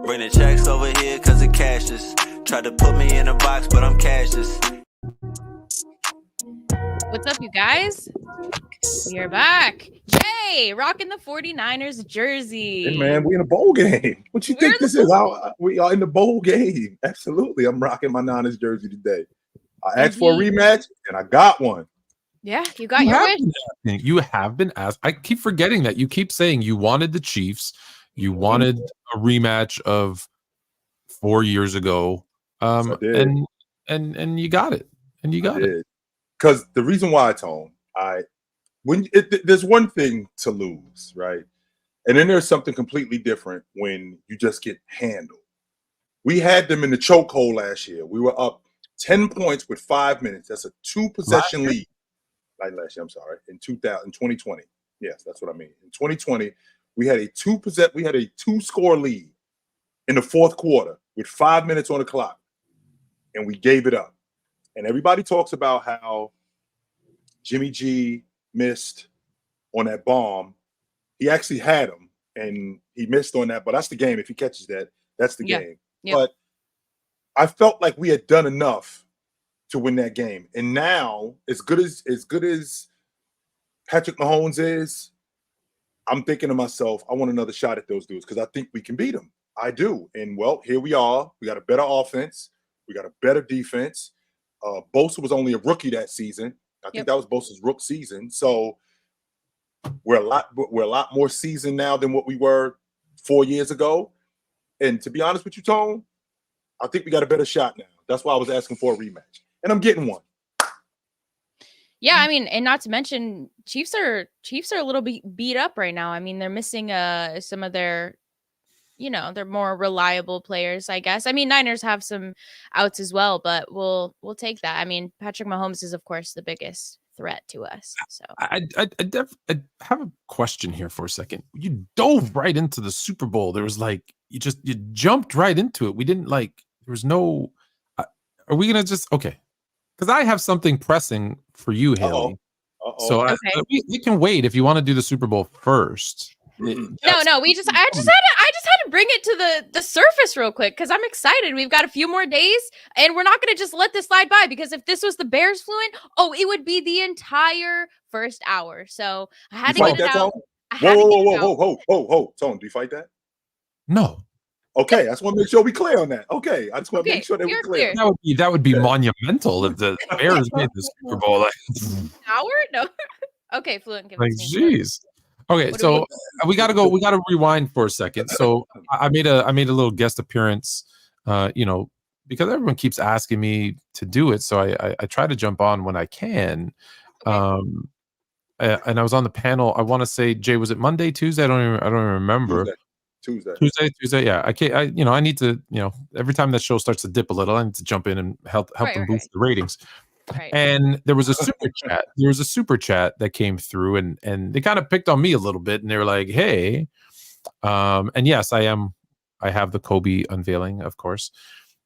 Bring the checks over here cause it cashes. Tried to put me in a box, but I'm cashless. What's up, you guys? We are back. Jay, rocking the 49ers jersey. Hey, man, we in a bowl game. What you think this is? We are in the bowl game. Absolutely. I'm rocking my Niners jersey today. I asked for a rematch, and I got one. Yeah, you got your wish. You have been asked. I keep forgetting that. You keep saying you wanted the Chiefs. You wanted a rematch of 4 years ago. And you got it. And you got it. Because the reason why, Tone, there's one thing to lose, right? And then there's something completely different when you just get handled. We had them in the chokehold last year. We were up 10 points with 5 minutes. That's a 2-possession lead. Like last year, I'm sorry. In 2020. Yes, that's what I mean. In 2020, we had a 2-score lead in the fourth quarter with 5 minutes on the clock. And we gave it up. And everybody talks about how Jimmy G missed on that bomb. He actually had him, and he missed on that. But that's the game. If he catches that, that's the game. Yep. But I felt like we had done enough to win that game. And now, as good as Patrick Mahomes is, I'm thinking to myself, I want another shot at those dudes because I think we can beat them. I do. And, well, here we are. We got a better offense. We got a better defense. Bosa was only a rookie that season. I think that was Bosa's rookie season. So we're a lot more seasoned now than what we were 4 years ago. And to be honest with you, Tone, I think we got a better shot now. That's why I was asking for a rematch. And I'm getting one. Yeah, I mean, and not to mention, Chiefs are a little beat up right now. I mean, they're missing some of their, they're more reliable players, I guess. I mean, Niners have some outs as well, but we'll take that. I mean, Patrick Mahomes is, of course, the biggest threat to us. So I have a question here for a second. You dove right into the Super Bowl. There was you jumped right into it. We didn't there was no. Are we gonna just okay? Because I have something pressing for you, Haley. So we can wait if you want to do the Super Bowl first. No. I just had to bring it to the surface real quick because I'm excited. We've got a few more days, and we're not going to just let this slide by because if this was the Bears Fluent, it would be the entire first hour. So I had to get it out. Whoa, Tone, do you fight that? No. Okay, I just want to make sure we clear on that. Okay, I just want to make sure that we're clear. That would be monumental if the Bears made the Super Bowl. Hour? No. Okay, Fluent. Jeez. Okay, so we gotta go. We gotta rewind for a second. So I made a little guest appearance, because everyone keeps asking me to do it. So I try to jump on when I can. And I was on the panel. I want to say, Jay, was it Monday, Tuesday? I don't even remember. Tuesday. Yeah, I need to. Every time that show starts to dip a little, I need to jump in and help them boost the ratings. Right. And there was a super chat. There was a super chat that came through, and they kind of picked on me a little bit, and they were like, "Hey," and yes, I have the Kobe unveiling, of course,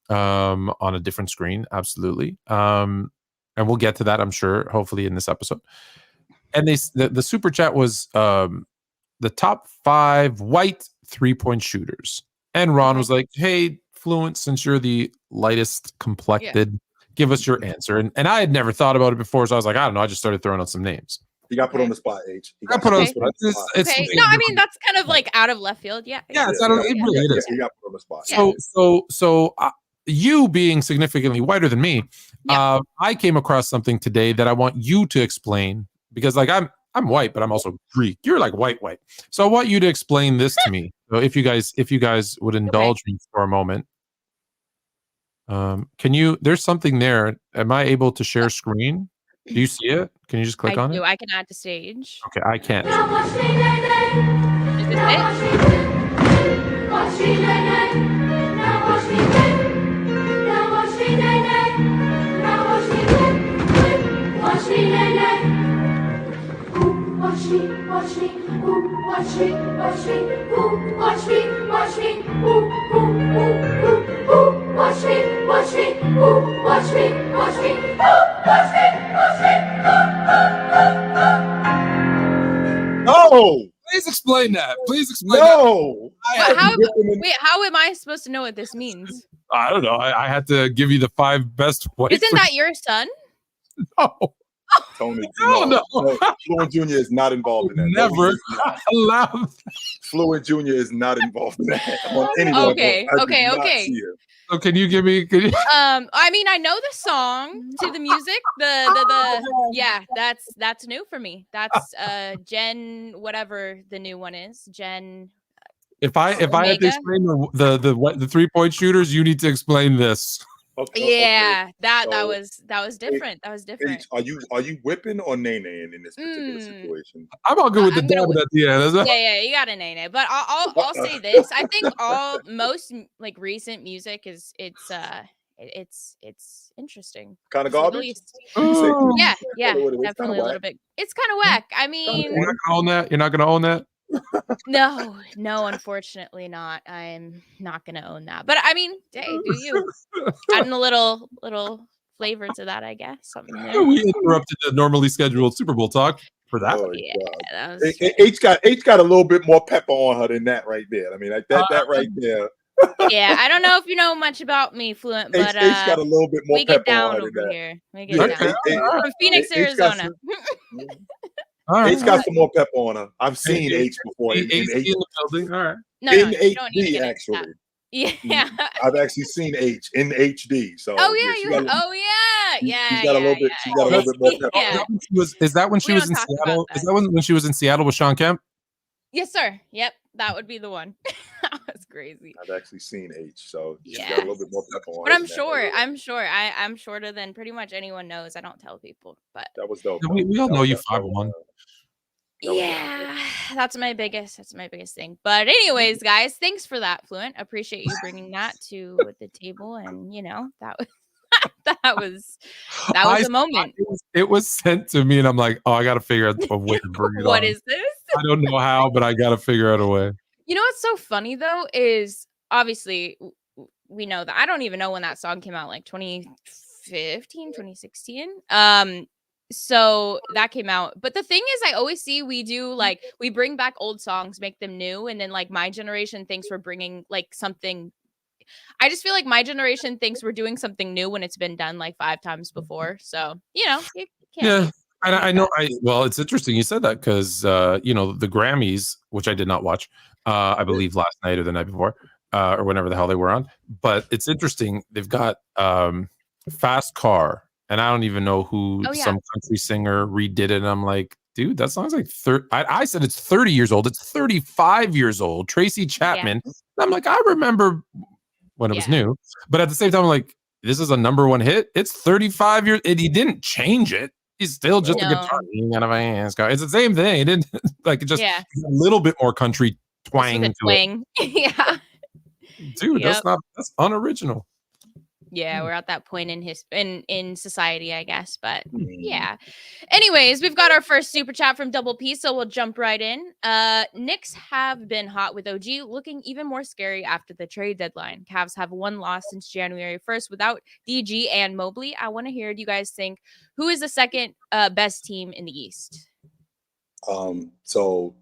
on a different screen, absolutely. And we'll get to that, I'm sure, hopefully in this episode. And the super chat was the top 5 white 3-point shooters, and Ron was like, "Hey, Fluent, since you're the lightest complected." Give us your answer. And I had never thought about it before, so I was like, I don't know. I just started throwing out some names. You got put on the spot, H. No, I mean, that's kind of out of left field. Yeah. Yeah, it really is. You got put on the spot. So you being significantly whiter than me, I came across something today that I want you to explain because I'm white, but I'm also Greek. You're like white. So I want you to explain this to me. So if you guys would indulge me for a moment. There's something there. Am I able to share screen? Do you see it? Can you just click on it? I can add to stage. Okay, I can't. Is this Oh, Please explain that. Please explain that. No. How am I supposed to know what this means? I don't know. I had to give you the 5 best ways. Isn't that your son? No. Tony, No. Fluent Jr. is not involved in that. Never allowed. Fluent Jr. is not involved in that on any Okay, level. okay. So can you give me? I mean, I know the song to the music. Yeah, that's new for me. That's Gen whatever the new one is. Gen. If I had to explain the 3-point shooters, you need to explain this. Yeah, okay. that was different. That was different. Are you whipping or nay-naying in this particular situation? I'm all good with the dabbing at the end. Yeah, you got a nay-nay. But I'll say this. I think most like recent music is it's interesting. Kind of garbage? Yeah, It's definitely a little bit. It's kind of whack. I mean, you're not gonna own that. You're not gonna own that. No, unfortunately not. I'm not gonna own that. But I mean, hey, do you? Adding a little flavor to that, I guess. Something there. We interrupted the normally scheduled Super Bowl talk for that. Oh, yeah, that was H got a little bit more pepper on her than that right there. I mean, like that right there. Yeah, I don't know if you know much about me, Fluent, but H got a little bit more we get pepper on down her over than that. here. We get down. From Phoenix, Arizona. H got some more pepper on her. I've seen H before in in the building. All right. No, in you don't need to HD get actually. into that. Yeah. I've actually seen H in HD. So Oh yeah, she's got a little bit. She's got a little bit more pepper. Yeah. Is that when she was in Seattle? Is that when she was in Seattle with Sean Kemp? Yes, sir. Yep, that would be the one. That's crazy. I've actually seen H, so she's got a little bit more pepper on. But I'm sure. I'm shorter than pretty much anyone knows. I don't tell people, but that was dope. We all know you 5'1". Yeah, that's my biggest thing. But anyways, guys, thanks for that, Fluent. Appreciate you bringing that to the table, and that was that was a moment. It was sent to me, and I'm like, oh, I got to figure out a way to bring it What on. is this? I don't know how, but I got to figure out a way. You know what's so funny though is obviously we know that I don't even know when that song came out, like 2015, 2016. So that came out. But the thing is, I always see we do like we bring back old songs, make them new, and then like my generation thinks we're bringing like something. I just feel like my generation thinks we're doing something new when it's been done like 5 times before. So you can't. Yeah. I know. Well, it's interesting you said that because the Grammys, which I did not watch, I believe last night or the night before, or whenever the hell they were on. But it's interesting. They've got Fast Car, and I don't even know who some country singer redid it. And I'm like, dude, that song's like 30. I said it's 30 years old. It's 35 years old. Tracy Chapman. Yeah. I'm like, I remember when it was new, but at the same time, I'm like, this is a #1 hit. It's 35 years, and he didn't change it. He's still just a guitar. It's the same thing. It didn't like it just a little bit more country twang to it. Yeah. Dude, that's unoriginal. Yeah, we're at that point in society, I guess. But yeah. Anyways, we've got our first super chat from Double P, so we'll jump right in. Knicks have been hot with OG, looking even more scary after the trade deadline. Cavs have 1 loss since January 1st without DG and Mobley. I want to hear, do you guys think who is the second best team in the East? So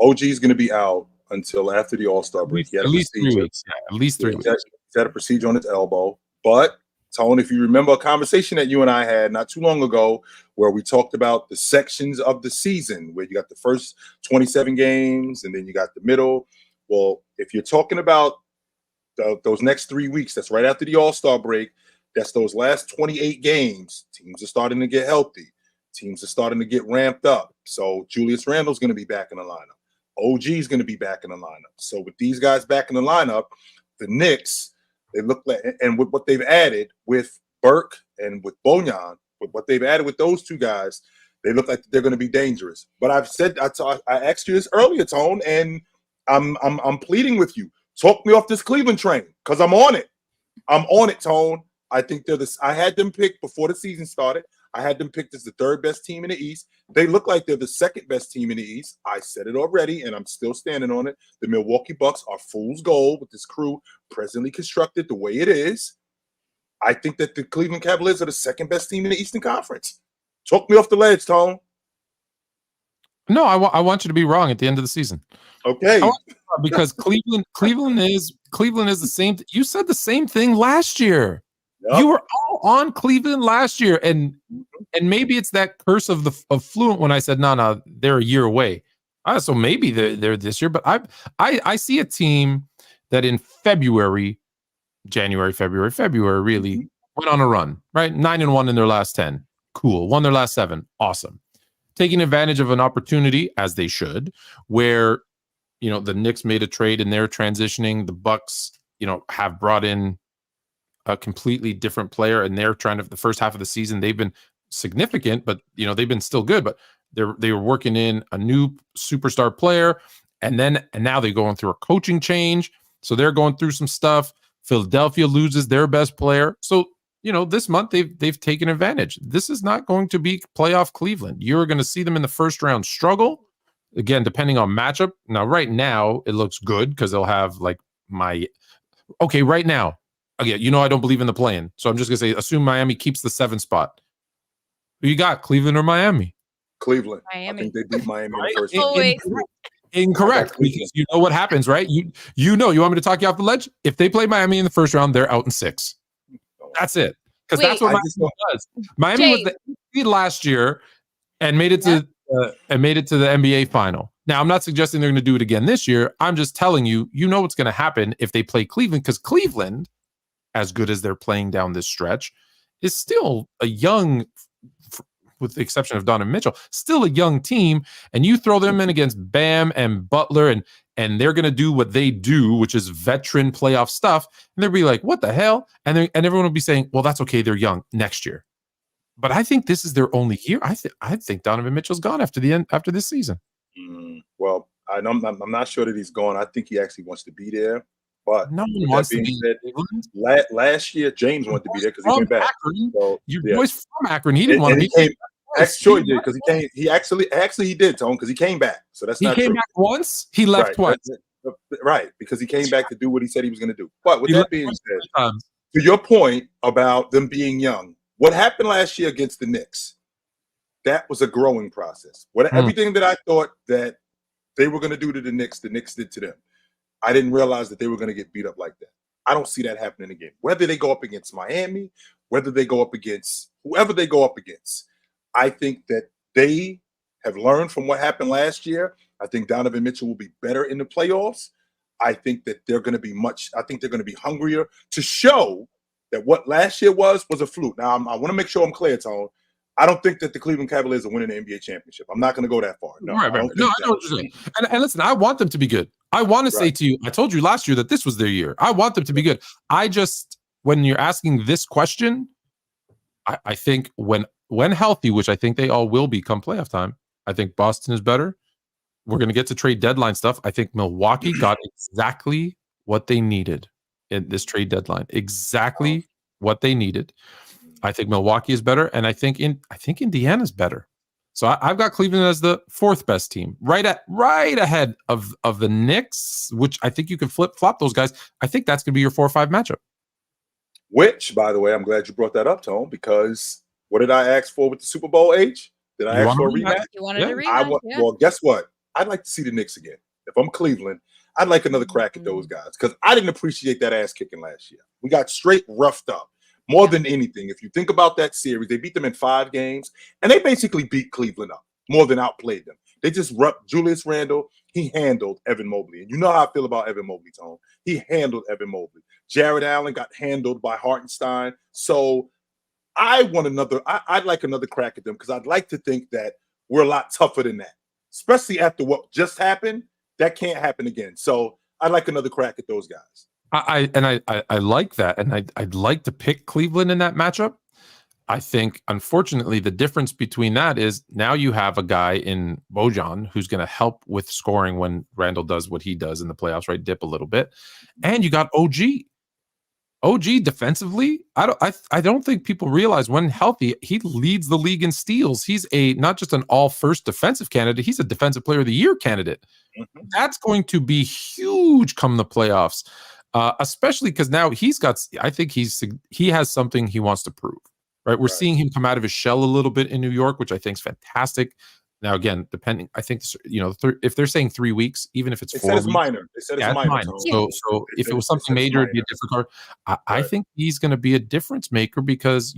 OG is going to be out until after the All-Star break. At least 3 weeks. Yeah, at least 3 weeks. He's had a procedure on his elbow. But, Tone, if you remember a conversation that you and I had not too long ago where we talked about the sections of the season, where you got the first 27 games and then you got the middle. Well, if you're talking about those next 3 weeks, that's right after the All-Star break, that's those last 28 games. Teams are starting to get healthy. Teams are starting to get ramped up. So Julius Randle's going to be back in the lineup. OG is going to be back in the lineup. So with these guys back in the lineup, the Knicks, they look like, and with what they've added with Burke and with Bojan, with what they've added with those 2 guys, they look like they're going to be dangerous. But I've said, I asked you this earlier, Tone, and I'm pleading with you. Talk me off this Cleveland train because I'm on it. I'm on it, Tone. I think I had them picked before the season started. I had them picked as the 3rd best team in the East. They look like they're the 2nd best team in the East. I said it already, and I'm still standing on it. The Milwaukee Bucks are fool's gold with this crew presently constructed the way it is. I think that the Cleveland Cavaliers are the 2nd best team in the Eastern Conference. Talk me off the ledge, Tone. No, I want you to be wrong at the end of the season. Okay. Because Cleveland is the same. You said the same thing last year. Yep. You were all on Cleveland last year, and maybe it's that curse of Fluent when I said no, they're a year away. So maybe they're this year, but I see a team that in January, February really went on a run, right? 9-1 in their last 10. Cool. Won their last 7. Awesome. Taking advantage of an opportunity, as they should, where the Knicks made a trade and they're transitioning. The Bucks, have brought in a completely different player, and they're trying to. The first half of the season, they've been significant, but they've been still good. But they were working in a new superstar player, and now they're going through a coaching change, so they're going through some stuff. Philadelphia loses their best player, so this month they've taken advantage. This is not going to be playoff Cleveland. You're going to see them in the first round struggle. Again, depending on matchup. Now, right now, it looks good because they'll have right now. Again, I don't believe in the play-in. So I'm just going to say, assume Miami keeps the 7th spot. Who you got, Cleveland or Miami? Cleveland. Miami. I think they beat Miami Right? in the first Always. Incorrect. Because you know what happens, right? You want me to talk you off the ledge? If they play Miami in the first round, they're out in 6. That's it. Because that's what Miami does. Miami was the seed last year and made it to the NBA final. Now, I'm not suggesting they're going to do it again this year. I'm just telling you, what's going to happen if they play Cleveland, because Cleveland, as good as they're playing down this stretch, is still a young, with the exception of Donovan Mitchell, still a young team. And you throw them in against Bam and Butler, and they're going to do what they do, which is veteran playoff stuff. And they'll be like, what the hell? And everyone will be saying, well, that's okay. They're young next year. But I think this is their only year. I think Donovan Mitchell's gone after this season. Well, I'm not sure that he's gone. I think he actually wants to be there. But no one wants to be there. Last year, James wanted to be there because he came back. So, your boy's from Akron. He didn't want to be there. Sure he did, because he came. He actually he did, Tone, because he came back. So that's not true. He came back once. He left twice. Right, because he came back to do what he said he was going to do. But with that being said, to your point about them being young, what happened last year against the Knicks, that was a growing process. Everything that I thought that they were going to do to the Knicks did to them. I didn't realize that they were going to get beat up like that. I don't see that happening again. Whether they go up against Miami, whether they go up against whoever they go up against, I think that they have learned from what happened last year. I think Donovan Mitchell will be better in the playoffs. I think that they're going to be hungrier to show that what last year was a fluke. Now, I want to make sure I'm clear, Tone. I don't think that the Cleveland Cavaliers are winning the NBA championship. I'm not going to go that far. No, right. I know what you're saying. And listen, I want them to be good. I want to say to you, I told you last year that this was their year. I want them to be good. When you're asking this question, I think when healthy, which I think they all will be come playoff time, I think Boston is better. We're going to get to trade deadline stuff. I think Milwaukee got exactly what they needed in this trade deadline. Exactly what they needed. I think Milwaukee is better, and I think Indiana's better. So I've got Cleveland as the 4th best team, right ahead of the Knicks, which I think you can flip-flop those guys. I think that's going to be your 4-5 matchup. Which, by the way, I'm glad you brought that up, Tone, because what did I ask for with the Super Bowl age? Did I ask for a rematch? You wanted a rematch, Well, guess what? I'd like to see the Knicks again. If I'm Cleveland, I'd like another crack at those guys, because I didn't appreciate that ass kicking last year. We got straight roughed up. More than anything, if you think about that series, they beat them in 5 games, and they basically beat Cleveland up more than outplayed them. They just Julius Randle, he handled Evan Mobley. And you know how I feel about Evan Mobley, Tone. He handled Evan Mobley. Jared Allen got handled by Hartenstein. So I'd like another crack at them, because I'd like to think that we're a lot tougher than that, especially after what just happened. That can't happen again. So I'd like another crack at those guys. I like that, and I'd like to pick Cleveland in that matchup. I think, unfortunately, the difference between that is now you have a guy in Bojan who's going to help with scoring when Randall does what he does in the playoffs, right? Dip a little bit, and you got OG. OG defensively, I don't think people realize when healthy, he leads the league in steals. He's not just an all-first defensive candidate, he's a defensive player of the year candidate. Mm-hmm. That's going to be huge come the playoffs. Especially because now I think he has something he wants to prove, right? We're seeing him come out of his shell a little bit in New York, which I think is fantastic. Now, again, depending, I think, if they're saying 3 weeks, even if it's They 4 said it's weeks, minor. They said it's minor. So if it was something major, it'd be a different card. I think he's going to be a difference maker because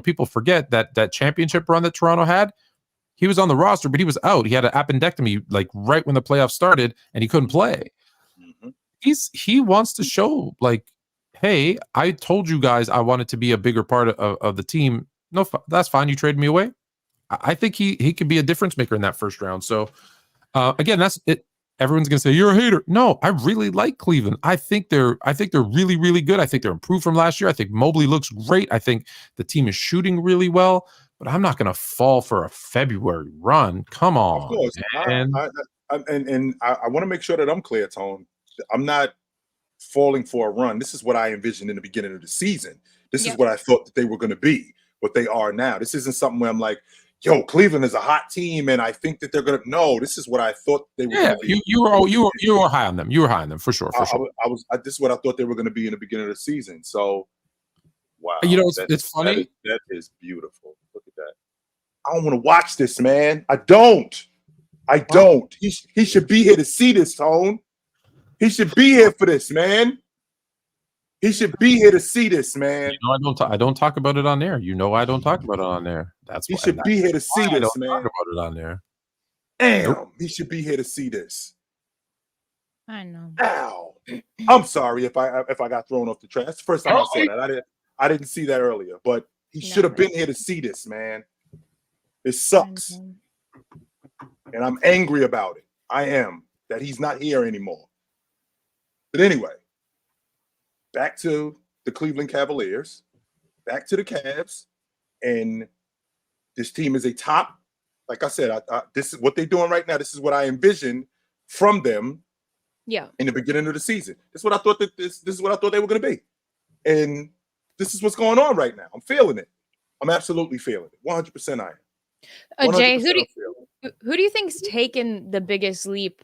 people forget that championship run that Toronto had. He was on the roster, but he was out. He had an appendectomy like right when the playoffs started, and he couldn't play. Mm-hmm. He wants to show like, hey, I told you guys I wanted to be a bigger part of the team. No, that's fine. You traded me away. I think he could be a difference maker in that first round. So again, that's it. Everyone's gonna say you're a hater. No, I really like Cleveland. I think they're really, really good. I think they're improved from last year. I think Mobley looks great. I think the team is shooting really well. But I'm not gonna fall for a February run. Come on, of course. man. I want to make sure that I'm clear, Tone. I'm not falling for a run. This is what I envisioned in the beginning of the season. This is what I thought that they were going to be, what they are now. This isn't something where I'm like, yo, Cleveland is a hot team, and I think that they're going to. No, this is what I thought they were going to be. You were high on them. You were high on them for sure. This is what I thought they were going to be in the beginning of the season. So, wow, it's funny. That is beautiful. Look at that. I don't want to watch this, man. I don't. He should be here to see this, Tone. He should be here for this, man. He should be here to see this, man. I don't talk about it on there. I don't talk about it on there. He should be here to see this, man. Talk about it on there. Damn, he should be here to see this. I know. Ow. I'm sorry if I got thrown off the track. That's the first time I saw that. I didn't see that earlier, but he should have been here to see this, man. It sucks. And I'm angry about it. I am, that he's not here anymore. But anyway, back to the Cleveland Cavaliers, back to the Cavs, and this team is a top. Like I said, this is what they're doing right now. This is what I envisioned from them. Yeah. In the beginning of the season, this is what I thought this is what I thought they were going to be, and this is what's going on right now. I'm feeling it. I'm absolutely feeling it. 100% I am. Jay, who do you think's taken the biggest leap?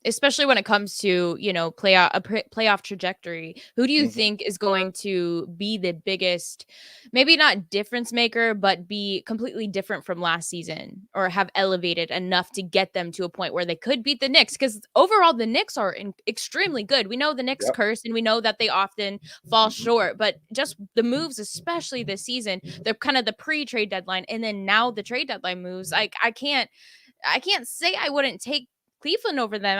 Especially when it comes to, playoff trajectory, who do you think is going to be the biggest, maybe not difference maker, but be completely different from last season or have elevated enough to get them to a point where they could beat the Knicks? Because overall, the Knicks are extremely good. We know the Knicks curse, and we know that they often fall short, but just the moves, especially this season, they're kind of the pre-trade deadline. And then now the trade deadline moves. I can't say I wouldn't take Cleveland over them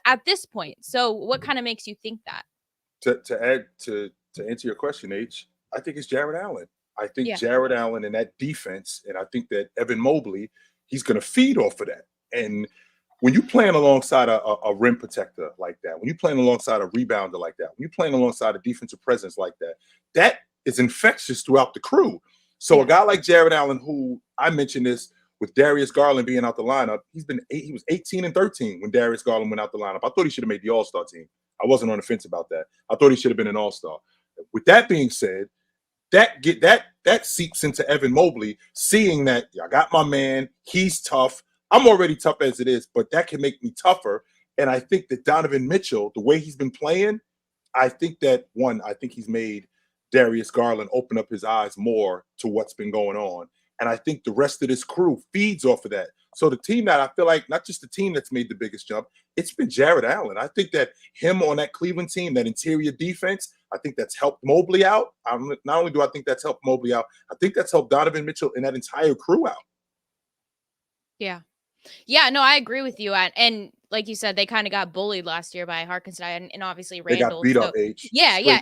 at this point. So what kind of makes you think that? To answer your question, H, I think it's Jared Allen. I think Jared Allen and that defense, and I think that Evan Mobley, he's going to feed off of that. And when you're playing alongside a rim protector like that, when you're playing alongside a rebounder like that, when you're playing alongside a defensive presence like that, that is infectious throughout the crew. So a guy like Jared Allen, who I mentioned this, with Darius Garland being out the lineup, he was 18 and 13 when Darius Garland went out the lineup. I thought he should have made the All-Star team. I wasn't on the fence about that. I thought he should have been an All-Star. With that being said, that seeps into Evan Mobley, seeing that I got my man, he's tough. I'm already tough as it is, but that can make me tougher. And I think that Donovan Mitchell, the way he's been playing, I think he's made Darius Garland open up his eyes more to what's been going on. And I think the rest of this crew feeds off of that. So the team that I feel like, not just the team that's made the biggest jump, it's been Jared Allen. I think that him on that Cleveland team, that interior defense, I think that's helped Mobley out. Not only do I think that's helped Mobley out, I think that's helped Donovan Mitchell and that entire crew out. Yeah. Yeah, no, I agree with you. And like you said, they kind of got bullied last year by Hartenstein and obviously Randall. They got beat up, H. Yeah.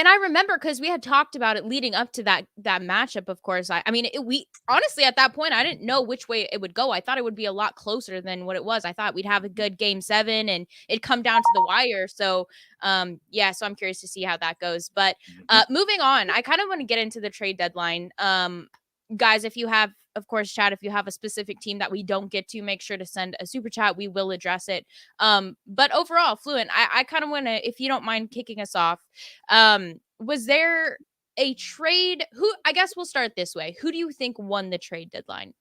And I remember because we had talked about it leading up to that matchup, of course. We honestly, at that point, I didn't know which way it would go. I thought it would be a lot closer than what it was. I thought we'd have a good game 7 and it'd come down to the wire. So, so I'm curious to see how that goes. But moving on, I kind of want to get into the trade deadline. Guys, if you have, of course, chat, if you have a specific team that we don't get to, make sure to send a super chat. We will address it. But overall, Fluent, I kind of want to, if you don't mind kicking us off, was there a trade? I guess we'll start this way. Who do you think won the trade deadline?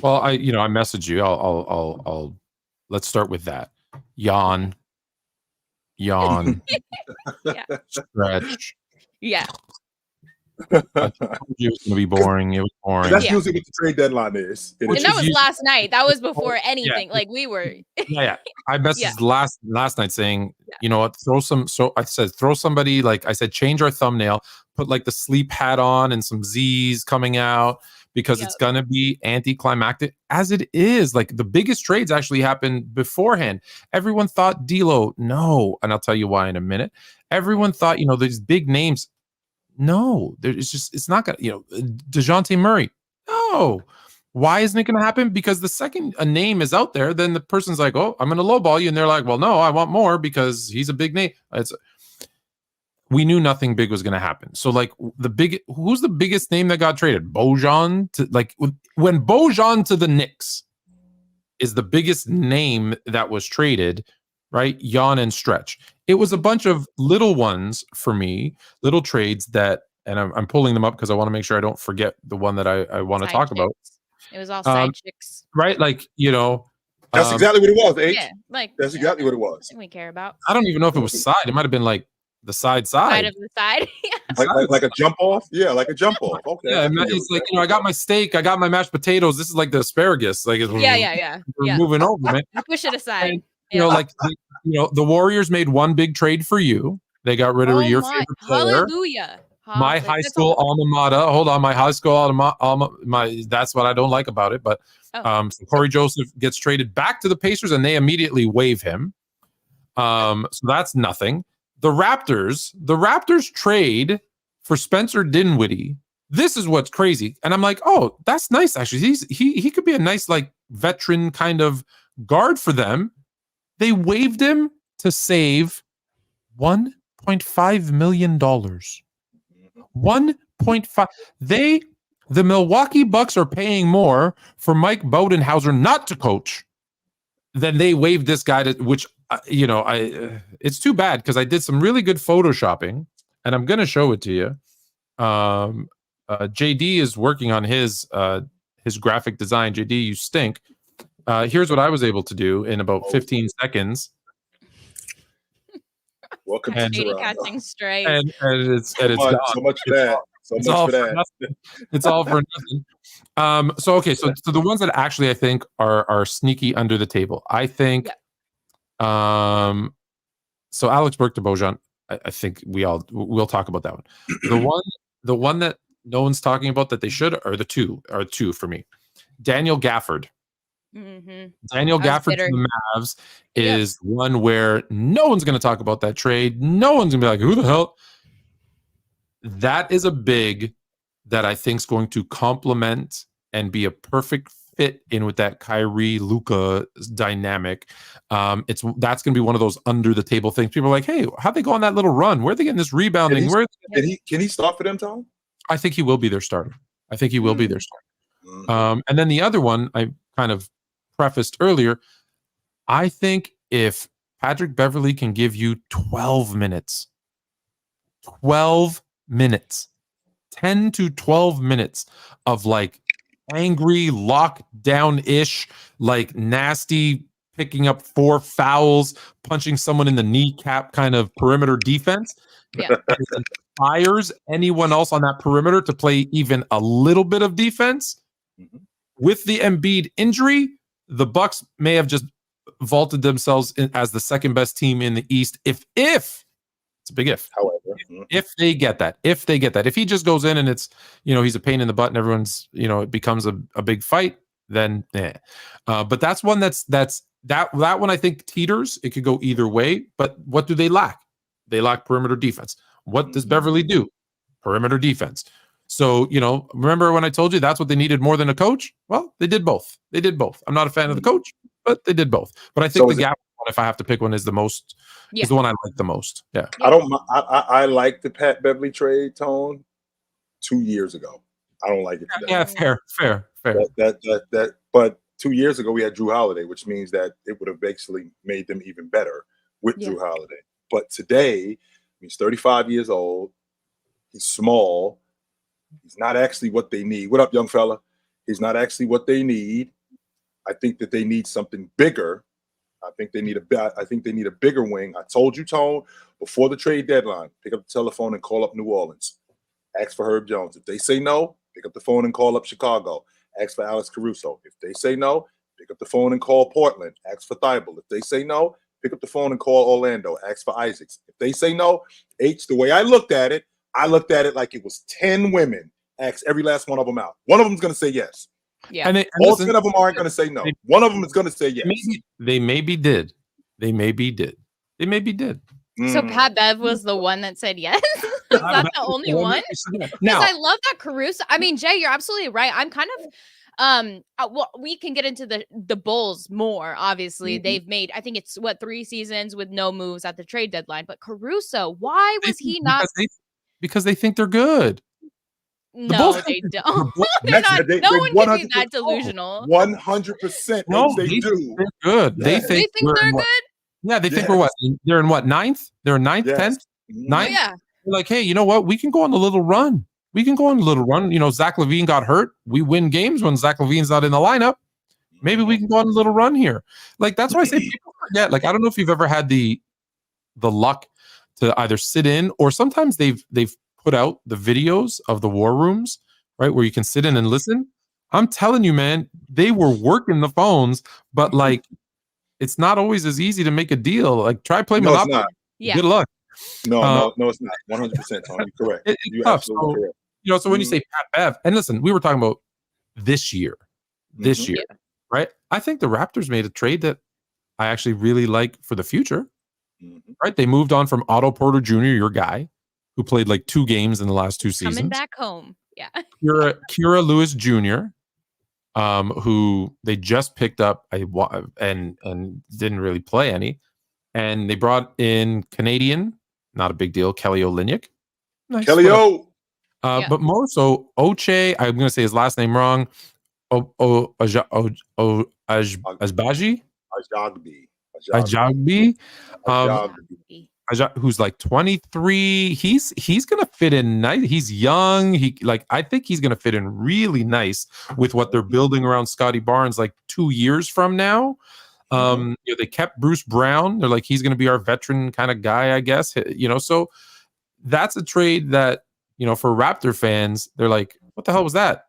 Well, I messaged you. I'll let's start with that. Yawn. Yeah. Stretch. Yeah. I told you it was going to be boring. It was boring. That's Yeah. usually what the trade deadline is. And that was last night. That was before anything. Yeah. Like we were. Yeah. I messaged Yeah. last night saying, you know what, I said, throw somebody, like I said, change our thumbnail, put like the sleep hat on and some Z's coming out, because it's going to be anticlimactic, as it is. Like the biggest trades actually happened beforehand. Everyone thought D'Lo, no. And I'll tell you why in a minute. Everyone thought, you know, these big names. No, it's not going to, you know, DeJounte Murray. No. Why isn't it going to happen? Because the second a name is out there, then the person's like, oh, I'm going to lowball you. And they're like, well, no, I want more because he's a big name. We knew nothing big was going to happen. So like who's the biggest name that got traded? Bojan to, like, when Bojan to the Knicks is the biggest name that was traded, right? Yawn and stretch. It was a bunch of little ones for me, little trades that, and I'm pulling them up because I want to make sure I don't forget the one that I want to talk about. It was all side chicks. Right? Like, you know. That's exactly what it was, H. Yeah, like that's exactly what it was. We care about. I don't even know if it was side. It might have been like the side of the side. like a jump off. Yeah, like a jump off. Okay. Yeah, it's like, you know, I got my steak, I got my mashed potatoes. This is like the asparagus. Like, we're moving over, man. You push it aside. And, you know, like, you know, the Warriors made one big trade for you. They got rid of your favorite player. Hallelujah. My high school alma mater. Hold on, my high school alma. That's what I don't like about it. But so Corey Joseph gets traded back to the Pacers, and they immediately waive him. So that's nothing. The Raptors trade for Spencer Dinwiddie. This is what's crazy, and I'm like, oh, that's nice. Actually, he could be a nice, like, veteran kind of guard for them. They waived him to save $1.5 million. 1.5. The Milwaukee Bucks are paying more for Mike Budenholzer not to coach than they waived this guy to, which, you know, it's too bad because I did some really good photoshopping and I'm going to show it to you. JD is working on his graphic design. JD, you stink. Here's what I was able to do in about 15 seconds. Welcome to JD catching straight. And it's so much for that. It's all for nothing. So the ones that actually I think are sneaky under the table. I think so Alex Burke to Bojan, I think we'll talk about that one. The one that no one's talking about that they should are two for me. Daniel Gafford. Mm-hmm. Daniel Gafford to the Mavs is one where no one's going to talk about that trade. No one's going to be like, who the hell? That is a big that I think is going to complement and be a perfect fit in with that Kyrie Luka dynamic. That's going to be one of those under the table things. People are like, hey, how'd they go on that little run? Where are they getting this rebounding? Can he start for them, Tom? I think he will be their starter. And then the other one I kind of prefaced earlier, I think if Patrick Beverley can give you 12 minutes, 10 to 12 minutes of like angry lockdown-ish, like nasty, picking up 4 fouls, punching someone in the kneecap kind of perimeter defense, and inspires anyone else on that perimeter to play even a little bit of defense. With the Embiid injury, the Bucks may have just vaulted themselves as the second best team in the East. If it's a big if. However, if they get that, if he just goes in and it's, you know, he's a pain in the butt and everyone's, you know, it becomes a big fight, then but that's one that one I think teeters. It could go either way. But what do they lack? They lack perimeter defense. What does Beverly do? Perimeter defense. So, you know, remember when I told you that's what they needed more than a coach? Well, they did both. I'm not a fan of the coach, but they did both. But I think the gap one, if I have to pick one, is the most is the one I like the most. Yeah. I like the Pat Beverly trade, Tone, 2 years ago. I don't like it today. Yeah, fair. But 2 years ago we had Drew Holiday, which means that it would have basically made them even better with Drew Holiday. But today, he's 35 years old. He's small. He's not actually what they need. What up, young fella? He's not actually what they need. I think that they need something bigger. I think they need a bigger wing. I told you, Tone, before the trade deadline, pick up the telephone and call up New Orleans. ask for Herb Jones. If they say no, pick up the phone and call up Chicago. Ask for Alex Caruso. If they say no, pick up the phone and call Portland. Ask for Thibault. If they say no, pick up the phone and call Orlando. Ask for Isaacs. If they say no, the way I looked at it like it was 10 women. Ask every last one of them out. One of them is going to say yes. Yeah. And all 10 of them aren't going to say no. One of them is going to say yes. They maybe did. So Pat Bev was the one that said yes? Is that the only one? Because I love that Caruso. I mean, Jay, you're absolutely right. I'm kind of well, we can get into the Bulls more. Obviously, they've made, I think it's 3 seasons with no moves at the trade deadline. But Caruso, why was he not? Because they think they're good. No, they don't. They're not. No one can be that delusional. 100%. No, they do. They're good. Yeah. They think they're good. Yeah, they think we're what? They're in what, 9th? They're in 9th, 10th, 9th. Oh, yeah. They're like, hey, you know what? We can go on a little run. You know, Zach LaVine got hurt. We win games when Zach LaVine's not in the lineup. Maybe we can go on a little run here. Like, that's why I say people forget. Like, I don't know if you've ever had the luck to either sit in, or sometimes they've put out the videos of the war rooms, right, where you can sit in and listen. I'm telling you, man, they were working the phones, but like, it's not always as easy to make a deal. Like, try play Monopoly. It's not. Yeah. Good luck. No, it's not. 100%, Tony. Correct. You're absolutely correct. You know, so when you say Pat Bev, and listen, we were talking about this year, right? I think the Raptors made a trade that I actually really like for the future, right? They moved on from Otto Porter Jr., your guy, who played like 2 games in the last 2 seasons. Coming back home. Yeah. Kira Lewis Jr., who they just picked up and didn't really play any. And they brought in Canadian, not a big deal, Kelly Olynyk. Nice. Kelly O. But more so, Oche, I'm going to say his last name wrong. Ajagbi. Who's like 23. He's gonna fit in nice. He's young. I think he's gonna fit in really nice with what they're building around Scottie Barnes like 2 years from now. You know, they kept Bruce Brown. They're like, he's gonna be our veteran kind of guy, I guess. You know, so that's a trade that, you know, for Raptor fans, they're like, what the hell was that?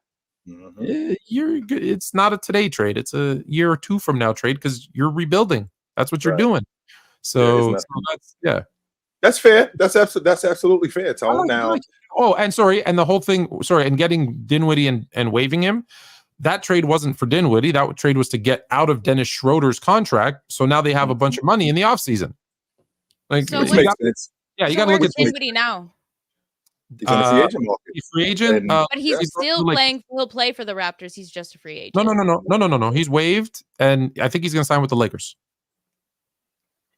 You're good. It's not a today trade. It's a year or 2 from now trade, because you're rebuilding. That's what you're doing. So that's fair. That's absolutely fair, Tone. And the whole thing. And getting Dinwiddie and waiving him, that trade wasn't for Dinwiddie. That trade was to get out of Dennis Schroeder's contract. So now they have a bunch of money in the offseason. Like, so makes sense. Yeah, you got to look at Dinwiddie now. He's on the free agent market. He's free agent, but he's still playing. He'll play for the Raptors. He's just a free agent. No. He's waived, and I think he's going to sign with the Lakers.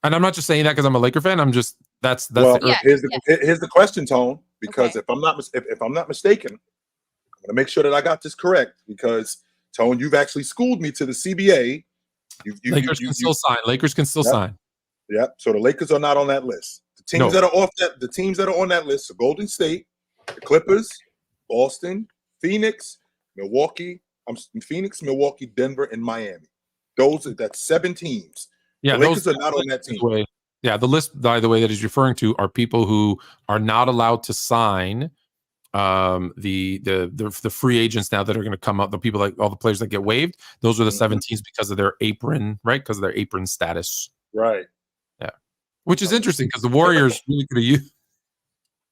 And I'm not just saying that because I'm a Laker fan. I'm just that's. Here's the question, Tone. Because if I'm not mistaken, I'm going to make sure that I got this correct. Because Tone, you've actually schooled me to the CBA. Lakers can still sign. Lakers can still sign. Yep. So the Lakers are not on that list. The teams that are on that list are Golden State, the Clippers, Boston, Phoenix, Milwaukee, Denver, and Miami. That's 7 teams. Yeah, the Lakers are not on that team. The list, by the way, that he's referring to are people who are not allowed to sign the free agents now that are going to come up. The people, like all the players that get waived, those are the 7 teams because of their apron, right? Because of their apron status. Right. Yeah. Which is interesting because the Warriors really could have used.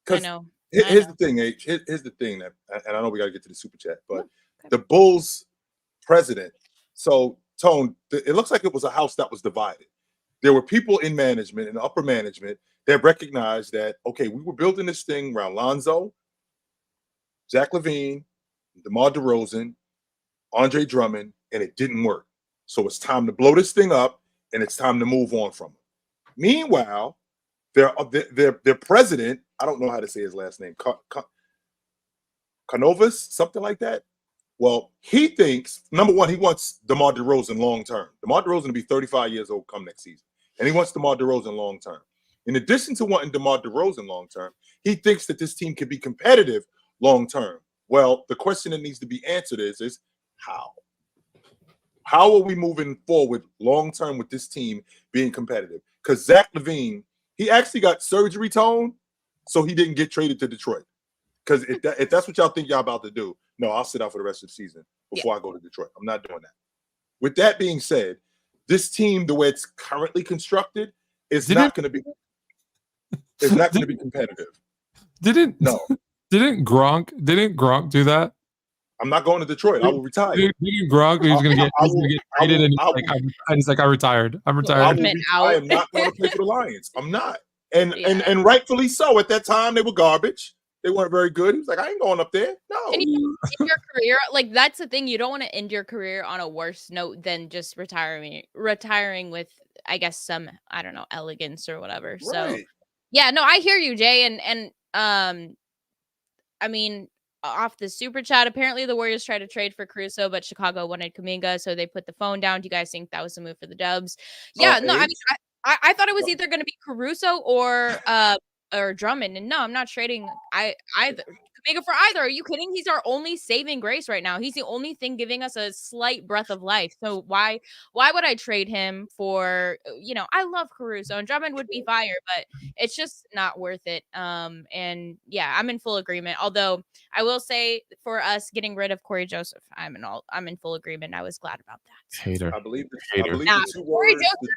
I know. Here's the thing, H. Here's the thing that, and I know we got to get to the super chat, but the Bulls president. So, Tone, it looks like it was a house that was divided. There were people in management, in the upper management, that recognized that, okay, we were building this thing around Lonzo, Zach LaVine, DeMar DeRozan, Andre Drummond, and it didn't work. So it's time to blow this thing up, and it's time to move on from it. Meanwhile, their president, I don't know how to say his last name, Canovas, something like that. Well, he thinks, number one, he wants DeMar DeRozan long term. DeMar DeRozan to be 35 years old come next season. And he wants DeMar DeRozan long term. In addition to wanting DeMar DeRozan long term, he thinks that this team can be competitive long term. Well, the question that needs to be answered is how? How are we moving forward long term with this team being competitive? Because Zach LaVine, he actually got surgery, Tone, so he didn't get traded to Detroit. Because if that's what y'all think y'all about to do, no, I'll sit out for the rest of the season before I go to Detroit. I'm not doing that. With that being said, this team, the way it's currently constructed, is not going to be. It's not going to be competitive. Didn't Gronk do that? I'm not going to Detroit. I will retire. Gronk, he's going to get traded, and he's like, I retired. I'm retired. I am not going to play for the Lions. I'm not. And rightfully so. At that time, they were garbage. They weren't very good. He was like, I ain't going up there. No. And in your career, like that's the thing. You don't want to end your career on a worse note than just retiring with, I guess, some, I don't know, elegance or whatever. Right. So yeah, no, I hear you, Jay. And I mean, off the super chat, apparently the Warriors tried to trade for Caruso, but Chicago wanted Kuminga, so they put the phone down. Do you guys think that was a move for the Dubs? Yeah, no, I mean, I thought it was either going to be Caruso or Drummond, and no, I'm not trading either Kuminga for either. Are you kidding? He's our only saving grace right now. He's the only thing giving us a slight breath of life. So why would I trade him for? I love Caruso and Drummond would be fire, but it's just not worth it. And yeah, I'm in full agreement. Although I will say, for us getting rid of Corey Joseph, I'm in full agreement. I was glad about that. Hater. I believe the two Corey words. Joseph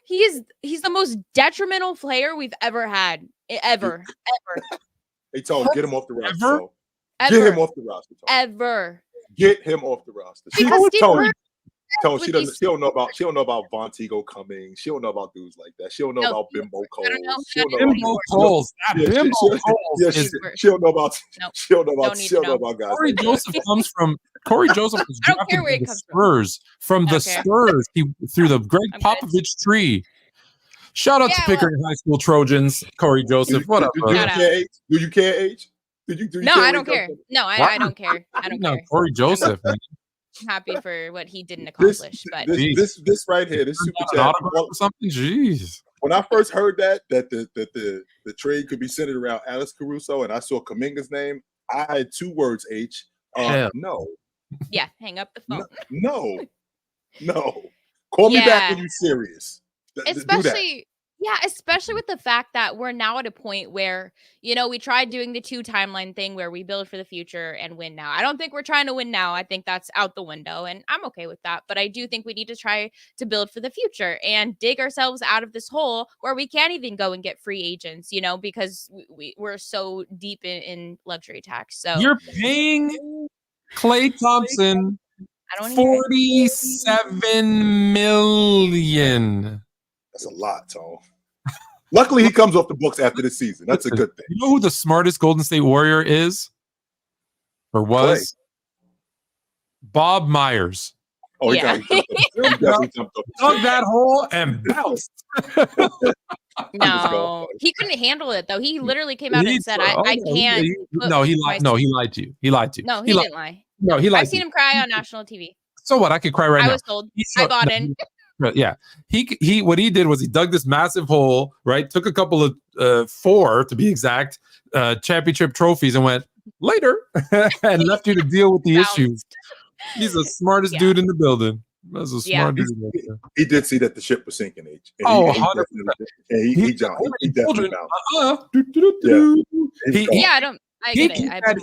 is he's the most detrimental player we've ever had. Ever. Hey, Tom, get him off the roster. Ever. Get him off the roster. Tom. Ever. Get him off the roster. Tony, she don't know about Vontigo coming. She don't know about dudes like that. She don't know about Bimbo Coles. She don't know about guys. Corey Joseph comes from Corey Joseph was drafted by the Spurs from the Spurs. He through the Greg Popovich tree. Shout out to Pickering High School Trojans, Corey Joseph. What up? Do you care, H? No, I don't care. No, I don't care. I don't care. Corey Joseph. I'm happy for what he didn't accomplish. This right here, this super chat. Something. Jeez. When I first heard that the trade could be centered around Alex Caruso, and I saw Kuminga's name, I had two words. H. No. Yeah, hang up the phone. No. Call me back when you're serious. Especially with the fact that we're now at a point where, we tried doing the 2 timeline thing where we build for the future and win now. I don't think we're trying to win now. I think that's out the window, and I'm okay with that. But I do think we need to try to build for the future and dig ourselves out of this hole where we can't even go and get free agents, because we're so deep in luxury tax. So you're paying Klay Thompson $47 million. That's a lot, Tom. Luckily, he comes off the books after the season. That's a good thing. You know who the smartest Golden State Warrior is? Or was? Klay. Bob Myers. Oh, he definitely jumped up. Dug that hole and bounced. No, he couldn't handle it though. He literally came out and said, "I can't." He lied. No, he lied to you. He lied to you. No, he didn't lie. No, he lied. I've seen him cry on national TV. So what? I could cry right now. I was told. I bought in. Yeah, he what he did was he dug this massive hole, right? Took a couple of 4 to be exact championship trophies and went later and left you to deal with the issues. He's the smartest dude in the building. That's a smart dude. He did see that the ship was sinking. H. And he definitely bounced.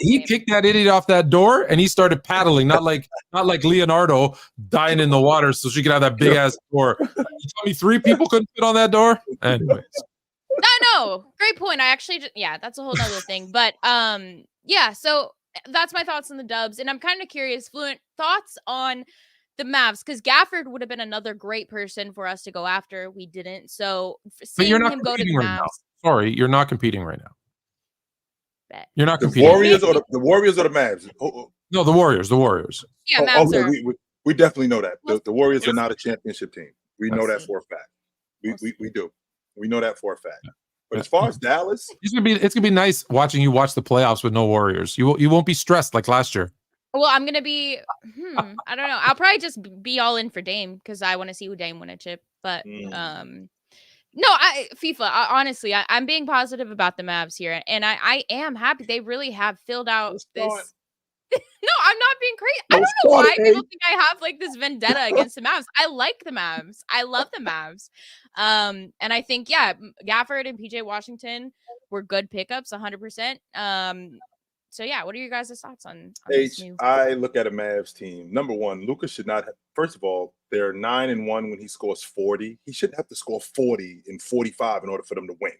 He kicked that idiot off that door and he started paddling, not like Leonardo dying in the water so she could have that big ass door. You tell me 3 people couldn't fit on that door? Anyways. No, great point. I actually that's a whole other thing. But so that's my thoughts on the Dubs. And I'm kind of curious, Fluent, thoughts on the Mavs, because Gafford would have been another great person for us to go after. We didn't. So seeing him go to the Mavs. Now. Sorry, you're not competing right now. You're not competing. The Warriors or the Mavs? No, the Warriors. Yeah, Mavs we definitely know that. The Warriors are not a championship team. We know that for a fact. We do. We know that for a fact. But as far as Dallas, it's gonna be nice watching you watch the playoffs with no Warriors. You won't be stressed like last year. Well, I'm gonna be. I don't know. I'll probably just be all in for Dame because I want to see who Dame win a chip. But no, FIFA. Honestly, I'm being positive about the Mavs here, and I am happy. They really have filled out this. No, I'm not being crazy. I No don't know why starting people eight. think I have like this vendetta against the Mavs. I like the Mavs. I love the Mavs. And I think, Gafford and PJ Washington were good pickups, 100%. So yeah, what are your guys' thoughts on this H, move? I look at a Mavs team. Number one, Luka should not have, first of all, they're 9-1 when he scores 40. He shouldn't have to score 40 and 45 in order for them to win.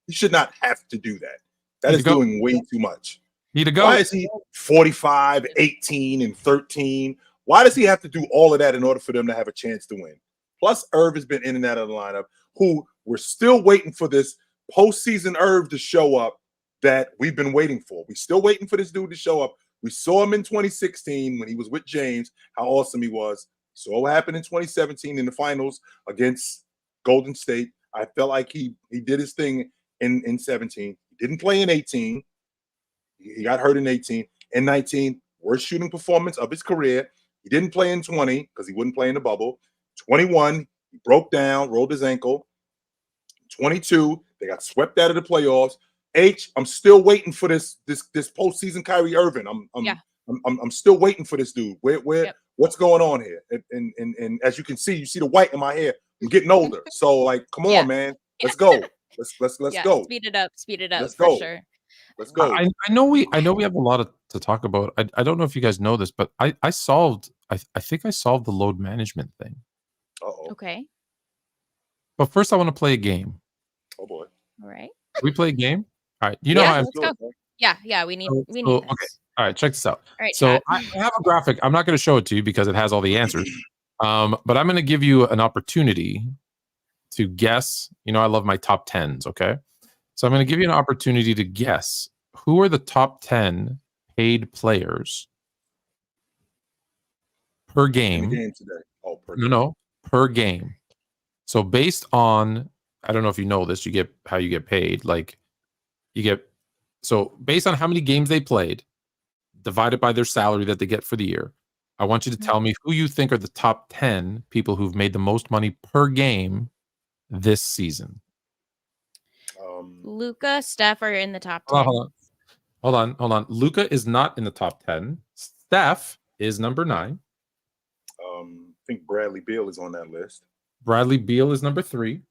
He should not have to do that. That is doing way too much. Need to go. Why is he 45, 18, and 13? Why does he have to do all of that in order for them to have a chance to win? Plus, Irv has been in and out of the lineup, who we're still waiting for this postseason Irv to show up that we've been waiting for. We're still waiting for this dude to show up. We saw him in 2016 when he was with James, how awesome he was. Saw what happened in 2017 in the finals against Golden State. I felt like he did his thing in 17. He didn't play in 18. He got hurt in 18. In 19, worst shooting performance of his career. He didn't play in 20 because he wouldn't play in the bubble. 21, he broke down, rolled his ankle. 22, they got swept out of the playoffs. H, I'm still waiting for this postseason Kyrie Irving. I'm still waiting for this dude. What's going on here? And as you can see, you see the white in my hair. I'm getting older. So like, come on, man. Let's go. Let's go. Speed it up Let's for go. sure. Let's go. I know we have a lot to talk about. I don't know if you guys know this, but I think I solved the load management thing. Okay. But first I want to play a game. Oh boy. All right. We play a game? All right. You know how I'm let's go. Yeah, we need this. Okay. All right, check this out. All right, so chat. I have a graphic. I'm not going to show it to you because it has all the answers. But I'm going to give you an opportunity to guess. You know, I love my top 10s, okay? So I'm going to give you an opportunity to guess who are the top 10 paid players per game. In the game today. Oh, per game. So based on, I don't know if you know this, you get how you get paid. Like so based on how many games they played, divided by their salary that they get for the year, I want you to tell me who you think are the top 10 people who've made the most money per game this season. Luka, Steph are in the top 10. Hold on. Luka is not in the top 10. Steph is number 9. I think Bradley Beal is on that list. Bradley Beal is number 3.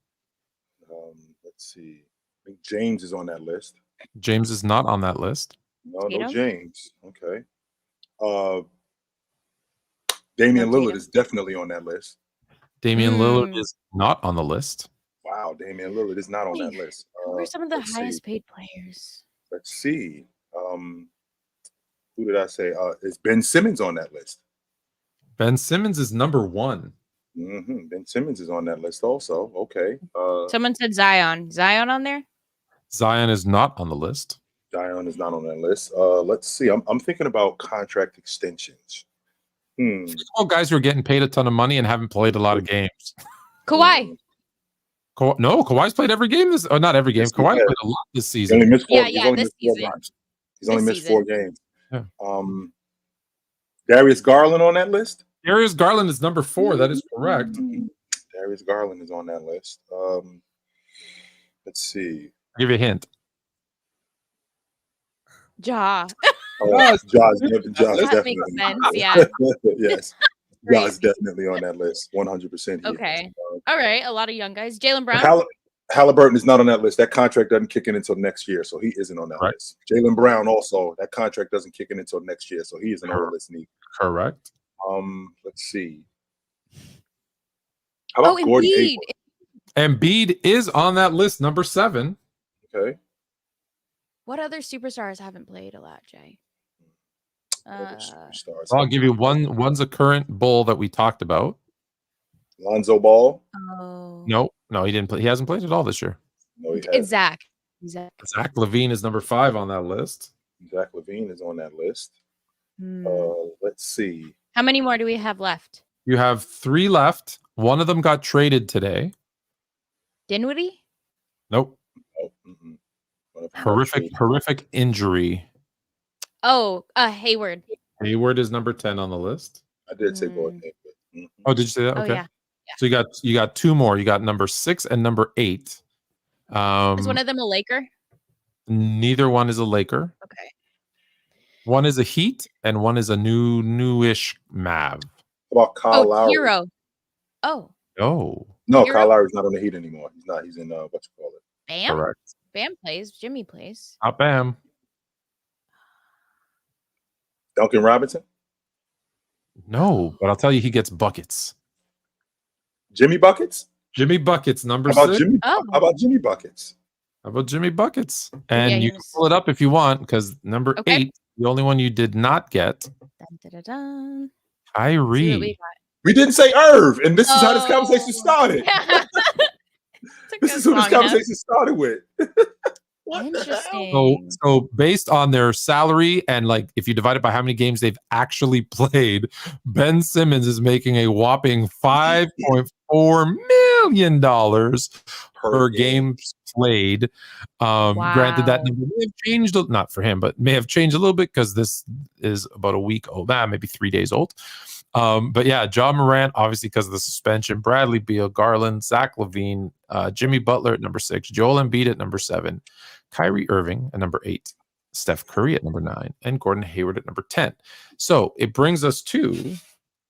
Let's see. I think James is on that list. James is not on that list. No James. Okay. Damian Lillard is definitely on that list. Damian Lillard is not on the list. Wow, Damian Lillard is not on that list. Who are some of the highest paid players? Let's see. Who did I say? Is Ben Simmons on that list? Ben Simmons is number 1. Ben Simmons is on that list also. Okay. Someone said Zion. Zion on there? Zion is not on the list. Zion is not on that list. Let's see. I'm thinking about contract extensions. All guys who are getting paid a ton of money and haven't played a lot of games. Kawhi. No, Kawhi's played every game. Not every game. Kawhi played a lot this season. He only missed 4. This season. He's only missed 4 games. Yeah. Darius Garland on that list? Darius Garland is number 4. That is correct. Darius Garland is on that list. Let's see. I'll give you a hint. Ja. Josh That definitely. makes sense. Yeah. Yes. Josh definitely on that list. 100%. Okay. All right. A lot of young guys. Jaylen Brown. Halliburton is not on that list. That contract doesn't kick in until next year, so he isn't on that list. Jaylen Brown also, that contract doesn't kick in until next year, so he isn't on the list neither. Correct. Let's see. How about Gordon Hayward? Embiid is on that list, number 7. Okay. What other superstars haven't played a lot, Jay? I'll give you one. One's a current Bull that we talked about. Lonzo Ball. Oh. No, he didn't play. He hasn't played at all this year. No, he it's hasn't. Zach. Zach LaVine is number 5 on that list. Zach LaVine is on that list. Let's see. How many more do we have left? You have 3 left. One of them got traded today. Dinwiddie? Nope. Horrific injury. Oh, Hayward. Hayward is number 10 on the list. I did say Gordon Hayward. Oh, did you say that? Oh, okay. yeah. So you got 2 more. You got number 6 and number 8. Is one of them a Laker? Neither one is a Laker. Okay. One is a Heat, and one is a newish Mav. How about Kyle Lowry? Hero. Oh. No, Hero? Kyle Lowry's not on the Heat anymore. He's not. He's in what you call it. Bam? Correct. Bam plays. Jimmy plays. Not Bam. Duncan Robinson? No, but I'll tell you, he gets buckets. Jimmy Buckets? Jimmy Buckets, number How about 6. How about Jimmy Buckets? How about Jimmy Buckets? And Yeah, you can pull it up if you want, because number 8, the only one you did not get, Dun, dun, dun, dun. Kyrie. We didn't say Irv, and this is how this conversation started. This is who this conversation started with. Interesting. So based on their salary and like if you divide it by how many games they've actually played, Ben Simmons is making a whopping $5.4 million per game played. Granted, that number may have changed, not for him, but may have changed a little bit because this is about a week old, maybe 3 days old. But yeah, John Morant, obviously because of the suspension, Bradley Beal, Garland, Zach LaVine, Jimmy Butler at number 6, Joel Embiid at number 7, Kyrie Irving at number 8, Steph Curry at number 9, and Gordon Hayward at number 10. So it brings us to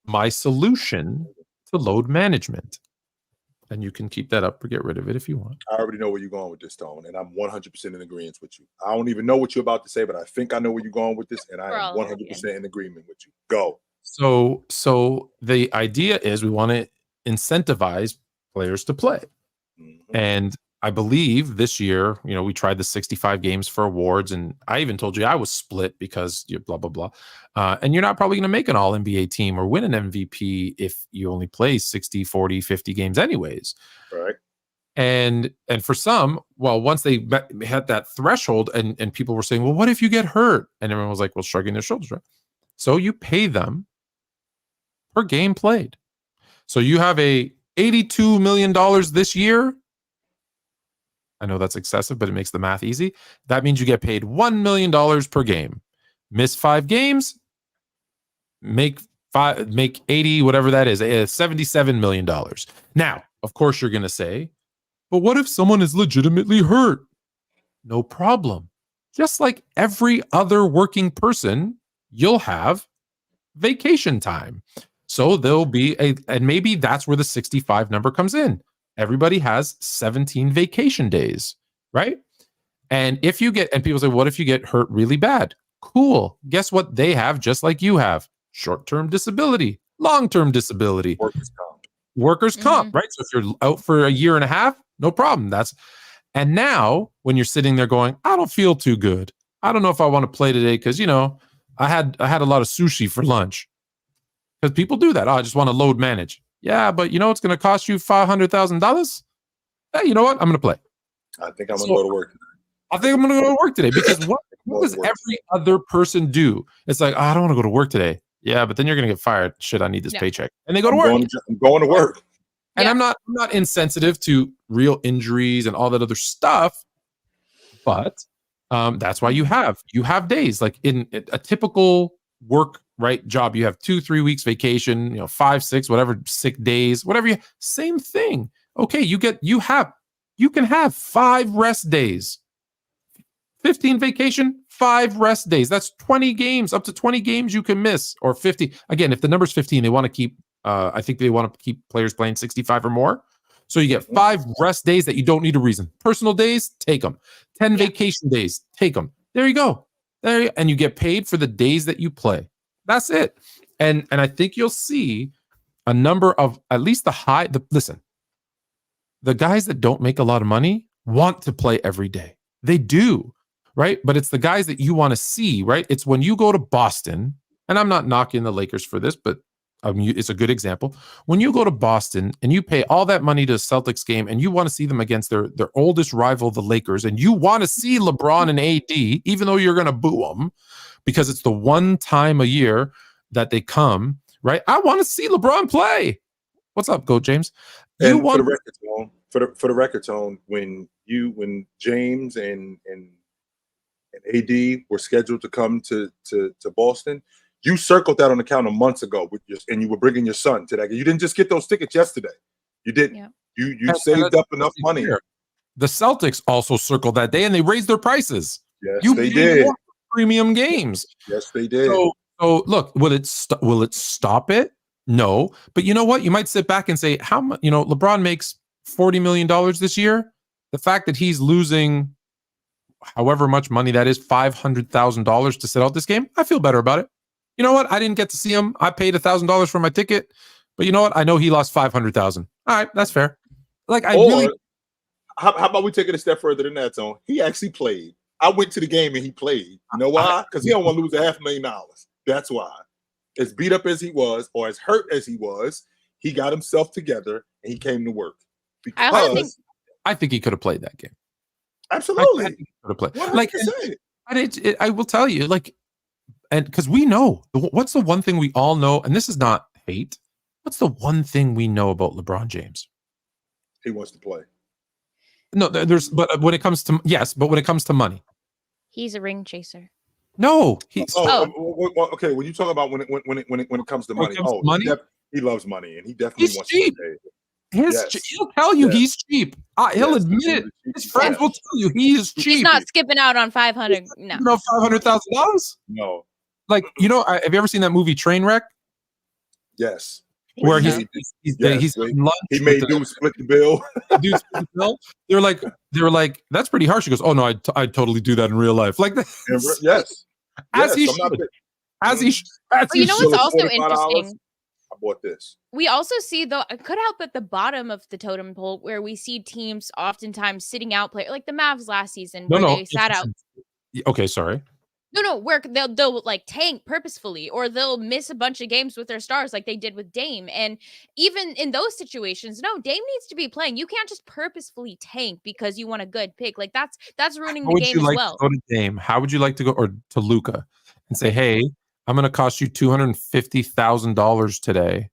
my solution to load management. And you can keep that up or get rid of it if you want. I already know where you're going with this, Tone, and I'm 100% in agreement with you. I don't even know what you're about to say, but I think I know where you're going with this, and I am 100% in agreement with you. Go. So the idea is we want to incentivize players to play. Mm-hmm. And I believe this year, we tried the 65 games for awards, and I even told you I was split because you're blah, blah, blah. And you're not probably going to make an all-NBA team or win an MVP if you only play 60, 40, 50 games anyways. Right. And for some, well, once they had that threshold and people were saying, well, what if you get hurt? And everyone was like, well, shrugging their shoulders, right? So you pay them per game played. So you have a $82 million this year. I know that's excessive, but it makes the math easy. That means you get paid $1 million per game. Miss 5 games, make 80, whatever that is, $77 million. Now, of course, you're going to say, but what if someone is legitimately hurt? No problem. Just like every other working person, you'll have vacation time. So there'll be and maybe that's where the 65 number comes in. Everybody has 17 vacation days, right? And if you get, and people say, what if you get hurt really bad? Cool. Guess what they have just like you have? Short-term disability, long-term disability. Workers' comp, right? So if you're out for a year and a half, no problem. And now when you're sitting there going, I don't feel too good. I don't know if I want to play today because, I had a lot of sushi for lunch. Because people do that. Oh, I just want to load manage. Yeah, but it's going to cost you $500,000. Hey, you know what? I'm going to play. I think I'm going to go to work today. I think I'm going to go to work today because what does every other person do? It's like, I don't want to go to work today. Yeah, but then you're going to get fired. Shit, I need this paycheck. And they go to work. I'm going to work. And I'm not insensitive to real injuries and all that other stuff. But that's why you have days like in a typical work job. You have 2-3 weeks vacation, 5, 6, whatever, sick days, whatever. Same thing. Okay, you can have 5 rest days, 15 vacation, 5 rest days. That's 20 games, up to 20 games you can miss, or 50. Again, if the number's 15, they want to keep. I think they want to keep players playing 65 or more. So you get 5 rest days that you don't need a reason. Personal days, take them. 10 vacation days, take them. There you go. And you get paid for the days that you play. That's it. And I think you'll see a number of at least listen, the guys that don't make a lot of money want to play every day. They do, right? But it's the guys that you want to see, right? It's when you go to Boston, and I'm not knocking the Lakers for this, but it's a good example. When you go to Boston and you pay all that money to a Celtics game and you want to see them against their oldest rival, the Lakers, and you want to see LeBron and AD, even though you're going to boo them because it's the one time a year that they come, right? I want to see LeBron play. What's up, Goat James? For the record, Tone, when James and AD were scheduled to come to Boston, you circled that on the calendar months ago and you were bringing your son to that. You didn't just get those tickets yesterday. You didn't. Yeah. You saved up enough money. The Celtics also circled that day and they raised their prices. Yes, they did. premium games. Yes, they did. So look, will it stop it? No, but you know what? You might sit back and say, how much? You know, LeBron makes $40 million this year. The fact that he's losing however much money that is, $500,000 to sit out this game, I feel better about it. You know what? I didn't get to see him. I paid $1,000 for my ticket, but you know what? I know he lost 500,000. All right, that's fair. Like how about we take it a step further than that, Tone? He actually played. I went to the game and he played. You know why? Because he don't want to lose $500,000. That's why. As beat up as he was, or as hurt as he was, he got himself together and he came to work. Because I think he could have played that game. Absolutely. I think he could have played. 100%. Like, and I will tell you, like, and because we know what's the one thing we all know, and this is not hate. What's the one thing we know about LeBron James? He wants to play. No, but when it comes to money, he's a ring chaser. No, he's okay. When you talk about when it comes to money, he loves money and he definitely wants cheap. to pay. He'll tell you he's cheap. He'll admit it. His friends will tell you he is cheap. He's not skipping out on 500. No, $500,000. No. Like, you know, have you ever seen that movie Trainwreck? Yes. Where he made dudes split the bill. They were like, that's pretty harsh. He goes, oh no, I'd totally do that in real life. Like, yes. As he should. You know what's also interesting? I bought this. We also see, though, it could help at the bottom of the totem pole where we see teams oftentimes sitting out players, like the Mavs last season, where they sat out. Okay, sorry. No, where they'll like tank purposefully, or they'll miss a bunch of games with their stars like they did with Dame. And even in those situations, no, Dame needs to be playing. You can't just purposefully tank because you want a good pick. Like that's ruining the game as well. Go to Dame? How would you like to go or to Luka and say, hey, I'm going to cost you $250,000 today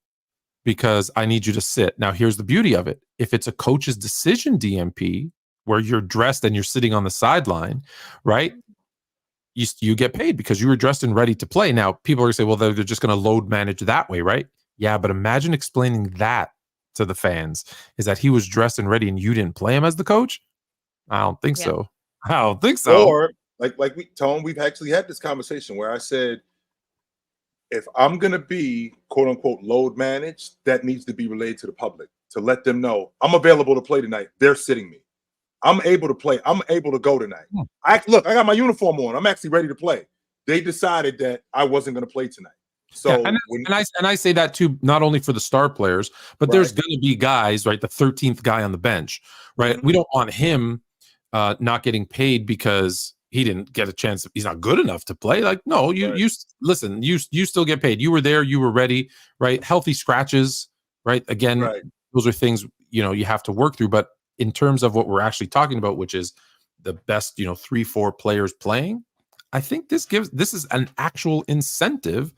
because I need you to sit. Now, here's the beauty of it. If it's a coach's decision DMP where you're dressed and you're sitting on the sideline, right? You get paid because you were dressed and ready to play. Now, people are going to say, well, they're just going to load manage that way, right? Yeah, but imagine explaining that to the fans, is that he was dressed and ready and you didn't play him as the coach? I don't think so. I don't think so. Or, we've actually had this conversation where I said, if I'm going to be, quote unquote, load managed, that needs to be relayed to the public to let them know I'm available to play tonight. They're sitting me. I'm able to play. I'm able to go tonight. I got my uniform on. I'm actually ready to play. They decided that I wasn't going to play tonight. So I say that too, not only for the star players, but there's going to be guys, right? The 13th guy on the bench, right? We don't want him not getting paid because he didn't get a chance. He's not good enough to play. Like, no, you listen. You still get paid. You were there. You were ready, right? Healthy scratches, right? Again, those are things you have to work through, but in terms of what we're actually talking about, which is the best, 3-4 players playing, I think this is an actual incentive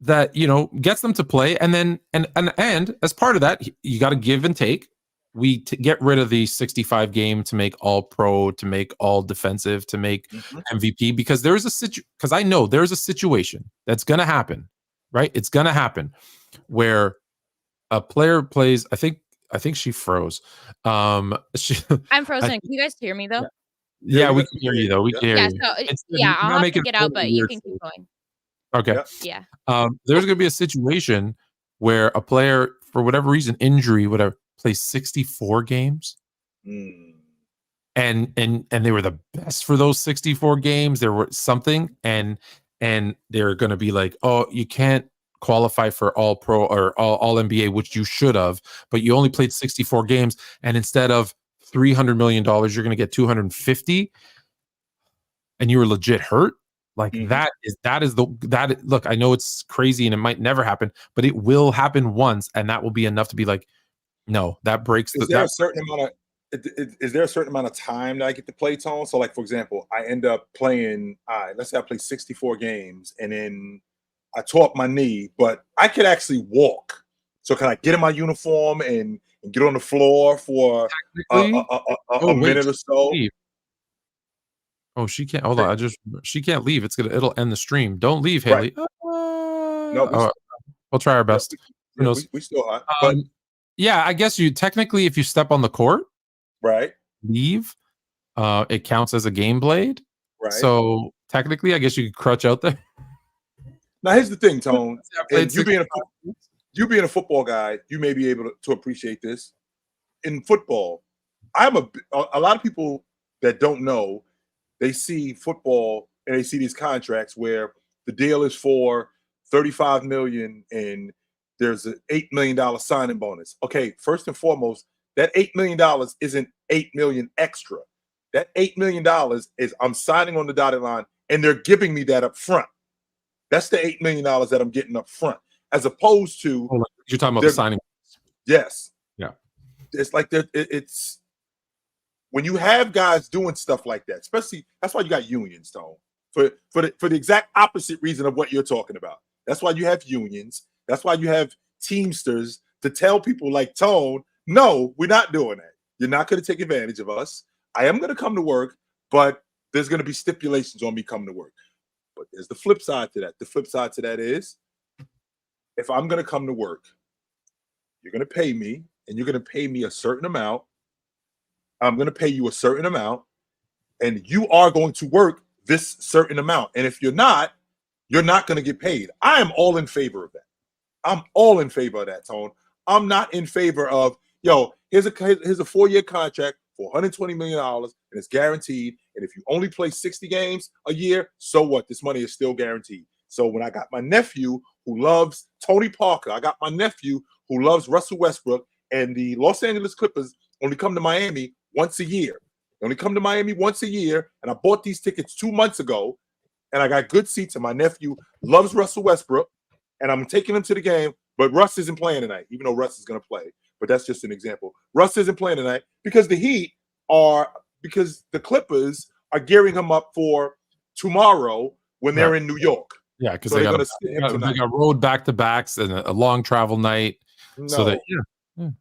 that, gets them to play. And then, and as part of that, you got to give and take. We get rid of the 65 game to make all pro, to make all defensive, to make MVP, because because I know there's a situation that's going to happen, right? It's going to happen where a player plays, I think she froze. I'm frozen. Can you guys hear me though? Yeah, we can hear you though. We can hear you. I'll have to get out, but you can keep going. Okay. Yeah. There's going to be a situation where a player, for whatever reason, injury, whatever, plays 64 games, and they were the best for those 64 games. There were something, and they're going to be like, oh, you can't qualify for all pro or all NBA, which you should have, but you only played 64 games, and instead of $300 million, you're going to get 250, and you were legit hurt. Like that is look, I know it's crazy and it might never happen, but it will happen once, and that will be enough to be like, no, that breaks. Is there a certain amount of time that I get to play, Tone? So, like, for example, I end up playing, let's say I play 64 games, and then I tore up my knee, but I could actually walk. So can I get in my uniform and get on the floor for a minute or so? Oh, she can't. Hold on. She can't leave. It'll end the stream. Don't leave, Haley. No, we'll try our best. Who knows? We still are. But yeah, I guess you technically, if you step on the court, right, leave. It counts as a game blade. Right. So technically, I guess you could crutch out there. Now, here's the thing, Tone. And you Played being a football guy, you may be able to appreciate this. In football, a lot of people that don't know, they see football and they see these contracts where the deal is for $35 million and there's an $8 million signing bonus. Okay, first and foremost, that $8 million isn't $8 million extra. That $8 million is I'm signing on the dotted line and they're giving me that up front. That's the $8 million that I'm getting up front, as opposed to you're talking about the signing. Yes. Yeah. It's like that. It's when you have guys doing stuff like that, especially that's why you got unions, Tone. For the exact opposite reason of what you're talking about. That's why you have unions. That's why you have Teamsters to tell people like Tone, no, we're not doing that. You're not going to take advantage of us. I am going to come to work, but there's going to be stipulations on me coming to work. But there's the flip side to that. The flip side to that is if I'm going to come to work, you're going to pay me, and you're going to pay me a certain amount. I'm going to pay you a certain amount, and you are going to work this certain amount. And if you're not going to get paid. I am all in favor of that. I'm all in favor of that, Tone. I'm not in favor of, here's a 4-year contract for $120 million, and it's guaranteed. And if you only play 60 games a year, so what? This money is still guaranteed. So when I got my nephew who loves Tony Parker, I got my nephew who loves Russell Westbrook, and the Los Angeles Clippers only come to Miami once a year. They only come to Miami once a year, and I bought these tickets 2 months ago, and I got good seats, and my nephew loves Russell Westbrook, and I'm taking him to the game, but Russ isn't playing tonight, even though Russ is going to play. But that's just an example. Russ isn't playing tonight because because the Clippers are gearing him up for tomorrow when they're in New York. Yeah, because they got road back-to-backs and a long travel night. No. So that I'm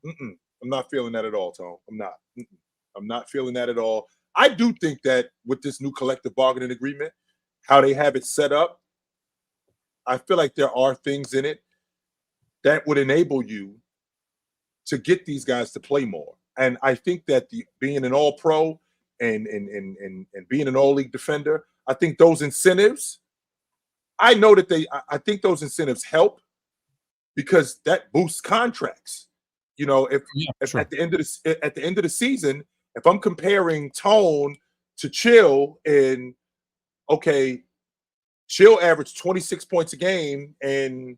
not feeling that at all, Tom. I'm not. I'm not feeling that at all. I do think that with this new collective bargaining agreement, how they have it set up, I feel like there are things in it that would enable you to get these guys to play more. And I think that being an all-pro and being an all-league defender, I think those incentives, I think those incentives help because that boosts contracts. If at the end of the season, if I'm comparing Tone to Chill, and okay, Chill averaged 26 points a game and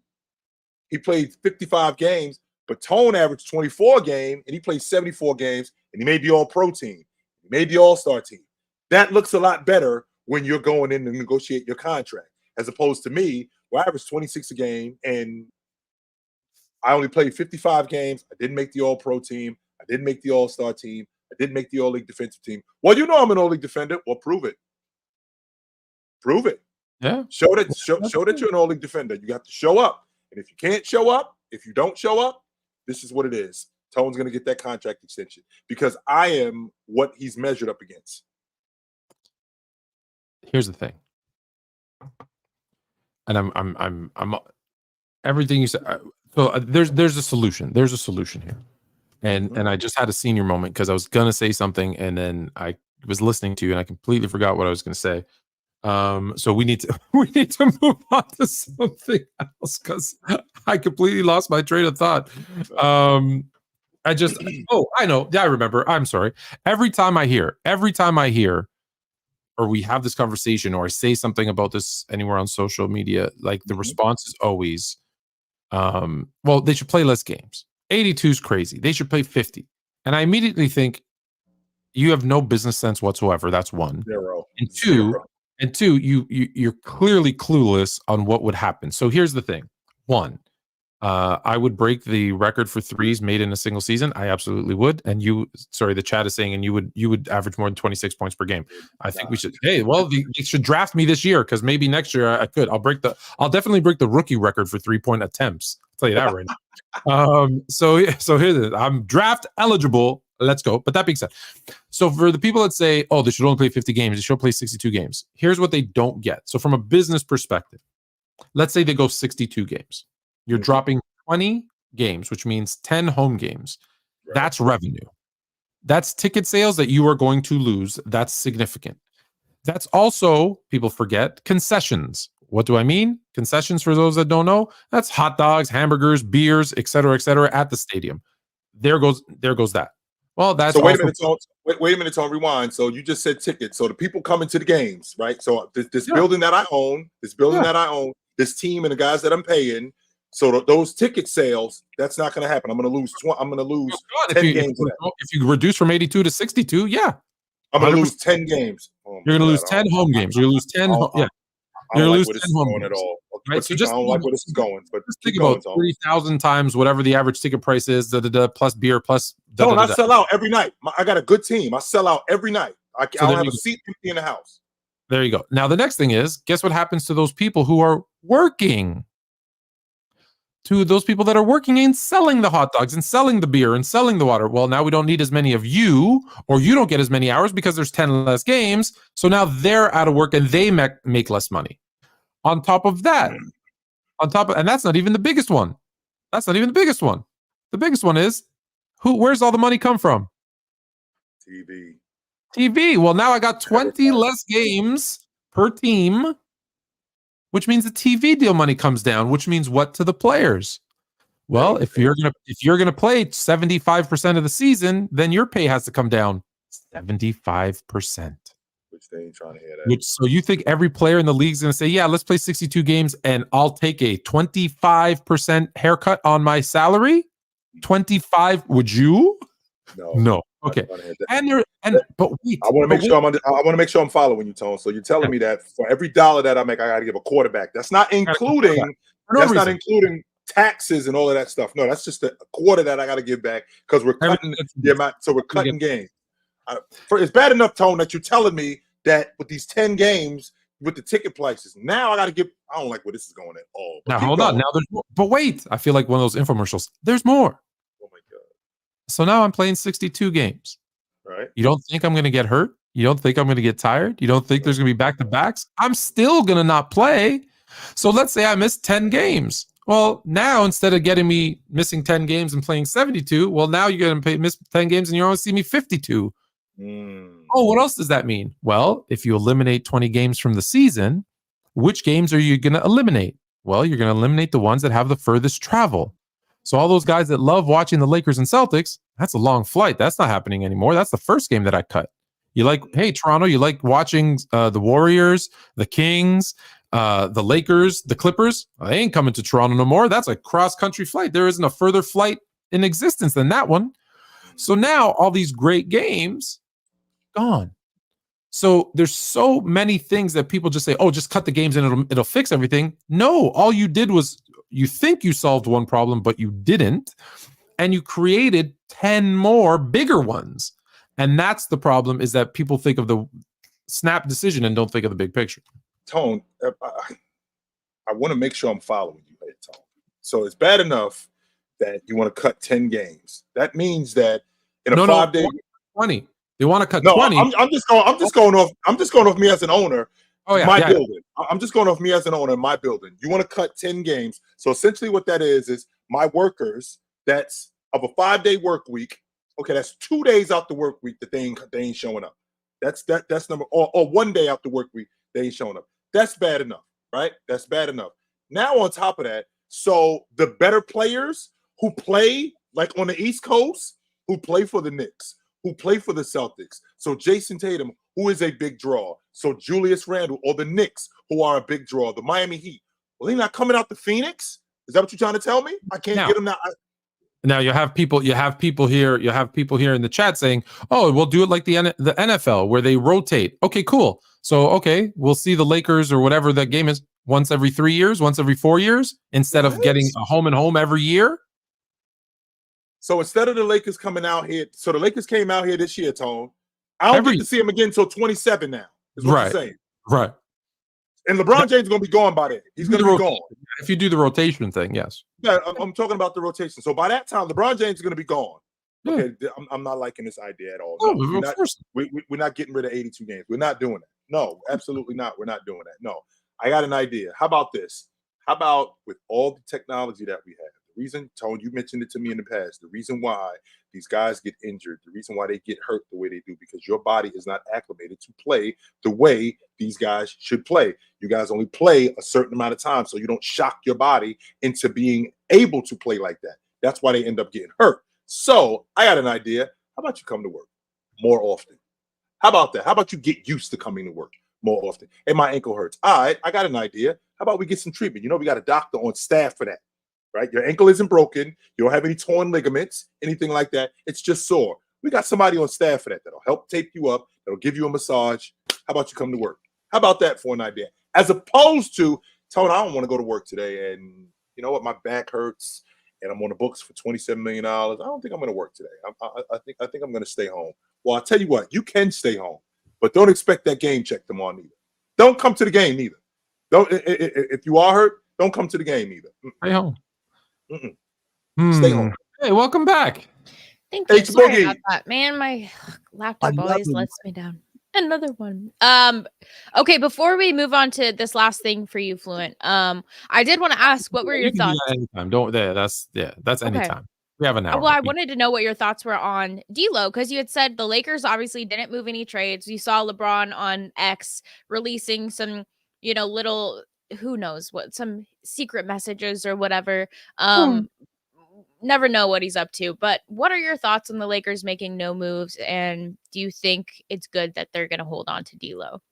he played 55 games, but Tone averaged 24 a game and he played 74 games and he made the All-Pro team. He made the All-Star team. That looks a lot better when you're going in to negotiate your contract, as opposed to me, where I averaged 26 a game and I only played 55 games. I didn't make the All-Pro team. I didn't make the All-Star team. I didn't make the All-League defensive team. Well, I'm an All-League defender. Well, prove it. Prove it. Yeah. Show that you're an All-League defender. You have to show up. And if you can't show up, if you don't show up, this is what it is. Tone's going to get that contract extension because I am what he's measured up against. Here's the thing. And I'm everything you said. So there's a solution. There's a solution here. And I just had a senior moment because I was gonna say something and then I was listening to you and I completely forgot what I was gonna say. So we need to move on to something else because I completely lost my train of thought. I know. Yeah, I remember. I'm sorry. Every time I hear, or we have this conversation, or I say something about this anywhere on social media, like the response is always, well, they should play less games. 82 is crazy. They should play 50. And I immediately think you have no business sense whatsoever. That's one. Zero. And two, you're clearly clueless on what would happen. So here's the thing. One, I would break the record for threes made in a single season. I absolutely would. And the chat is saying, and you would average more than 26 points per game. I think we should. Hey, well, you should draft me this year because maybe next year I could. I'll definitely break the rookie record for 3-point attempts. I'll tell you that right now. So here's it. I'm draft eligible. Let's go. But that being said, so for the people that say, oh, they should only play 50 games, they should play 62 games. Here's what they don't get. So from a business perspective, let's say they go 62 games. You're dropping 20 games, which means 10 home games. Right. That's revenue. That's ticket sales that you are going to lose. That's significant. That's also, people forget, concessions. What do I mean? Concessions, for those that don't know, that's hot dogs, hamburgers, beers, et cetera, at the stadium. There goes that. Well, that's so wait also, a minute, Tone. Wait a minute, Tone. Rewind. So you just said tickets. So the people coming to the games, right? So this building that I own, this team and the guys that I'm paying. So those ticket sales, that's not going to happen. I'm going to lose. I'm going to lose 10 games. If you reduce from 82 to 62, yeah, I'm going to lose 10 games. You're going to lose 10 home games. You're going to lose 10. Yeah. I don't like where this is going at all. Okay, right? So just I don't like where this is going. But just think about 30,000 times whatever the average ticket price is, plus beer, plus. I sell out every night. I got a good team. I sell out every night. I don't have a seat empty in the house. There you go. Now, the next thing is, guess what happens to those people who are working? To those people that are working and selling the hot dogs and selling the beer and selling the water. Well, now we don't need as many of you, or you don't get as many hours because there's 10 less games. So now they're out of work and they make less money. On top of that, and that's not even the biggest one. The biggest one is, where's all the money come from? TV. Well, now I got 20 less games per team, which means the TV deal money comes down, which means what to the players? Well, if you're gonna play 75% of the season, then your pay has to come down 75%. Which they ain't trying to hear that. So you think every player in the league is gonna say, yeah, let's play 62 games and I'll take a 25% haircut on my salary? 25? Would you? No. Okay. But wait, I want to make sure I'm following you, Tone. So you're telling me that for every dollar that I make, I got to give a quarterback. That's not including taxes and all of that stuff. No, that's just a quarter that I got to give back because we're cutting the amount. So we're cutting games. It's bad enough, Tone, that you're telling me that with these 10 games with the ticket prices, now I got to give. I don't like where this is going at all. Now hold on. Now there's more. But wait, I feel like one of those infomercials. There's more. Oh my god. So now I'm playing 62 games. Right. You don't think I'm going to get hurt? You don't think I'm going to get tired? You don't think there's going to be back-to-backs? I'm still going to not play. So let's say I missed 10 games. Well, now instead of getting me missing 10 games and playing 72, well, now you're going to miss 10 games and you only see me 52. Oh, what else does that mean? Well, if you eliminate 20 games from the season, which games are you going to eliminate? Well, you're going to eliminate the ones that have the furthest travel. So all those guys that love watching the Lakers and Celtics, that's a long flight. That's not happening anymore. That's the first game that I cut. You like, hey, Toronto, you like watching the Warriors, the Kings, the Lakers, the Clippers? Well, they ain't coming to Toronto no more. That's a cross-country flight. There isn't a further flight in existence than that one. So now all these great games, gone. So there's so many things that people just say, oh, just cut the games and it'll fix everything. No, all you did was you think you solved one problem, but you didn't. And you created 10 more bigger ones. And that's the problem, is that people think of the snap decision and don't think of the big picture. Tone, I want to make sure I'm following you, Tone. So it's bad enough that you want to cut 10 games. That means that in a 5-day 20. They want to cut 20. I'm just going off me as an owner. Building. I'm just going off me as an owner in my building. You want to cut 10 games. So essentially what that is my workers, that's of a 5-day work week. Okay, that's 2 days out the work week that they ain't showing up. That's number, or 1 day out the work week, they ain't showing up. That's bad enough, right? That's bad enough. Now on top of that, so the better players who play like on the East Coast, who play for the Knicks, who play for the Celtics. So Jason Tatum, who is a big draw. So Julius Randle, or the Knicks, who are a big draw. The Miami Heat. Well, they're not coming out to Phoenix? Is that what you're trying to tell me? I can't get them now. Now you have people here in the chat saying, "Oh, we'll do it like the NFL where they rotate." Okay, cool. So, okay, we'll see the Lakers or whatever that game is once every 3 years, once every 4 years, instead of getting a home and home every year. So instead of the Lakers coming out here, so the Lakers came out here this year, Tone. I don't get to see them again until 27 now. Is what you're saying. Right. And LeBron James is going to be gone by then. He's going to be gone. If you do the rotation thing, yes. Yeah, I'm talking about the rotation. So by that time, LeBron James is going to be gone. Yeah. Okay, I'm not liking this idea at all. No, we're not getting rid of 82 games. We're not doing that. No, absolutely not. We're not doing that. No. I got an idea. How about this? How about with all the technology that we have? The reason, Tone, you mentioned it to me in the past, the reason why these guys get injured, the reason why they get hurt the way they do, because your body is not acclimated to play the way these guys should play. You guys only play a certain amount of time, so you don't shock your body into being able to play like that. That's why they end up getting hurt. So I got an idea. How about you come to work more often? How about that? How about you get used to coming to work more often? Hey, my ankle hurts. All right, I got an idea. How about we get some treatment? You know, we got a doctor on staff for that, right? Your ankle isn't broken. You don't have any torn ligaments, anything like that. It's just sore. We got somebody on staff for that. That'll help tape you up. That'll give you a massage. How about you come to work? How about that for an idea? As opposed to, Tony, I don't want to go to work today. And you know what? My back hurts. And I'm on the books for $27 million. I don't think I'm going to work today. I think I'm going to stay home. Well, I'll tell you what, you can stay home, but don't expect that game check tomorrow either. Don't come to the game either. Don't if you are hurt, don't come to the game either. Stay home. Stay home. Hey, welcome back. Thank you. Hey, Sorry Boogie. about that, man. My laptop always lets me down. Another one. Okay, before we move on to this last thing for you, Fluent, I did want to ask, what were your You can do thoughts? that anytime. Don't there. That's Okay. anytime. We have an hour. Well, I wanted to know what your thoughts were on D'Lo, because you had said the Lakers obviously didn't move any trades. You saw LeBron on X releasing some, little, who knows what, some secret messages or whatever. Never know what he's up to. But what are your thoughts on the Lakers making no moves? And do you think it's good that they're going to hold on to D'Lo?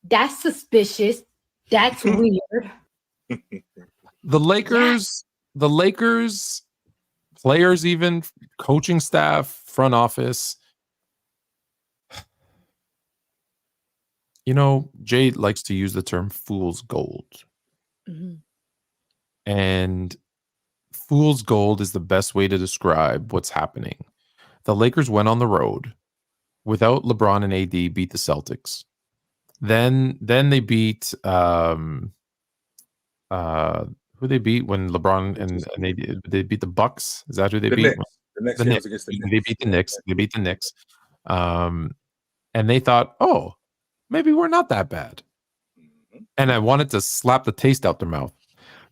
That's suspicious. That's weird. The Lakers, players, even coaching staff, front office. Jay likes to use the term fool's gold. Mm-hmm. And fool's gold is the best way to describe what's happening. The Lakers went on the road without LeBron and AD, beat the Celtics. Then they beat who they beat when LeBron and they beat the Bucks. Is that who they beat? Knicks. The next game was against the Knicks. They beat the Knicks. They beat the Knicks. And they thought, oh, maybe we're not that bad. And I wanted to slap the taste out their mouth,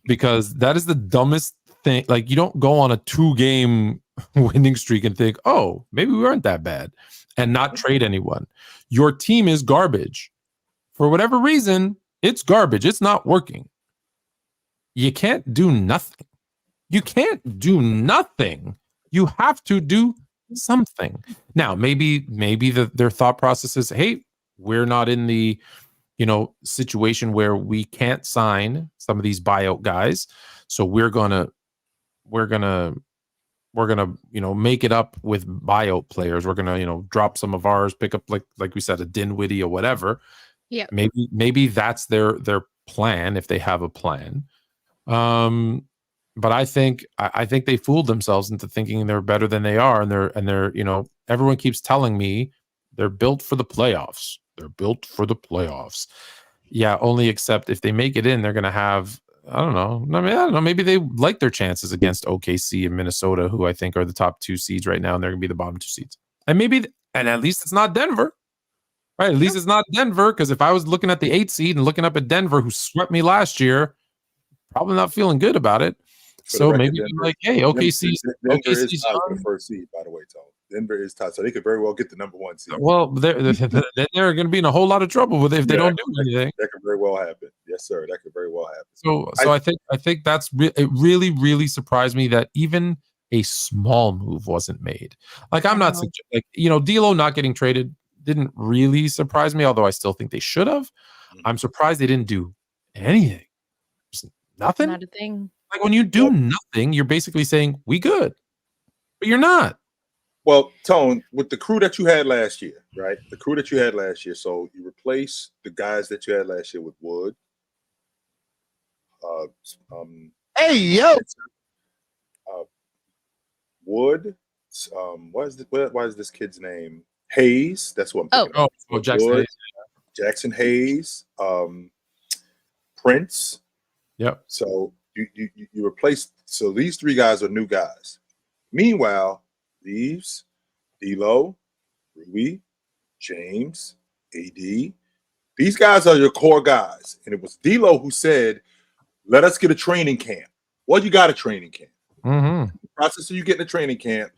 because that is the dumbest thing. Like, you don't go on a 2-game winning streak and think, oh, maybe we aren't that bad, and not trade anyone. Your team is garbage. For whatever reason, it's garbage. It's not working. You can't do nothing. You can't do nothing. You have to do something. Now, maybe their thought process is, hey, we're not in the situation where we can't sign some of these buyout guys, so we're gonna make it up with buyout players. We're gonna drop some of ours, pick up like we said, a Dinwiddie or whatever. Yeah, maybe that's their plan, if they have a plan. But I think they fooled themselves into thinking they're better than they are, and they're everyone keeps telling me they're built for the playoffs. They're built for the playoffs. Yeah, only except if they make it in, they're going to have, I don't know. Maybe they like their chances against OKC and Minnesota, who I think are the top 2 seeds right now, and they're going to be the bottom 2 seeds. And at least it's not Denver, right? At least it's not Denver, because if I was looking at the 8th seed and looking up at Denver, who swept me last year, probably not feeling good about it. So maybe Denver, like, hey, OKC's is tied for the first seed, by the way, Tom. Denver is tied, so they could very well get the number 1 seed. Well, they're going to be in a whole lot of trouble with it if they don't do anything. That could very well happen. Yes, sir. That could very well happen. So I think that's it. Really, really surprised me that even a small move wasn't made. Like, I'm not D'Lo not getting traded didn't really surprise me, although I still think they should have. I'm surprised they didn't do anything. Just nothing. Not a thing. Like, when you do nothing, you're basically saying we good, but you're not. Well, Tone, with the crew that you had last year, right? The crew that you had last year, so you replace the guys that you had last year with Wood. Hey, yo. Wood. Why is this kid's name? Hayes. That's what I'm thinking. Oh, Jackson Wood, Hayes. Jackson Hayes. Prince. Yep. So you replace. So these 3 guys are new guys. Meanwhile, leaves D'Lo, Rui, James, AD. These guys are your core guys. And it was D'Lo who said, let us get a training camp. Well, you got a training camp. Mm-hmm. The process of you getting a training camp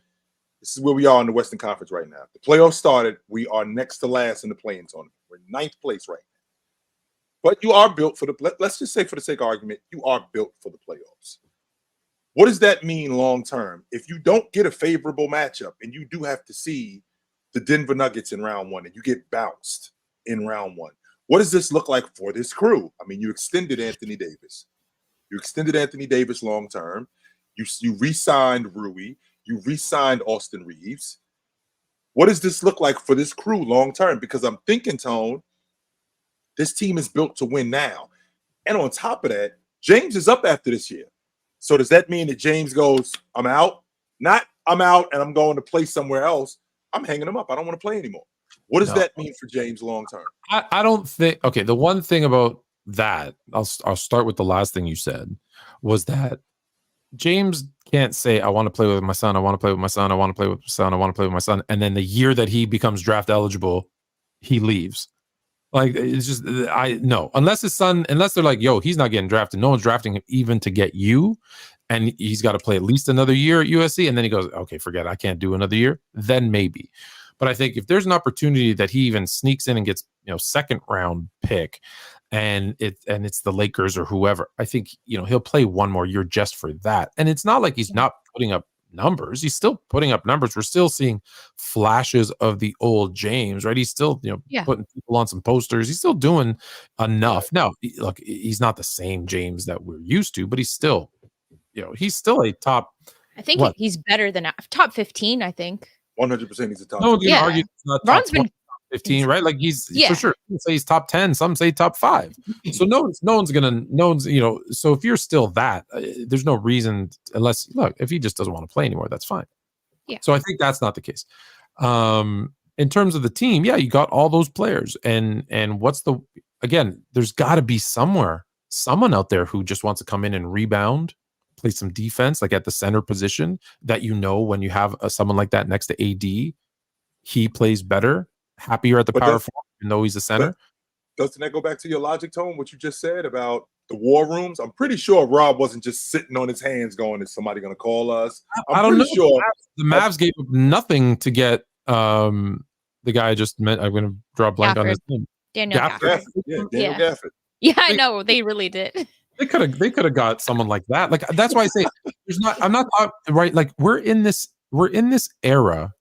This is where we are in the Western Conference right now. The playoffs started. We are next to last in the play-in tournament. We're in 9th place right now. But you are built for let's just say for the sake of argument, you are built for the playoffs. What does that mean long term? If you don't get a favorable matchup and you do have to see the Denver Nuggets in round 1 and you get bounced in round 1, what does this look like for this crew? I mean, you extended Anthony Davis. You extended Anthony Davis long term. You re-signed Rui. You re-signed Austin Reeves. What does this look like for this crew long term? Because I'm thinking, Tone, this team is built to win now. And on top of that, James is up after this year. So does that mean that James goes, I'm out? Not I'm out and I'm going to play somewhere else. I'm hanging him up. I don't want to play anymore. What does that mean for James long term? I don't think. Okay, the one thing about that, I'll start with the last thing you said, was that James can't say, I want to play with my son, I want to play with my son, I want to play with my son, I want to play with my son, and then the year that he becomes draft eligible, he leaves. Like, it's just, no, unless they're like, yo, he's not getting drafted, no one's drafting him even to get you, and he's got to play at least another year at USC, and then he goes, okay, forget it, I can't do another year, then maybe. But I think if there's an opportunity that he even sneaks in and gets, second round pick, and it's the Lakers or whoever, I think he'll play one more year just for that. And it's not like he's not putting up numbers; he's still putting up numbers. We're still seeing flashes of the old James, right? He's still putting people on some posters. He's still doing enough. Now, look, he's not the same James that we're used to, but he's still a top. I think he's better than top 15. I think 100% he's a top. No one's gonna argue it's not top 15, right? Like he's for sure. Some say he's top 10, some say top 5. So no one's gonna. So if you're still that, there's no reason unless if he just doesn't want to play anymore, that's fine. Yeah. So I think that's not the case. In terms of the team, you got all those players, and there's got to be someone out there who just wants to come in and rebound, play some defense, like at the center position. That when you have someone like that next to AD, he plays better. Happier at the power forward, even though he's a center. Doesn't that go back to your logic, Tone, what you just said about the war rooms? I'm pretty sure Rob wasn't just sitting on his hands going, is somebody going to call us? I don't know. Sure the Mavs gave up nothing to get the guy I just met. I'm going to draw a blank on his name. Daniel Gafford. Daniel Gafford. Yeah, I know. They really did. They could have got someone like that. Like, that's why I say I'm not right. Like, we're in this era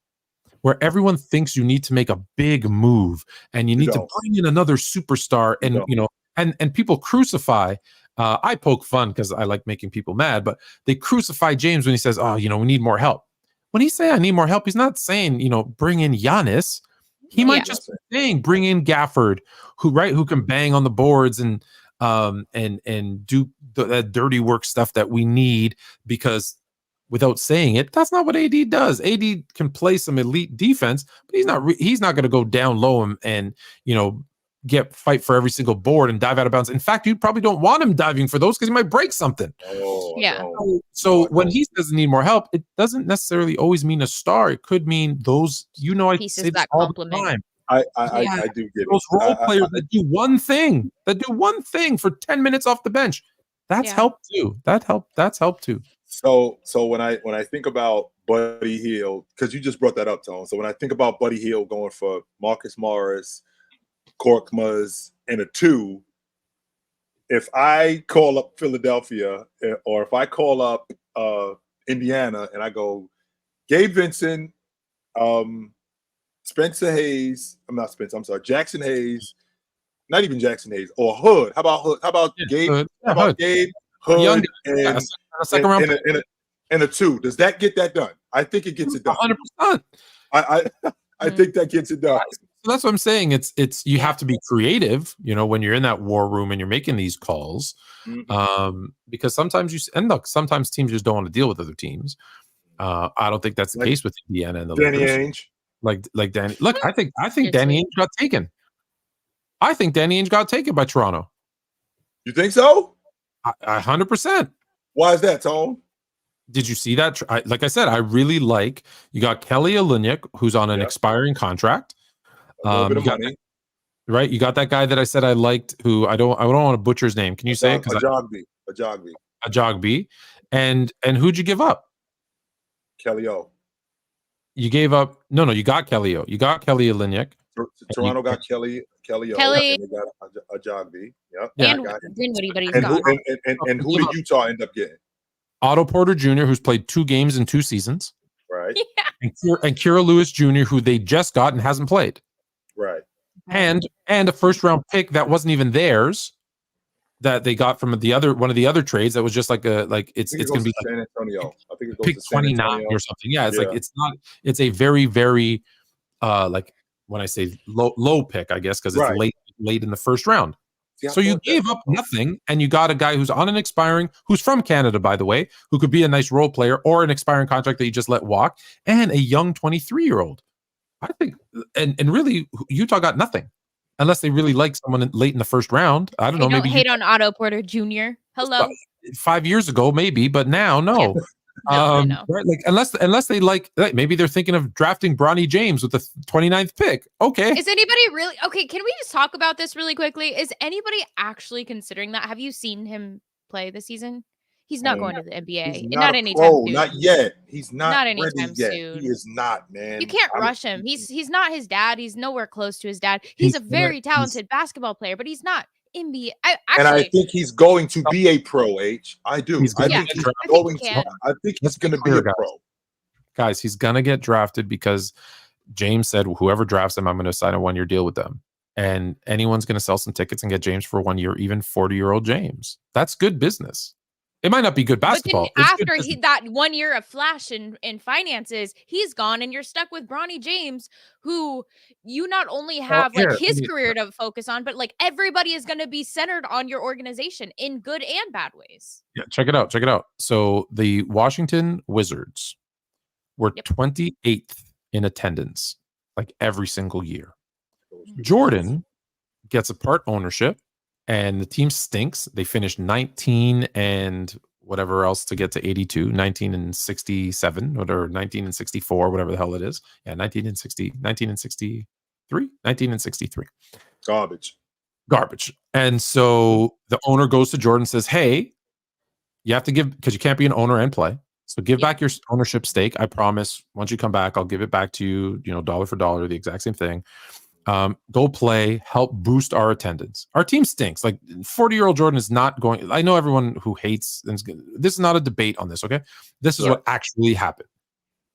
where everyone thinks you need to make a big move and you need to bring in another superstar, and and people crucify. I poke fun because I like making people mad, but they crucify James when he says, "Oh, we need more help." When he say I need more help, he's not saying bring in Giannis. He might just be saying bring in Gafford, who can bang on the boards and do that dirty work stuff that we need, because without saying it, that's not what AD does. AD can play some elite defense, but he's not going to go down low and fight for every single board and dive out of bounds. In fact, you probably don't want him diving for those because he might break something. So when he says need more help, it doesn't necessarily always mean a star. It could mean those, I pieces say that all complement. the time. I do get those role players that do one thing for 10 minutes off the bench. That's help too. That's help too. So when I think about Buddy Hield, because you just brought that up, Tone. So when I think about Buddy Hield going for Marcus Morris, Korkmaz, and a 2, if I call up Philadelphia or if I call up Indiana and I go Gabe Vincent, Spencer Hayes, Jackson Hayes, not even Jackson Hayes, or Hood. How about Hood? How about Gabe? Hood. How about Gabe, Hood, Young, and a second round and a 2? Does that get that done? I think it gets it done. 100%. I think that gets it done. So that's what I'm saying. It's you have to be creative, when you're in that war room and you're making these calls, because sometimes sometimes teams just don't want to deal with other teams. I don't think that's the case with Indiana and the Danny Lakers. Ainge. Like Danny. Look, I think Danny Ainge got taken. I think Danny Ainge got taken by Toronto. You think so? 100%. Why is that, Tone? Did you see that? Like I said, I really like. You got Kelly Olynyk, who's on an expiring contract. A little bit of money. Right, you got that guy that I said I liked, who I don't want to butcher his name. Can you say it? Ajagbe. And who'd you give up? Kelly O. You gave up. No, you got Kelly O. You got Kelly Olynyk. Toronto got Kelly O. Kelly. And they got a Jogby. Yep. And Dinwiddie, but he's and gone. who did Utah end up getting? Otto Porter Jr., who's played 2 games in 2 seasons. Right. Yeah. And Kira Lewis Jr., who they just got and hasn't played. Right. And a first round pick that wasn't even theirs, that they got from one of the other trades that was just like it's going to be San Antonio. I think it goes pick to San 29 Antonio or something. Yeah, it's a very, very like when I say low pick, I guess, because it's late in the first round. See, so you gave up nothing, and you got a guy who's on an expiring, who's from Canada, by the way, who could be a nice role player, or an expiring contract that you just let walk, and a young 23-year-old. I think, and really, Utah got nothing, unless they really like someone late in the first round. I don't know. Don't maybe hate on Otto Porter Jr. Hello. 5 years ago, maybe, but now, no. Yeah. No, I know. Right? Like unless they like, maybe they're thinking of drafting Bronny James with the 29th pick. Okay. Is anybody really okay? Can we just talk about this really quickly? Is anybody actually considering that? Have you seen him play this season? He's not going to the NBA. He's not a anytime pro, soon. not yet. He's not anytime ready yet. soon. He is not, man. You can't rush him. He's not his dad. He's nowhere close to his dad. He's a very talented basketball player, but he's not NBA. And I think he's going to be a pro. I do. I think he's going to be a pro. Guys, he's going to get drafted because James said, whoever drafts him, I'm going to sign a 1-year deal with them. And anyone's going to sell some tickets and get James for 1 year, even 40-year-old James. That's good business. It might not be good basketball. But after that 1 year of flash in finances, he's gone, and you're stuck with Bronny James, who you not only have his career to focus on, but like everybody is going to be centered on your organization in good and bad ways. Yeah, check it out. So the Washington Wizards were 28th in attendance, like every single year. Jordan gets a part ownership. And the team stinks. They finished 19 and whatever else to get to 82, 19 and 67, or 19 and 64, whatever the hell it is. Yeah, 19 and 63. Garbage. And so the owner goes to Jordan and says, hey, you have to give, because you can't be an owner and play. So give back your ownership stake. I promise once you come back, I'll give it back to you, dollar for dollar, the exact same thing. Go play, help boost our attendance. Our team stinks. Like 40-year-old Jordan is not going. I know everyone who hates this is not a debate on this. Okay, this is what actually happened.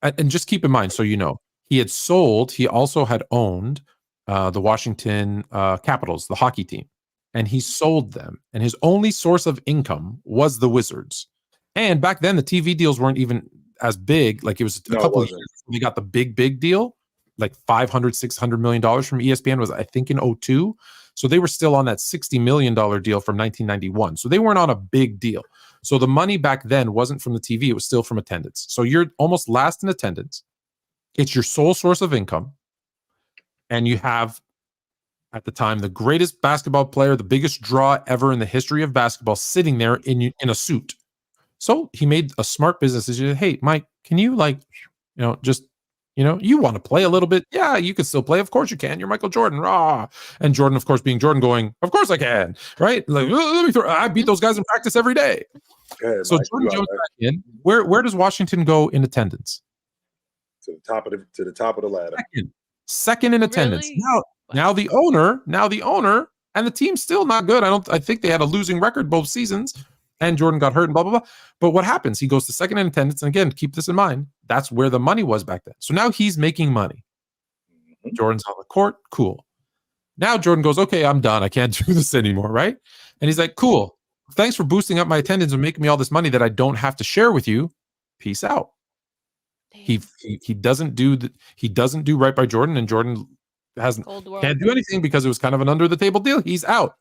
And just keep in mind, so he had sold. He also had owned the Washington Capitals, the hockey team, and he sold them. And his only source of income was the Wizards. And back then, the TV deals weren't even as big. Like it was a couple of years before they got the big deal. Like $500-600 million from ESPN was, I think, in 2002. So they were still on that $60 million deal from 1991. So they weren't on a big deal. So the money back then wasn't from the TV. It was still from attendance. So you're almost last in attendance. It's your sole source of income. And you have, at the time, the greatest basketball player, the biggest draw ever in the history of basketball, sitting there in a suit. So he made a smart business decision. Hey, Mike, can you you want to play a little bit? Yeah, you can still play. Of course you can. You're Michael Jordan. Rah. And Jordan, of course, being Jordan, going, of course I can. Right? Like, let me throw. I beat those guys in practice every day. Okay, so Mike, Jordan goes back in. Where does Washington go in attendance? To the top of the ladder. Second in attendance. Really? Now the owner, and the team's still not good. I think they had a losing record both seasons. And Jordan got hurt and blah, blah, blah. But what happens? He goes to second in attendance. And again, keep this in mind. That's where the money was back then. So now he's making money. Jordan's on the court. Cool. Now Jordan goes, okay, I'm done. I can't do this anymore, right? And he's like, cool. Thanks for boosting up my attendance and making me all this money that I don't have to share with you. Peace out. He doesn't do right by Jordan, and Jordan can't do anything because it was kind of an under the table deal. He's out.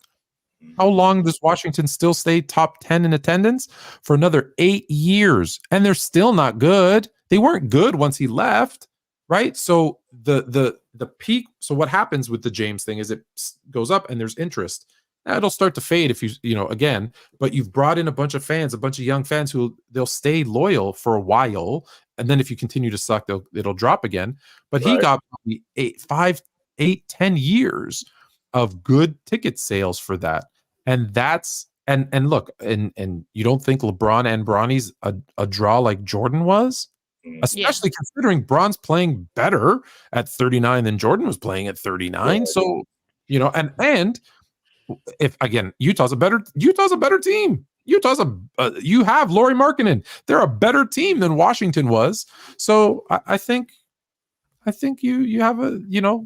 How long does Washington still stay top 10 in attendance? For another 8 years. And they're still not good. They weren't good once he left, right? So the peak. So what happens with the James thing is it goes up and there's interest. Now it'll start to fade if again, but you've brought in a bunch of fans, a bunch of young fans who they'll stay loyal for a while. And then if you continue to suck, it'll drop again. But he got 5, 8, 10 years of good ticket sales for that. And that's and look, and you don't think LeBron and Bronny's a draw like Jordan was? especially considering Bron's playing better at 39 than Jordan was playing at 39. So, and if again, Utah's a better team. You have Lauri Markkanen. They're a better team than Washington was. So I think you have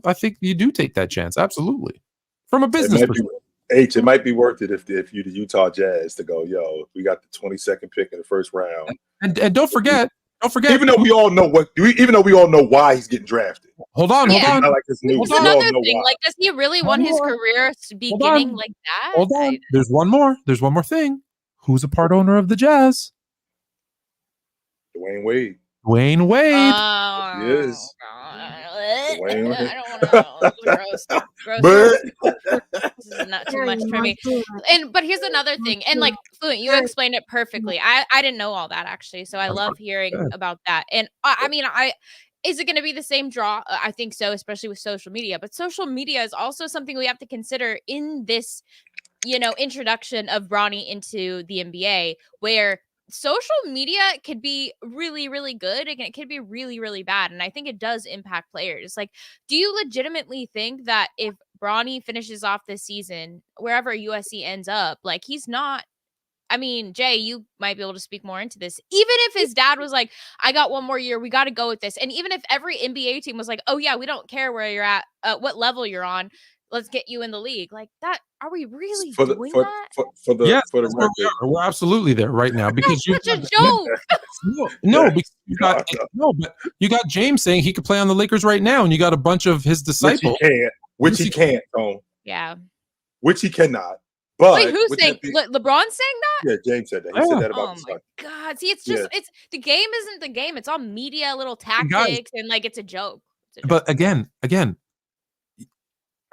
I think you do take that chance. Absolutely. From a business perspective. It might be worth it if you're the Utah Jazz to go, yo, we got the 22nd pick in the first round. And don't forget. Even though we all know why he's getting drafted. Hold on. It's another thing. Like, does he really want his career beginning like that? Hold on. There's one more thing. Who's a part owner of the Jazz? Dwayne Wade. Dwayne Wade. He is. Dwayne Wade. I don't want to. Gross. This is not too much for me. But here's another thing. And like Fluent, you explained it perfectly. I didn't know all that actually, so I love hearing about that. And I mean, is it going to be the same draw? I think so, especially with social media. But social media is also something we have to consider in this, introduction of Bronny into the NBA, where social media could be really, really good and it could be really, really bad. And I think it does impact players. Like, do you legitimately think that if Bronny finishes off this season, wherever USC ends up, like he's not, I mean, Jay, you might be able to speak more into this. Even if his dad was like, I got one more year, we got to go with this. And even if every NBA team was like, oh yeah, we don't care where you're at, what level you're on, let's get you in the league. Like that, are we really doing that? For the record, we're absolutely there right now because that's such a joke. But you got James saying he could play on the Lakers right now, and you got a bunch of his disciples. Which he can't, Tone. Yeah. Which he cannot. But wait, who's saying LeBron saying that? Yeah, James said that. He said that about my God. See, it's just it's the game isn't the game. It's all media, little tactics, and like it's a joke. But again,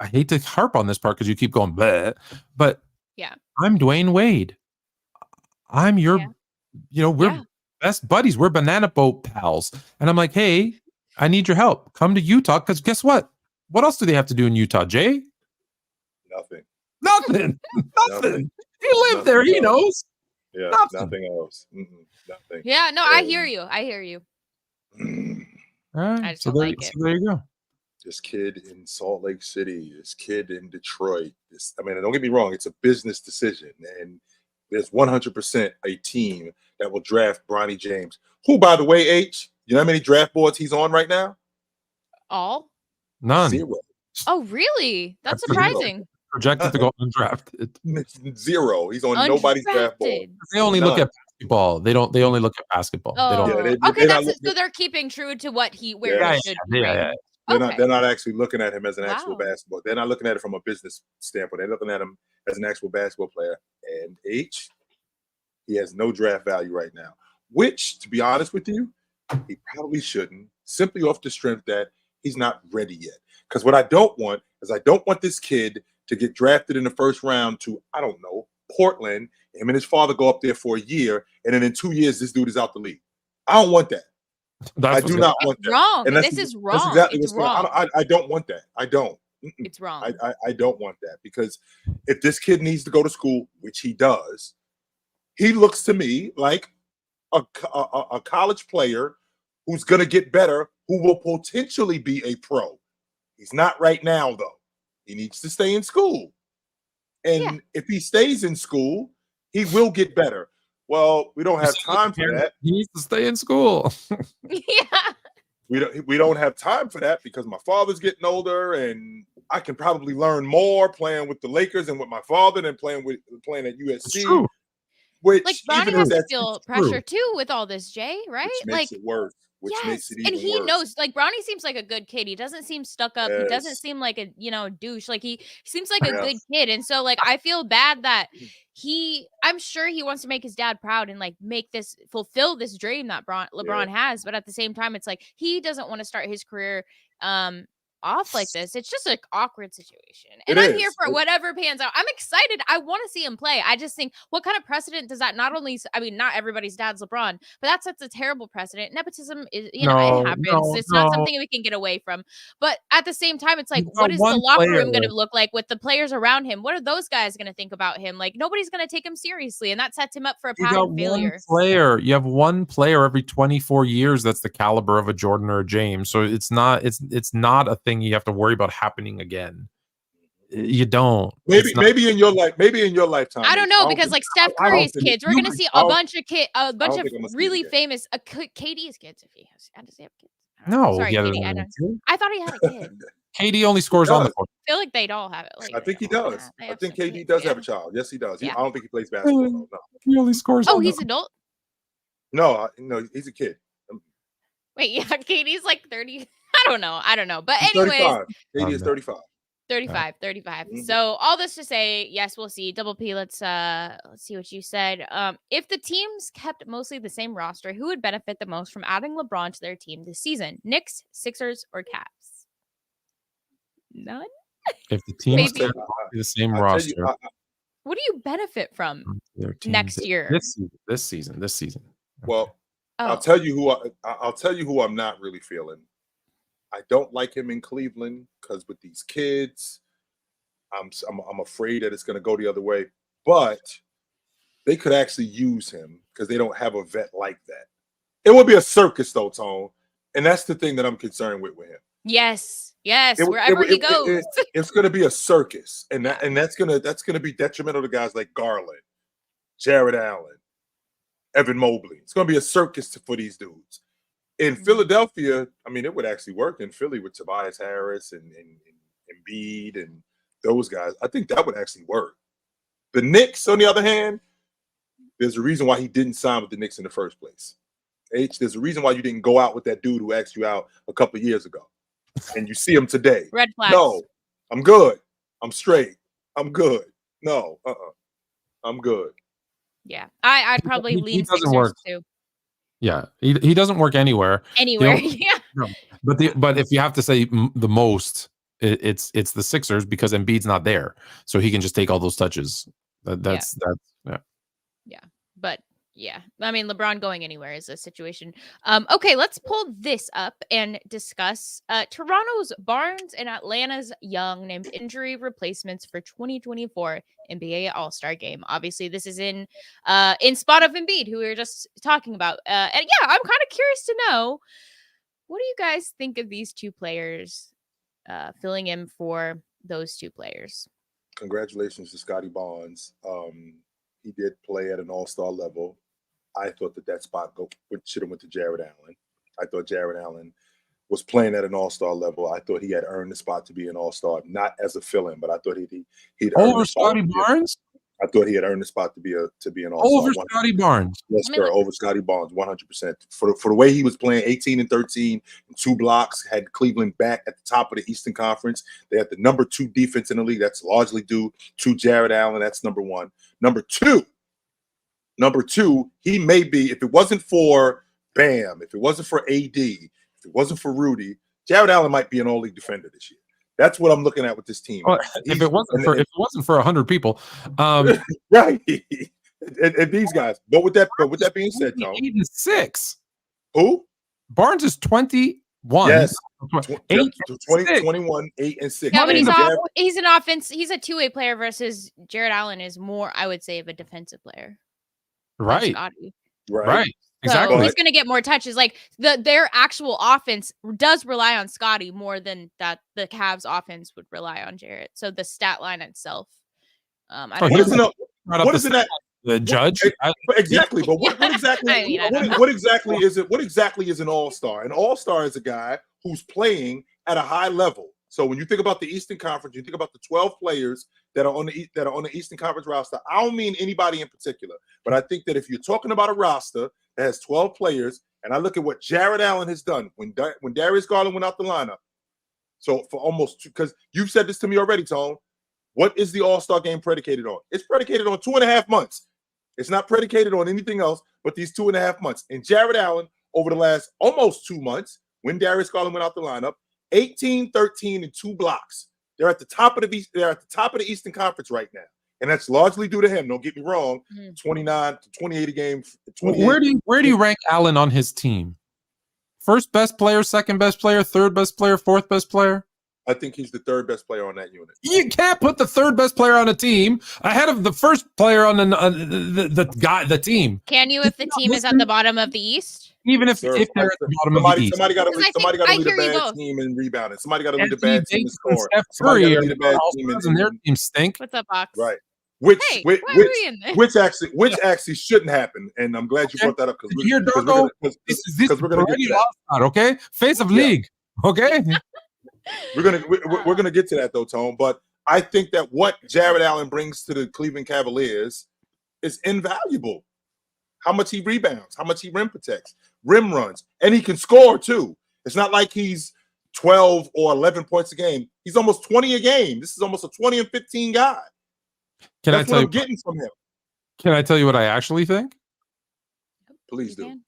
I hate to harp on this part because you keep going, bleh, but yeah, I'm Dwayne Wade. I'm your, we're best buddies. We're banana boat pals. And I'm like, hey, I need your help. Come to Utah because guess what? What else do they have to do in Utah, Jay? Nothing. He lived there. He knows. Yeah, nothing else. Nothing. Yeah, no, I hear you. All right. I just don't like it. So there you go. This kid in Salt Lake City, this kid in Detroit. Don't get me wrong, it's a business decision. And there's 100% a team that will draft Bronny James, who, by the way, H, you know how many draft boards he's on right now? All? None. 0. Oh, really? That's surprising. Projected to go undrafted. 0. He's on nobody's draft board. They only look at basketball. They only look at basketball. Oh. They don't. So they're keeping true to what he should be. Yeah. They're not actually looking at him as an actual basketball. They're not looking at it from a business standpoint. They're looking at him as an actual basketball player. And H, he has no draft value right now. Which, to be honest with you, he probably shouldn't. Simply off the strength that he's not ready yet. Because what I don't want is this kid to get drafted in the first round to, I don't know, Portland. Him and his father go up there for a year, and then in 2 years, this dude is out the league. I don't want that. I do not want that. Wrong. And this is wrong. Exactly it's wrong. I don't want that. I don't. It's wrong. I don't want that because if this kid needs to go to school, which he does, he looks to me like a college player who's going to get better, who will potentially be a pro. He's not right now, though. He needs to stay in school. And if he stays in school, he will get better. Well, we don't have time for that. He needs to stay in school. We don't have time for that because my father's getting older, and I can probably learn more playing with the Lakers and with my father than playing at USC. Which like Bronny has to feel pressure too with all this, Jay, right? Which makes it worse. Which makes it even worse. And he worse. knows, like Bronny seems like a good kid. He doesn't seem stuck up. He doesn't seem like a douche. Like he seems like a good kid. And so like I feel bad that I'm sure he wants to make his dad proud and like fulfill this dream that LeBron has. But at the same time, it's like he doesn't want to start his career off like this. It's just an awkward situation. And It I'm here is. for whatever pans out. I'm excited. I want to see him play. I just think, what kind of precedent does that not only, I mean, not everybody's dad's LeBron, but that sets a terrible precedent. Nepotism is, you know, it happens. It's not something we can get away from. But at the same time, it's like, what is the locker room going to look like with the players around him? What are those guys going to think about him? Like, nobody's going to take him seriously. And that sets him up for a pattern of failure. You have one player every 24 years that's the caliber of a Jordan or a James. So it's not a thing you have to worry about happening again. You don't. Maybe in your lifetime. I don't know, because like Steph Curry's kids, we're gonna see a bunch of really famous KD's kids if he had to say kids. No, sorry, KD. I thought he had a kid. KD only scores on the court. I feel like they'd all have it. Like, I think he does. I think KD does have a child. Yes, he does. I don't think he plays basketball. No. He only scores. Oh, he's adult. No, he's a kid. Wait, yeah, KD's like 30. I don't know. But anyways, 35. KD is 35. 35. Mm-hmm. So all this to say, yes, we'll see. Double P, let's see what you said. If the teams kept mostly the same roster, who would benefit the most from adding LeBron to their team this season? Knicks, Sixers, or Cavs? None. If the teams kept the same roster, what do you benefit from next year? This season. Well, I'll tell you who I'm not really feeling. I don't like him in Cleveland because with these kids, I'm afraid that it's going to go the other way. But they could actually use him because they don't have a vet like that. It would be a circus though, Tone, and that's the thing that I'm concerned with him. Yes. Wherever he goes, it's going to be a circus, and that's going to be detrimental to guys like Garland, Jared Allen, Evan Mobley. It's going to be a circus for these dudes. In Philadelphia, I mean, it would actually work in Philly with Tobias Harris and Embiid and those guys. I think that would actually work. The Knicks, on the other hand, there's a reason why he didn't sign with the Knicks in the first place. There's a reason why you didn't go out with that dude who asked you out a couple of years ago. And you see him today. Red flags. No, I'm good. I'm straight. I'm good. No, I'm good. Yeah, I'd probably lean Sixers too. Yeah, he doesn't work anywhere. Yeah. No. But if you have to say the most, it's the Sixers because Embiid's not there, so he can just take all those touches. That's. Yeah, but. Yeah, I mean, LeBron going anywhere is a situation. Okay, let's pull this up and discuss Toronto's Barnes and Atlanta's Young named injury replacements for 2024 NBA All-Star Game. Obviously, this is in spot of Embiid, who we were just talking about. And yeah, I'm kind of curious to know, what do you guys think of these two players filling in for those two players? Congratulations to Scottie Barnes. He did play at an all-star level. I thought that spot should have went to Jared Allen. I thought Jared Allen was playing at an all-star level. I thought he had earned the spot to be an all-star, not as a fill-in, but I thought he'd over Scottie Barnes. I thought he had earned the spot to be an all-star. Over Scottie Barnes. Yes, sir. Over Scottie Barnes, 100%. For the way he was playing, 18 and 13, 2 blocks, had Cleveland back at the top of the Eastern Conference. They had the number 2 defense in the league. That's largely due to Jared Allen. That's number 1. Number two, he may be, if it wasn't for Bam, if it wasn't for AD, if it wasn't for Rudy, Jared Allen might be an all-league defender this year. That's what I'm looking at with this team. Well, if it wasn't for 100 people, right? And these guys. But with that being said, Tone, 6. Who? Barnes is 21. Yes, 8, 21, 8 and 6. Yeah, but he's an offense. He's a two-way player versus Jared Allen is more, I would say, of a defensive player. Right. Right. Exactly. So he's going to get more touches. Like their actual offense does rely on Scottie more than that the Cavs offense would rely on Jarrett. So the stat line itself. What is that? The judge? Exactly. But what exactly is it? What exactly is an all-star? An all-star is a guy who's playing at a high level. So when you think about the Eastern Conference, you think about the 12 players that are on the Eastern Conference roster. I don't mean anybody in particular, but I think that if you're talking about a roster that has 12 players, and I look at what Jared Allen has done when Darius Garland went out the lineup. So for almost, because you've said this to me already, Tone, what is the All-Star game predicated on? It's predicated on 2.5 months. It's not predicated on anything else but these 2.5 months. And Jared Allen, over the last almost 2 months, when Darius Garland went out the lineup, 18, 13, and 2 blocks. They're at the top of the Eastern Conference right now. And that's largely due to him. Don't get me wrong. 29 to 28 a game. Where do you rank Allen on his team? First best player, second best player, third best player, fourth best player? I think he's the third best player on that unit. You can't put the third best player on a team ahead of the first player on the team. Can you if the team is at the bottom of the East? Even if they're at the bottom of the East. Somebody got to lead a bad team in rebounding. Somebody got to lead a bad team in scoring. Somebody got to lead a bad team in their team stink. What's up, Box? Right. Why are we in there? Which actually shouldn't happen, and I'm glad you brought that up because we're gonna get to that. Okay, face of league. Okay, we're gonna get to that though, Tone. But I think that what Jared Allen brings to the Cleveland Cavaliers is invaluable. How much he rebounds, how much he rim protects, rim runs, and he can score too. It's not like he's 12 or 11 points a game. He's almost 20 a game. This is almost a 20 and 15 guy. That's what I'm getting from him. Can I tell you what I actually think? Please do.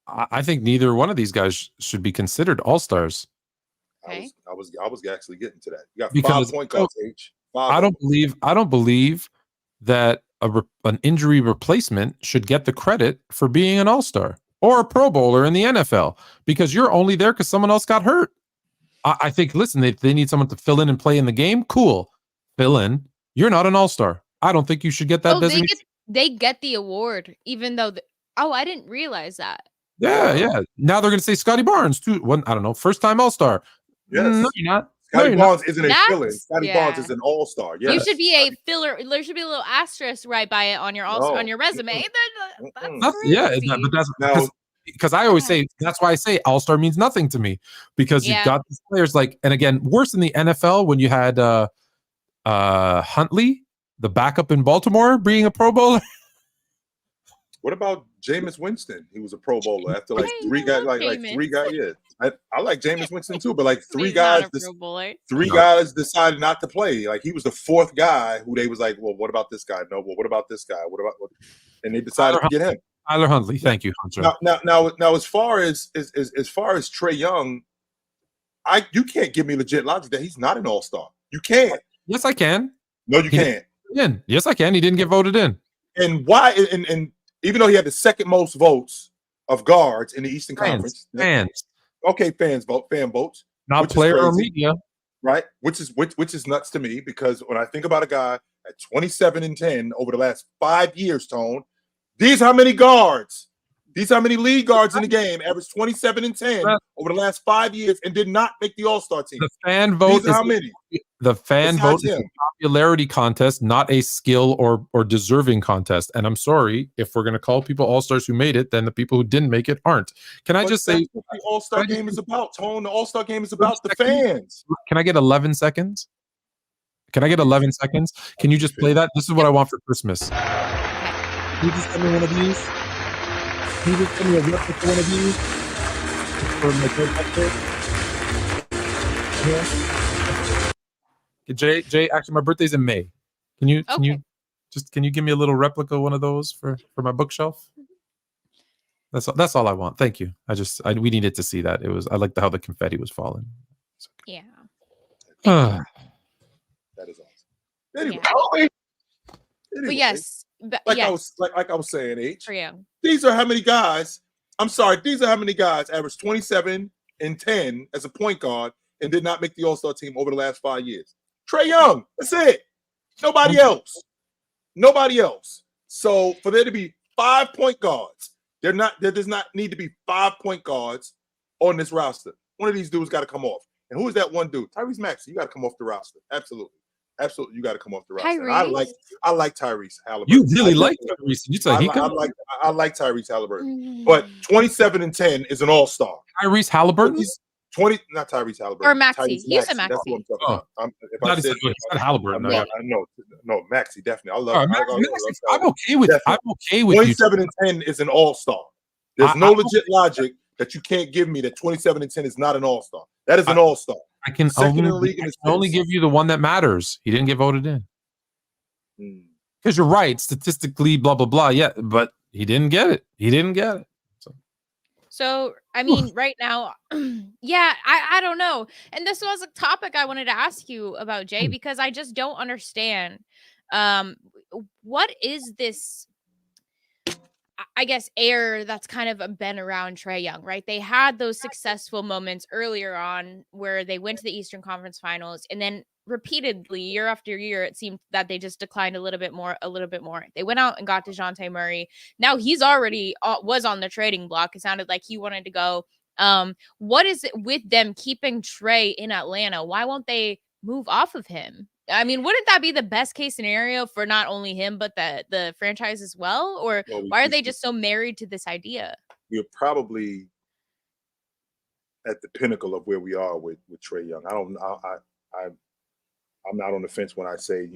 I think neither one of these guys should be considered all-stars. Okay. I was actually getting to that. You got 5 point guards each. I don't believe that an injury replacement should get the credit for being an all-star or a Pro Bowler in the NFL because you're only there because someone else got hurt. I think, listen, they need someone to fill in and play in the game. Cool. Fill in. You're not an all-star. I don't think you should get that designation. They get the award, even though I didn't realize that. Yeah. Now they're going to say Scottie Barnes too. I don't know. First-time all-star. Yes. No, you're not. Scottie Barnes isn't a fill-in. Scottie Barnes is an all-star. Yes. You should be a filler. There should be a little asterisk right by it on your on your resume. That's because I always say that's why I say all-star means nothing to me because you've got these players and again, worse in the NFL when you had Huntley, the backup in Baltimore, being a Pro Bowler. What about Jameis Winston? He was a Pro Bowler after three guys. Yeah, I like Jameis Winston too, but three guys decided not to play. He was the fourth guy who they was like, well, what about this guy? No, well, what about this guy? And they decided to get him. Tyler Huntley, thank you, Hunter. Now, as far as Trae Young, you can't give me legit logic that he's not an all-star. You can't. Yes, I can. No, you can't. Yes, I can. He didn't get voted in. And why? And even though he had the second most votes of guards in the Eastern Conference, fans vote, fan votes, not player or media, right? Which is nuts to me because when I think about a guy at 27 and 10 over the last 5 years, Tone, these how many guards, these how many league guards in the game averaged 27 and 10 over the last 5 years and did not make the All-Star team. The fan vote is how many? The fan vote is a popularity contest, not a skill or deserving contest. And I'm sorry, if we're going to call people all-stars who made it, then the people who didn't make it aren't. Can I just say what the All-Star game is about, Tone? The All-Star game is about the fans. Can I get 11 seconds? Can I get 11 seconds? Can you just play that? This is what I want for Christmas. Can you just send me one of these? Can you just send me a replica one of these? For my birthday? Jay, actually, my birthday's in May. Can you give me a little replica one of those for my bookshelf? That's all I want. Thank you. We needed to see that. I liked how the confetti was falling. Yeah. That is awesome. Anyway, but yes, I was saying, H. For you. These are how many guys. I'm sorry. These are how many guys averaged 27 and 10 as a point guard and did not make the All-Star team over the last 5 years. Trae Young. That's it. Nobody else. So for there to be 5 point guards, there does not need to be 5 point guards on this roster. One of these dudes got to come off. And who is that one dude? Tyrese Maxey. You got to come off the roster. Absolutely. You got to come off the roster. I like Tyrese Halliburton. You really like Tyrese. I like Tyrese Halliburton. But 27 and 10 is an all-star. Tyrese Halliburton? 20, not Tyrese Halliburton. Or Maxey. You said Maxey. That's what I'm talking about. If I said Halliburton. No, Maxey, definitely. I love Maxey. I'm okay with 27 and 10 is an all-star. There's no legit logic that you can't give me that 27 and 10 is not an all-star. That is an all-star. I can only give you the one that matters. He didn't get voted in. Because you're right, statistically, blah, blah, blah. Yeah, but he didn't get it. So, I mean, right now, yeah, I don't know. And this was a topic I wanted to ask you about, Jay, because I just don't understand. Um, what is this, I guess, air that's kind of been around Trae Young, right? They had those successful moments earlier on where they went to the Eastern Conference Finals, and then repeatedly, year after year, it seemed that they just declined a little bit more, a little bit more. They went out and got DeJounte Murray. Now he's already was on the trading block. It sounded like he wanted to go. What is it with them keeping Trae in Atlanta? Why won't they move off of him? I mean, wouldn't that be the best case scenario for not only him, but the franchise as well? Or Well, why are they just so married to this idea? we're probably at the pinnacle of where we are with Trae Young. I'm not on the fence when I say,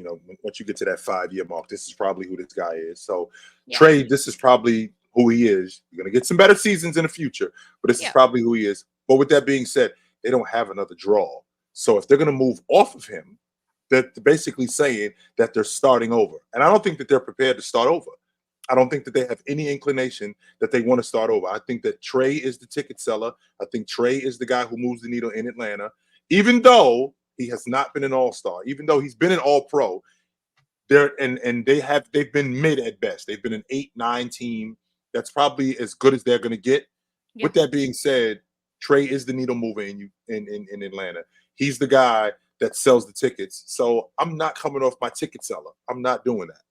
once you get to that 5-year mark, this is probably who this guy is. So Yeah. Trae, this is probably who he is. You're going to get some better seasons in the future, but this is probably who he is. But with that being said, they don't have another draw. So if they're going to move off of him, they're basically saying that they're starting over. And I don't think that they're prepared to start over. I don't think that they have any inclination that they want to start over. I think that Trae is the ticket seller. I think Trae is the guy who moves the needle in Atlanta, even though he has not been an all-star, even though he's been an all-pro. They've been mid at best. They've been an 8-9 team. That's probably as good as they're going to get. Yeah. With that being said, Trae is the needle mover in Atlanta. He's the guy that sells the tickets. So I'm not coming off my ticket seller. I'm not doing that.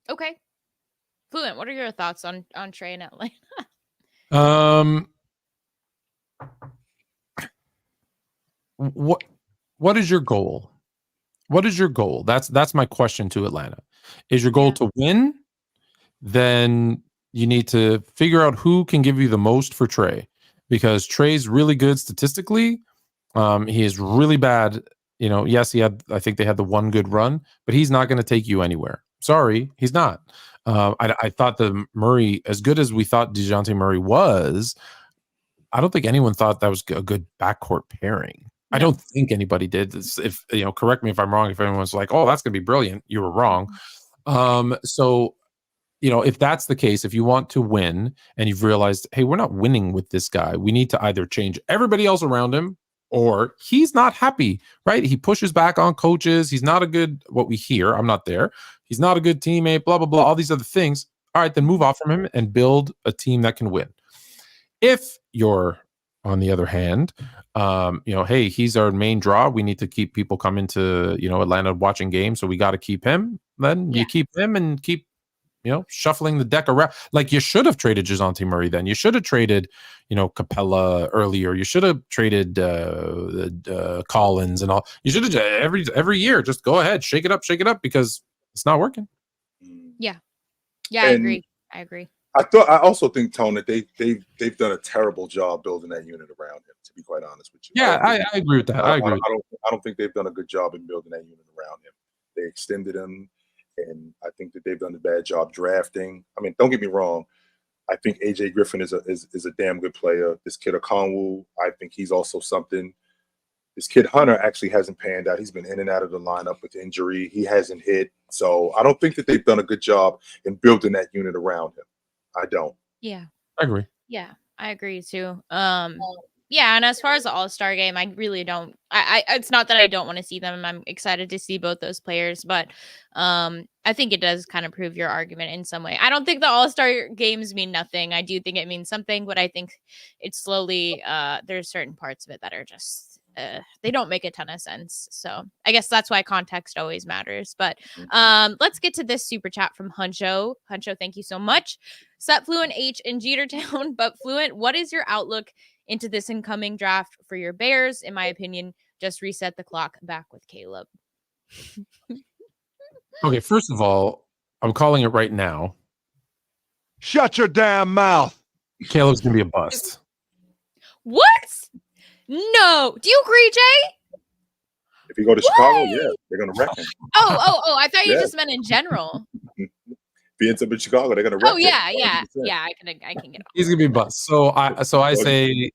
Okay. Fluent, what are your thoughts on Trae in Atlanta? What is your goal? What is your goal? That's my question to Atlanta. Is your goal to win? Then you need to figure out who can give you the most for Trae, because Trae's really good statistically. He is really bad. Yes, I think they had the one good run, but he's not going to take you anywhere. Sorry, he's not. I thought the Murray, as good as we thought DeJounte Murray was, I don't think anyone thought that was a good backcourt pairing. No. I don't think anybody did. If correct me if I'm wrong. If anyone's like, "Oh, that's going to be brilliant," you were wrong. So, if that's the case, if you want to win and you've realized, hey, we're not winning with this guy, we need to either change everybody else around him, or he's not happy, right? He pushes back on coaches. He's not a good, what we hear, I'm not there. He's not a good teammate, blah, blah, blah, all these other things. All right, then move off from him and build a team that can win. If you're, on the other hand, hey, he's our main draw. We need to keep people coming to, Atlanta watching games. So we got to keep him. Then you keep him and keep, shuffling the deck around. Like, you should have traded DeJounte Murray then. You should have traded, Capella earlier. You should have traded Collins and all. You should have every year, just go ahead, shake it up, because it's not working. Yeah, I agree. I also think, Tone, that they've done a terrible job building that unit around him, to be quite honest with you. Yeah, I agree with that. I don't think they've done a good job in building that unit around him. They extended him, and I think that they've done a bad job drafting. I mean, don't get me wrong. I think AJ Griffin is a damn good player. This kid Okonwu, I think he's also something. This kid Hunter actually hasn't panned out. He's been in and out of the lineup with injury. He hasn't hit. So I don't think that they've done a good job in building that unit around him. I don't. Yeah. I agree. Yeah, I agree too. Yeah, and as far as the All-Star game, I really don't. It's not that I don't want to see them. I'm excited to see both those players, but I think it does kind of prove your argument in some way. I don't think the All-Star games mean nothing. I do think it means something, but I think it's slowly. There's certain parts of it that are just they don't make a ton of sense. So I guess that's why context always matters. But let's get to this super chat from Huncho. Huncho, thank you so much. Set Fluent H in Jetertown, but Fluent, what is your outlook into this incoming draft for your Bears? In my opinion, just reset the clock back with Caleb. Okay, first of all, I'm calling it right now. Shut your damn mouth. Caleb's going to be a bust. What? No. Do you agree, Jay? If you go to Chicago, yeah, they're going to wreck him. Oh, I thought you just meant in general. If he ends up in Chicago, they're going to wreck him. Yeah, I can get it. He's going to be a bust. So I say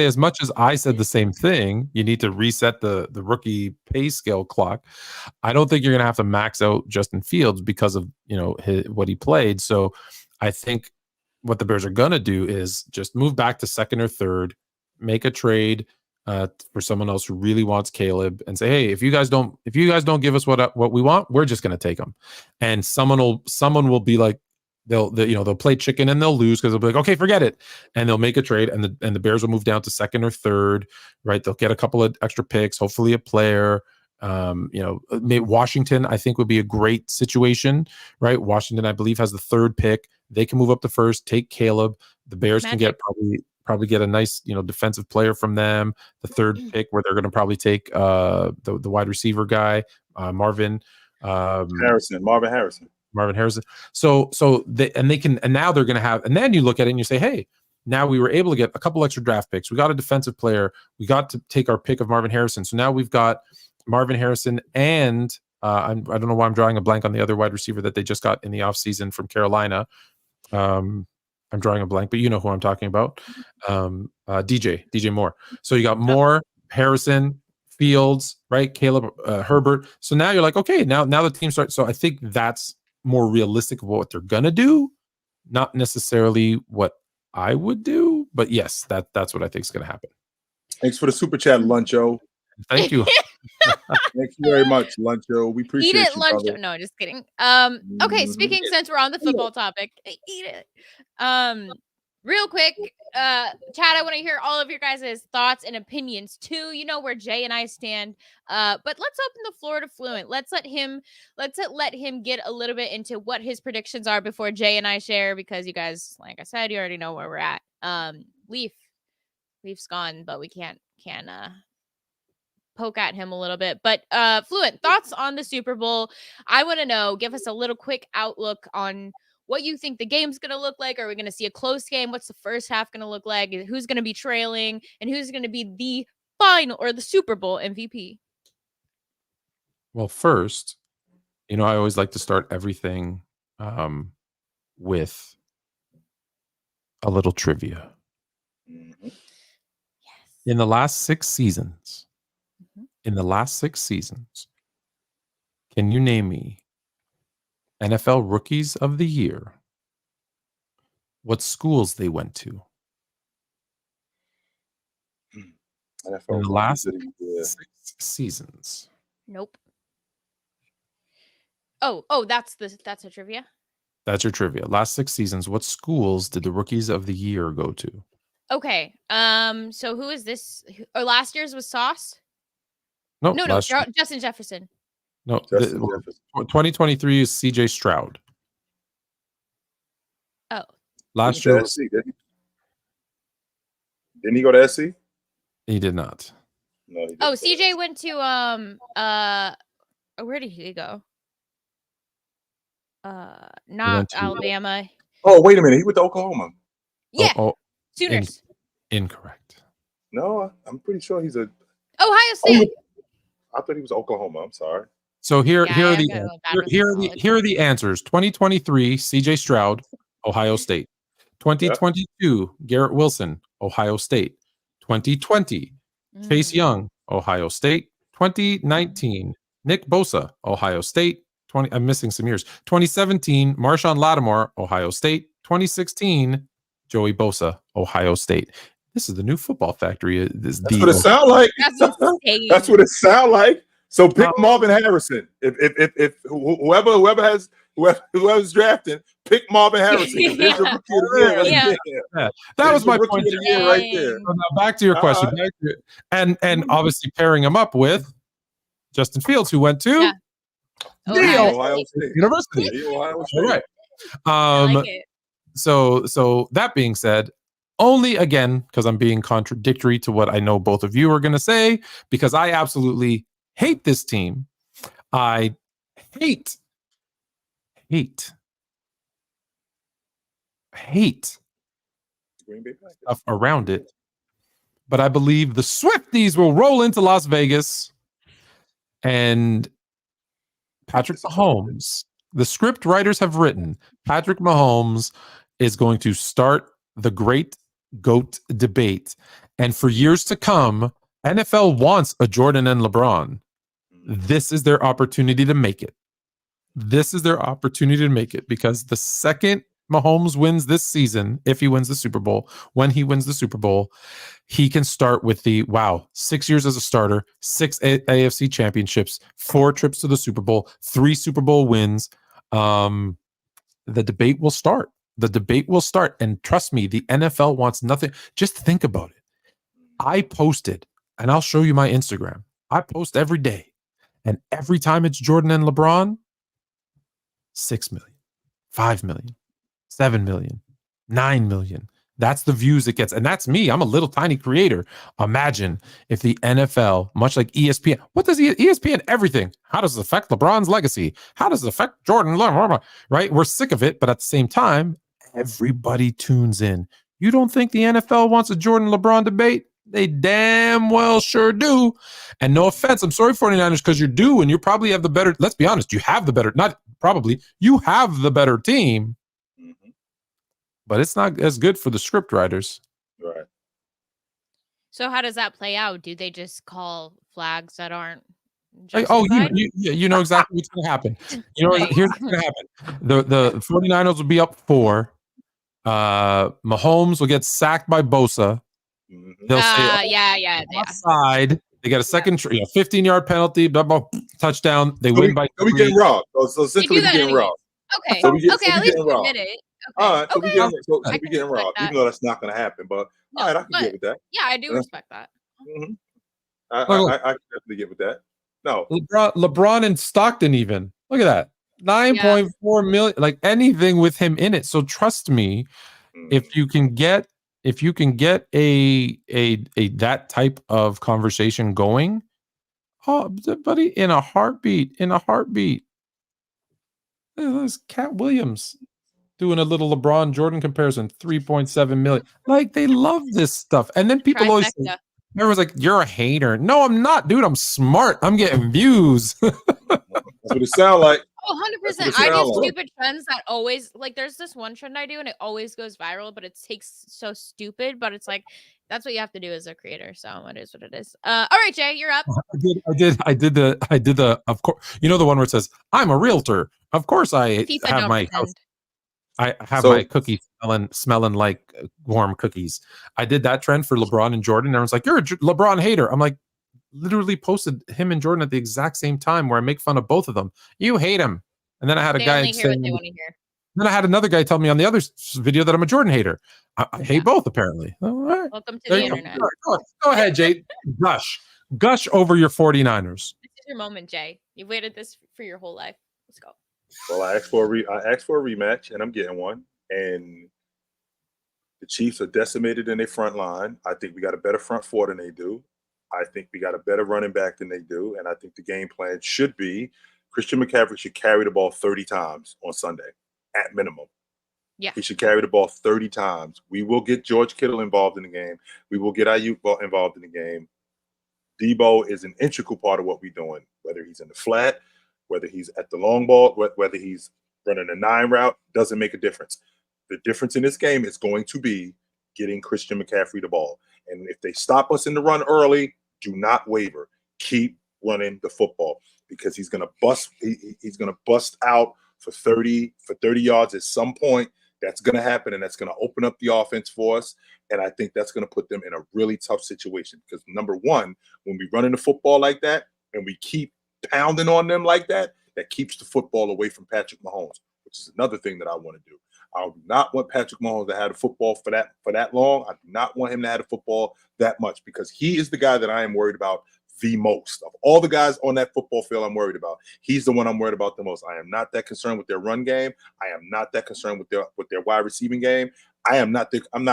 as much as I said the same thing, you need to reset the rookie pay scale clock. I don't think you're going to have to max out Justin Fields because of, what he played. So I think what the Bears are gonna do is just move back to second or third, make a trade for someone else who really wants Caleb, and say, hey, if you guys don't give us what we want, we're just gonna take him. And someone will be like, they'll play chicken and they'll lose because they'll be like, okay, forget it, and they'll make a trade, and the Bears will move down to second or third, right? They'll get a couple of extra picks, hopefully a player. Maybe Washington, I think, would be a great situation, right? Washington, I believe, has the third pick. They can move up to first, take Caleb. The Bears can get probably get a nice, defensive player from them. The third pick, where they're going to probably take the wide receiver guy, Marvin Harrison. So they can, and now they're going to have, and then you look at it and you say, hey, now we were able to get a couple extra draft picks. We got a defensive player. We got to take our pick of Marvin Harrison. So now we've got Marvin Harrison and I don't know why I'm drawing a blank on the other wide receiver that they just got in the offseason from Carolina. I'm drawing a blank, but you know who I'm talking about. DJ Moore. So you got Moore, Harrison, Fields, right? Caleb, Herbert. So now you're like, okay, now the team starts. So I think that's more realistic of what they're gonna do, not necessarily what I would do, but yes, that's what I think is gonna happen. Thanks for the super chat, Luncho. Thank you. Thank you very much, Luncho. We appreciate Eat it, you, Luncho. brother. No, just kidding. Okay, speaking, since we're on the football topic, eat it. Real quick, Chad, I want to hear all of your guys' thoughts and opinions too. You know where Jay and I stand. But let's open the floor to Fluent. Let's let him get a little bit into what his predictions are before Jay and I share, because you guys, like I said, you already know where we're at. Leaf's gone, but we can poke at him a little bit. But Fluent, thoughts on the Super Bowl? I want to know, give us a little quick outlook on what you think the game's going to look like. Are we going to see a close game? What's the first half going to look like? Who's going to be trailing? And who's going to be the final or the Super Bowl MVP? Well, first, I always like to start everything with a little trivia. Mhm. In the last 6 seasons, can you name me NFL Rookies of the Year, what schools they went to? NFL In the last Rookies of the Year. 6 seasons. Nope. Oh, that's a trivia. That's your trivia. Last 6 seasons, what schools did the Rookies of the Year go to? Okay. So who is this? Or last year's was Sauce? No, Justin Jefferson. No, Justin Jefferson. 2023 is CJ Stroud. Oh. Last He went year, to SC, didn't he go to SC? he did not. No, he didn't. Oh, CJ went to where did he go? Not Alabama. Oh, wait a minute. He went to Oklahoma. Yeah. Sooners. Incorrect. No, I'm pretty sure he's a Ohio State. I thought he was Oklahoma. I'm sorry. So here Yeah, are I the got really bad here are the answers. 2023, CJ Stroud, Ohio State. 2022, Garrett Wilson, Ohio State. 2020, Chase Young, Ohio State. 2019, Nick Bosa, Ohio State. I'm missing some years. 2017, Marshawn Lattimore, Ohio State. 2016, Joey Bosa, Ohio State. This is the new football factory. That's what it sounds like. That's what it sounds like. So pick Marvin Harrison. If whoever's drafting, pick Marvin Harrison. There's your rookie of the year Yeah. That was my point right there. So now back to your question. And obviously pairing him up with Justin Fields, who went to Ohio State University. Ohio State. All right. I like it. So that being said, only again, because I'm being contradictory to what I know both of you are going to say, because I absolutely hate this team. I hate stuff around it. But I believe the Swifties will roll into Las Vegas, and Patrick Mahomes, the script writers have written, Patrick Mahomes is going to start the great GOAT debate. And for years to come, NFL wants a Jordan and LeBron. This is their opportunity to make it. Because the second Mahomes wins this season, if he wins the Super Bowl, when he wins the Super Bowl, he can start with 6 years as a starter, 6 AFC championships, 4 trips to the Super Bowl, 3 Super Bowl wins. The debate will start. The debate will start. And trust me, the NFL wants nothing. Just think about it. I posted, and I'll show you my Instagram. I post every day. And every time it's Jordan and LeBron, 6 million, 5 million. 7 million, 9 million. That's the views it gets. And that's me. I'm a little tiny creator. Imagine if the NFL, much like ESPN, what does ESPN everything? How does it affect LeBron's legacy? How does it affect Jordan? Right? We're sick of it. But at the same time, everybody tunes in. You don't think the NFL wants a Jordan LeBron debate? They damn well sure do. And no offense, I'm sorry, 49ers, because you're due and you probably have the better, let's be honest, you have the better, not probably, you have the better team. But it's not as good for the script writers. Right. So how does that play out? Do they just call flags that aren't Like, you know exactly what's going to happen. You know, here's what's going to happen. The 49ers will be up 4. Mahomes will get sacked by Bosa. They'll say, offside. They got a second 15-yard penalty, touchdown. They win by 3. We getting robbed. So essentially, we getting robbed. Okay. So we at least admit it. All right, so we getting robbed, that. even though that's not going to happen. But all right, I can get with that. Yeah, I do respect that. Mm-hmm. I can definitely get with that. No, LeBron and Stockton even. Look at that. 9.4 million, like anything with him in it. So trust me, if you can get a that type of conversation going, buddy, in a heartbeat. There's Cat Williams doing a little LeBron Jordan comparison, 3.7 million. Like, they love this stuff. And then people always say, everyone's like, you're a hater. No, I'm not, dude. I'm smart. I'm getting views. That's what it sounds like. Oh, 100%. I do stupid trends that always, like, there's this one trend I do and it always goes viral, but it takes so stupid, but it's like, that's what you have to do as a creator. So it is what it is. All right, Jay, you're up. I did the, of course, you know, the one where it says, I'm a realtor. Of course I have my house. I have my cookies smelling like warm cookies. I did that trend for LeBron and Jordan. Everyone's like, you're a LeBron hater. I'm like, literally posted him and Jordan at the exact same time where I make fun of both of them. You hate him. And then I had a guy saying, then I had another guy tell me on the other video that I'm a Jordan hater. I hate both, apparently. All right. Welcome to the internet. Go ahead, Jay. Gush over your 49ers. This is your moment, Jay. You've waited this for your whole life. Let's go. Well, I asked for a rematch, and I'm getting one. And the Chiefs are decimated in their front line. I think we got a better front 4 than they do. I think we got a better running back than they do. And I think the game plan should be Christian McCaffrey should carry the ball 30 times on Sunday, at minimum. Yeah. He should carry the ball 30 times. We will get George Kittle involved in the game. We will get Ayuk involved in the game. Debo is an integral part of what we're doing, whether he's in the flat, whether he's at the long ball, whether he's running a 9 route, doesn't make a difference. The difference in this game is going to be getting Christian McCaffrey the ball. And if they stop us in the run early, do not waver. Keep running the football because he's going to bust. He's going to bust out for 30 yards at some point. That's going to happen, and that's going to open up the offense for us. And I think that's going to put them in a really tough situation because, number one, when we run in the football like that and we keep pounding on them like that, that keeps the football away from Patrick Mahomes, which is another thing that I want to do. I do not want Patrick Mahomes to have the football for that long. I do not want him to have the football that much because he is the guy that I am worried about the most. Of all the guys on that football field I'm worried about, he's the one I'm worried about the most. I am not that concerned with their run game. I am not that concerned with their wide receiving game. I'm not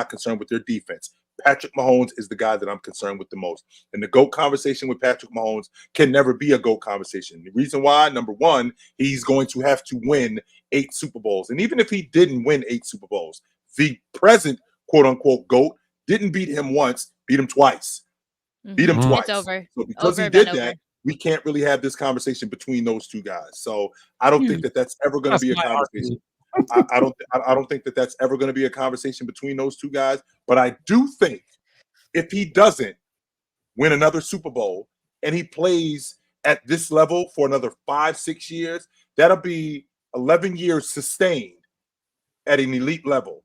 concerned with their defense. Patrick Mahomes is the guy that I'm concerned with the most. And the GOAT conversation with Patrick Mahomes can never be a GOAT conversation. The reason why, number one, he's going to have to win 8 Super Bowls. And even if he didn't win 8 Super Bowls, the present quote-unquote GOAT didn't beat him once, beat him twice. Beat him twice. It's over. So because he did that, we can't really have this conversation between those two guys. So I don't think that that's ever going to be a conversation. I don't think that that's ever going to be a conversation between those two guys. But I do think if he doesn't win another Super Bowl and he plays at this level for another 5-6 years, that'll be 11 years sustained at an elite level,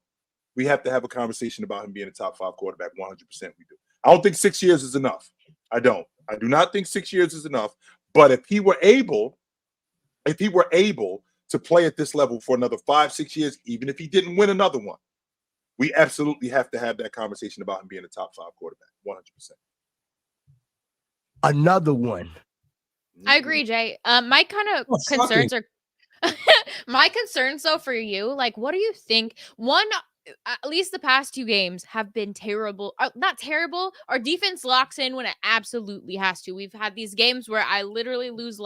we have to have a conversation about him being a top 5 quarterback. 100% we do. I don't think 6 years is enough. I don't. I do not think 6 years is enough. But if he were able to play at this level for another 5-6 years, even if he didn't win another one, we absolutely have to have that conversation about him being a top 5 quarterback. 100%. Another one. I agree, Jay. My kind of concerns are my concerns though for you. Like, what do you think? One, at least the past 2 games have been terrible. Not terrible. Our defense locks in when it absolutely has to. We've had these games where I literally lose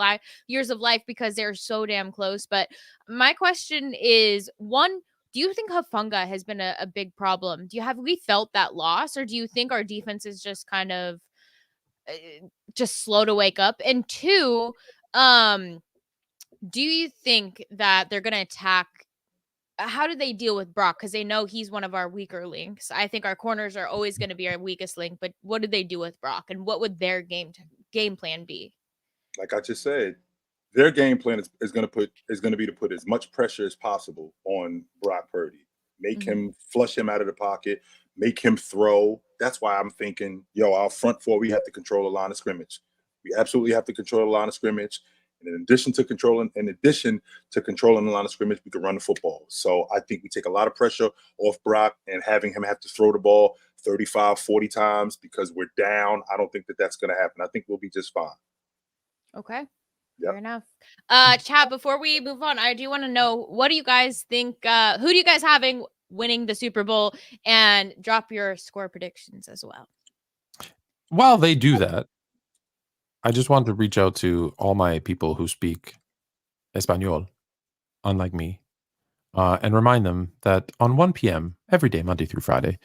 years of life because they're so damn close. But my question is, one, do you think Hufanga has been a big problem? Have we felt that loss, or do you think our defense is just kind of just slow to wake up? And 2, do you think that they're going to attack? How do they deal with Brock? Because they know he's one of our weaker links. I think our corners are always going to be our weakest link, but what do they do with Brock, and what would their game plan be? Like I just said, their game plan is going to be to put as much pressure as possible on Brock Purdy. Make him flush him out of the pocket, make him throw. That's why I'm thinking, our front 4, we have to control the line of scrimmage. We absolutely have to control the line of scrimmage. And in addition to controlling the line of scrimmage, we can run the football. So I think we take a lot of pressure off Brock, and having him have to throw the ball 35, 40 times because we're down. I don't think that's going to happen. I think we'll be just fine. Okay. Yep. Fair enough. Chad, before we move on, I do want to know, what do you guys think? Who do you guys having winning the Super Bowl? And drop your score predictions as well. While they do that, I just wanted to reach out to all my people who speak Espanol, unlike me, and remind them that on 1 p.m. every day, Monday through Friday,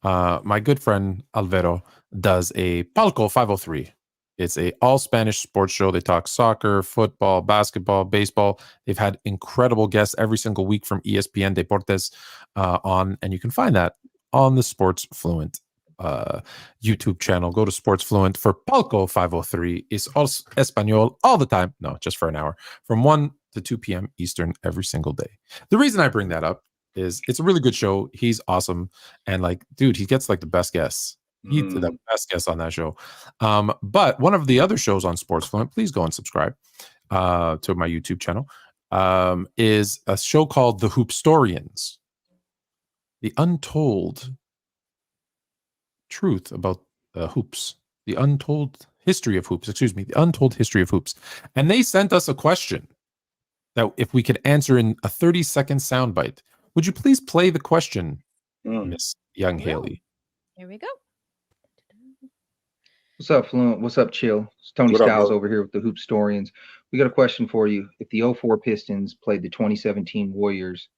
my good friend Alvaro does a Palco 503. It's a all Spanish sports show. They talk soccer, football, basketball, baseball. They've had incredible guests every single week from ESPN Deportes on, and you can find that on the Sports Fluent YouTube channel. Go to Sports Fluent for Palco 503. It's all Espanol all the time. No, just for an hour from 1 to 2 p.m. Eastern every single day. The reason I bring that up is it's a really good show. He's awesome. And dude, he gets the best guests. He's the best guest on that show. But one of the other shows on Sports Fluent, please go and subscribe to my YouTube channel, is a show called The Hoopstorians. The untold truth about hoops. The untold history of hoops. The untold history of hoops. And they sent us a question that if we could answer in a 30-second soundbite. Would you please play the question, Miss Young Haley? Here we go. What's up, Fluent? What's up, Chill? It's Tony Styles over here with the Hoopstorians. We got a question for you. If the 04 Pistons played the 2017 Warriors,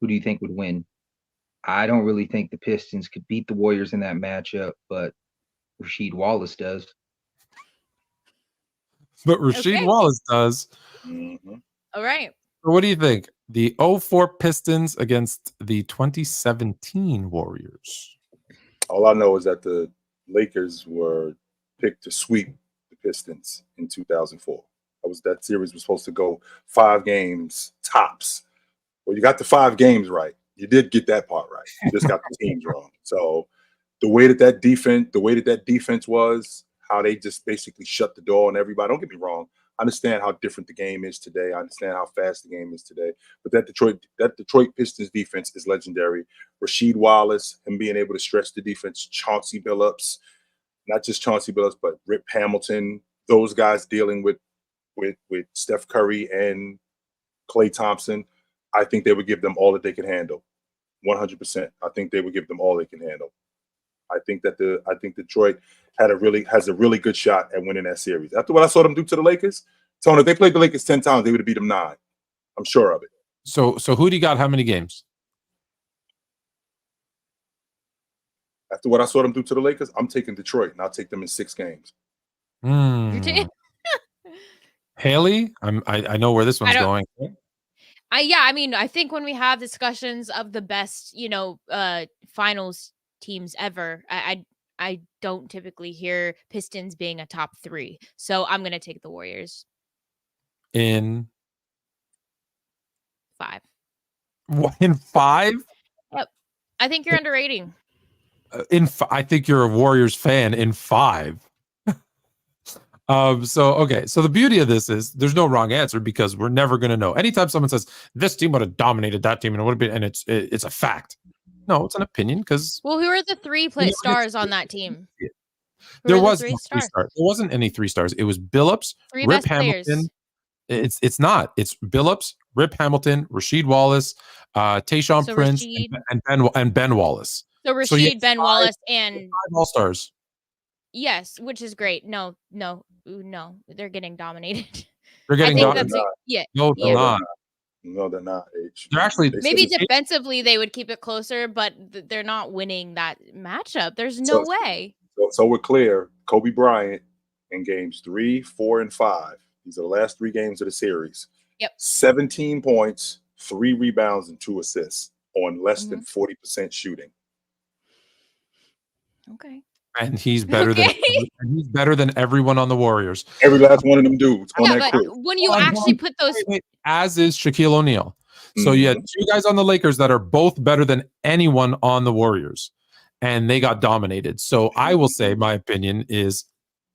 who do you think would win? I don't really think the Pistons could beat the Warriors in that matchup, but Rasheed Wallace does. But Rasheed Wallace does. All right. So what do you think? The 04 Pistons against the 2017 Warriors. All I know is that the Lakers were picked to sweep the Pistons in 2004. That series was supposed to go 5 games tops. Well, you got the 5 games right. You did get that part right. You just got the teams wrong. So the way that defense was, how they just basically shut the door on everybody. Don't get me wrong. I understand how different the game is today. I understand how fast the game is today. But that Detroit Pistons defense is legendary. Rasheed Wallace, him being able to stretch the defense, Chauncey Billups, not just Chauncey Billups, but Rip Hamilton, those guys dealing with Steph Curry and Klay Thompson. I think they would give them all that they can handle. 100%. I think they would give them all they can handle. I think Detroit has a really good shot at winning that series. After what I saw them do to the Lakers, Tony, if they played the Lakers 10 times, they would have beat them 9. I'm sure of it. So who do you got? How many games? After what I saw them do to the Lakers, I'm taking Detroit, and I'll take them in 6 games. Haley, I know where this one's going. I think when we have discussions of the best, finals teams ever, I don't typically hear Pistons being a top 3. So I'm going to take the Warriors. In 5. In 5? Yep. I think you're underrating. I think you're a Warriors fan in 5. So the beauty of this is there's no wrong answer because we're never going to know. Anytime someone says this team would have dominated that team and it would have been, and it's a fact. No, it's an opinion because Well, who are the 3 stars on that team? There was no 3 stars. There wasn't any 3 stars. It was Billups, 3 Rip best Hamilton. players. It's not. It's Billups, Rip Hamilton, Rasheed Wallace, Tayshaun So Prince, Rasheed- and Ben Wallace. So Rasheed, you have Ben Wallace, and 5 All-Stars. yes, which is great. No, they're getting dominated. They're getting I think dominated. that's yeah. No, they're not. No, they're not. H. They're actually Maybe defensively they would keep it closer, but they're not winning that matchup. There's no way. So we're clear. Kobe Bryant in games 3, 4, and 5. These are the last 3 games of the series. Yep. 17 points, 3 rebounds, and 2 assists on less than 40% shooting. Okay. And he's better than everyone on the Warriors. Every last one of them dudes on that but crew. when you actually put those, as is Shaquille O'Neal. So you had 2 guys on the Lakers that are both better than anyone on the Warriors, and they got dominated. So I will say my opinion is,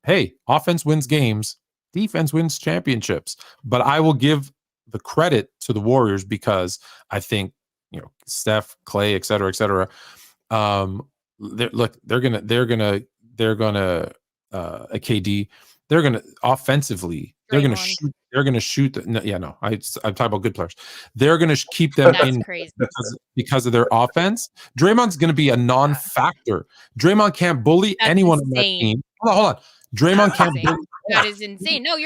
hey, offense wins games, defense wins championships. But I will give the credit to the Warriors because I think, Steph, Clay, et cetera, they're gonna KD. They're gonna offensively. They're gonna shoot. They're gonna shoot. I'm talking about good players. They're gonna keep them in crazy. because of their offense. Draymond's gonna be a non-factor. Draymond can't bully anyone on that team. Hold on. Draymond can't bully. That is insane. No,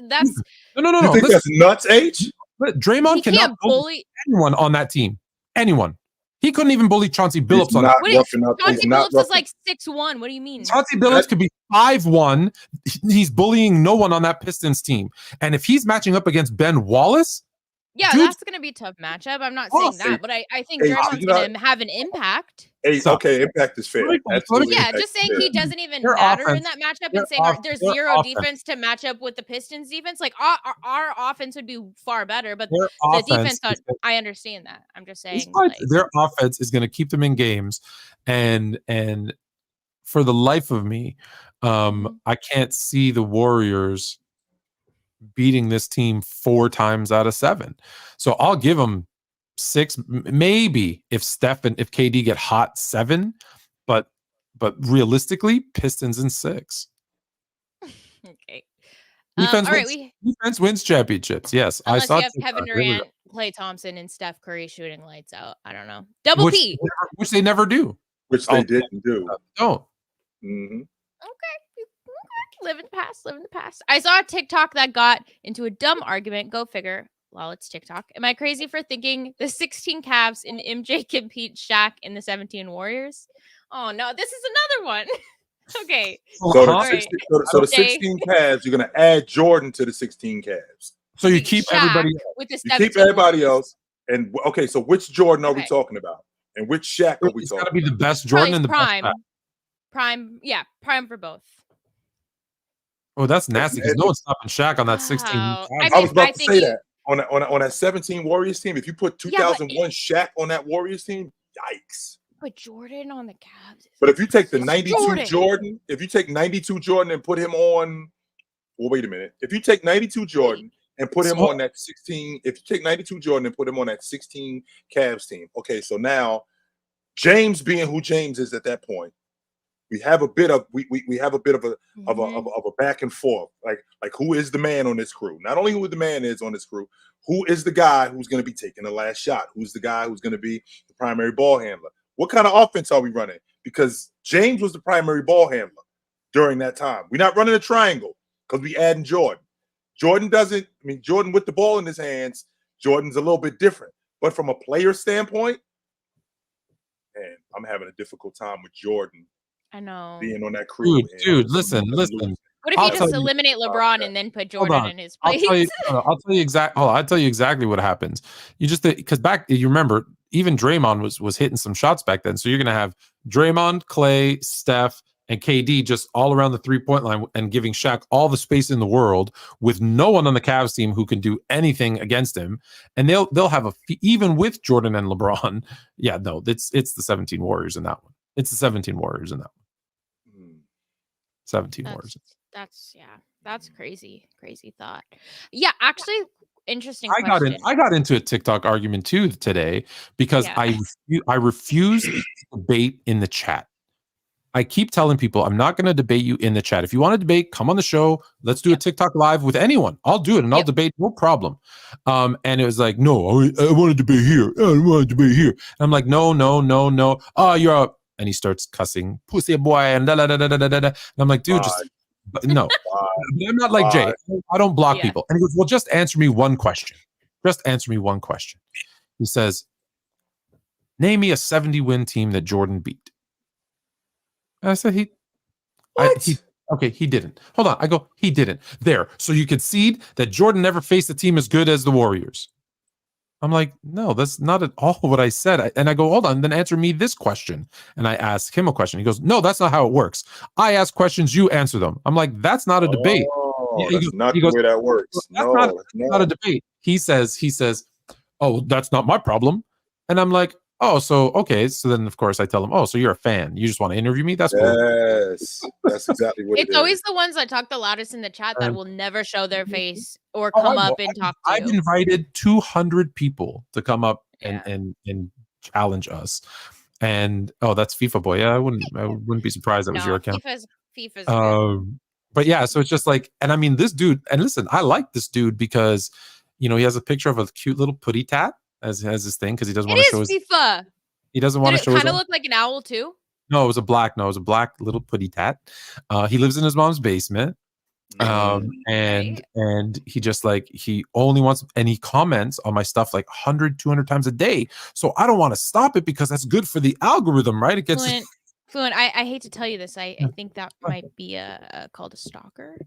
that's no. You think that's nuts, H? But Draymond cannot bully anyone on that team. Anyone. He couldn't even bully Chauncey Billups on that. Chauncey Billups is like 6'1". What do you mean? Chauncey Billups could be 5'1". He's bullying no one on that Pistons team. And if he's matching up against Ben Wallace, that's going to be a tough matchup. I'm not saying that, but I think Draymond's going to have an impact. Okay, impact is fair. Just saying he doesn't even matter in that matchup and saying there's zero defense to match up with the Pistons defense. Like our offense would be far better, but the defense, I understand that. I'm just saying their offense is going to keep them in games, and for the life of me, I can't see the Warriors beating this team 4 times out of 7. So I'll give them 6, maybe if Steph and if KD get hot 7, but realistically, Pistons in 6. Okay. Defense wins championships. Yes, unless I saw you have Kevin Durant, Klay Thompson, and Steph Curry shooting lights out. I don't know. Double P, which they never do. Which they didn't do. Don't. Okay. Live in the past. I saw a TikTok that got into a dumb argument. Go figure. Well, it's TikTok. Am I crazy for thinking the 16 Cavs and MJ can beat Shaq in the 17 Warriors? Oh no, this is another one. Okay. So the 16 Cavs, you're gonna add Jordan to the 16 Cavs. So you keep Shaq everybody with the you keep everybody else. And okay, so which Jordan are we talking about? And which Shaq are we it's talking gotta be about? the best Jordan and the prime. best Shaq. Prime for both. Oh, that's nasty because no one's stopping Shaq on that 16. Wow. I was about to say that on that 17 Warriors team. If you put 2001 Shaq on that Warriors team, yikes. But Jordan on the Cavs. But if you take the 92 Jordan, if you take 92 Jordan and put him on, well, wait a minute. If you take 92 Jordan and put him on that 16, if you take 92 Jordan and put him on that 16 Cavs team, okay, so now James being who James is at that point, we have a bit of a back and forth, like who is the man on this crew? Not only who the man is on this crew, who is the guy who's going to be taking the last shot? Who's the guy who's going to be the primary ball handler? What kind of offense are we running? Because James was the primary ball handler during that time. We're not running a triangle because we adding Jordan. Jordan with the ball in his hands, Jordan's a little bit different. But from a player standpoint, man, I'm having a difficult time with Jordan. I know. Being on that crew. Dude, listen. What if you just eliminate LeBron and then put Jordan in his place? I'll tell you exactly what happens. You just because you remember even Draymond was hitting some shots back then. So you're gonna have Draymond, Clay, Steph, and KD just all around the 3-point line and giving Shaq all the space in the world with no one on the Cavs team who can do anything against him. And they'll have even with Jordan and LeBron. Yeah, no, it's the 17 Warriors in that one. It's the 17 Warriors in that one. 17 Warriors. That's crazy thought. Yeah, actually, interesting I got into a TikTok argument too today because I refuse to debate in the chat. I keep telling people I'm not going to debate you in the chat. If you want to debate, come on the show. Let's do a TikTok live with anyone. I'll do it and I'll debate, no problem. And it was like, no, I want to debate here. I want to debate here. And I'm like, no. Oh, you're up. And he starts cussing, pussy boy, and da da da da da da. And I'm like, dude, just no. I'm not like Jay. I don't block people. And he goes, well, just answer me one question. Just answer me one question. He says, name me a 70-win team that Jordan beat. And I said, he didn't. Hold on. I go, he didn't. There. So you concede that Jordan never faced a team as good as the Warriors. I'm like, no, that's not at all what I said. And I go, hold on, then answer me this question. And I ask him a question. He goes, no, that's not how it works. I ask questions, you answer them. I'm like, that's not a debate. That's not the way that works. That's not a debate. He says, oh, that's not my problem. And I'm like, oh, so okay. So then, of course, I tell him, oh, so you're a fan. You just want to interview me? That's cool. Yes, that's exactly what it is. It's always the ones that talk the loudest in the chat that will never show their face or come up and talk to you. I've invited 200 people to come up and challenge us. And that's FIFA boy. Yeah, I wouldn't be surprised that was your account. FIFA's good. But yeah, so it's just like, and I mean, this dude, and listen, I like this dude because, he has a picture of a cute little putty tat as his thing because he doesn't want to show his FIFA. He doesn't want to show his. Kind of look like an owl too. No, it was a black little putty tat. He lives in his mom's basement. And he just like, he only wants, and he comments on my stuff like 100, 200 times a day. So I don't want to stop it because that's good for the algorithm, right? It gets Fluent. I hate to tell you this. I think that might be called a stalker.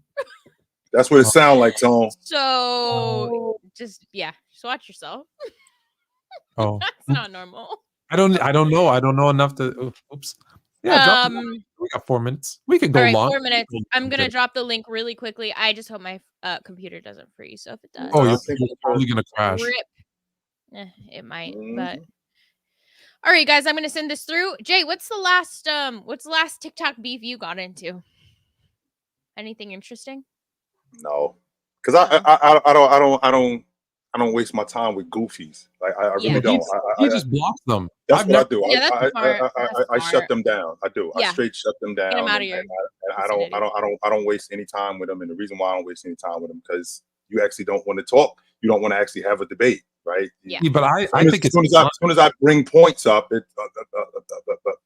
That's what it sounds like, Tom. So just watch yourself. Oh, that's not normal. I don't know. I don't know enough to. Oops. Yeah, we got 4 minutes. We could go long. 4 minutes. I'm gonna drop the link really quickly. I just hope my computer doesn't freeze. So if it does, you're probably gonna crash. It might, but all right, guys. I'm gonna send this through. Jay, what's the last TikTok beef you got into? Anything interesting? No, because I don't waste my time with goofies. Like I really don't. He just blocks them. That's what I do. That's smart. I shut them down. I do. Yeah. I straight shut them down. Get them out of here. I don't waste any time with them. And the reason why I don't waste any time with them because you actually don't want to talk. You don't want to actually have a debate, right? Yeah. But I think as soon as I bring points up,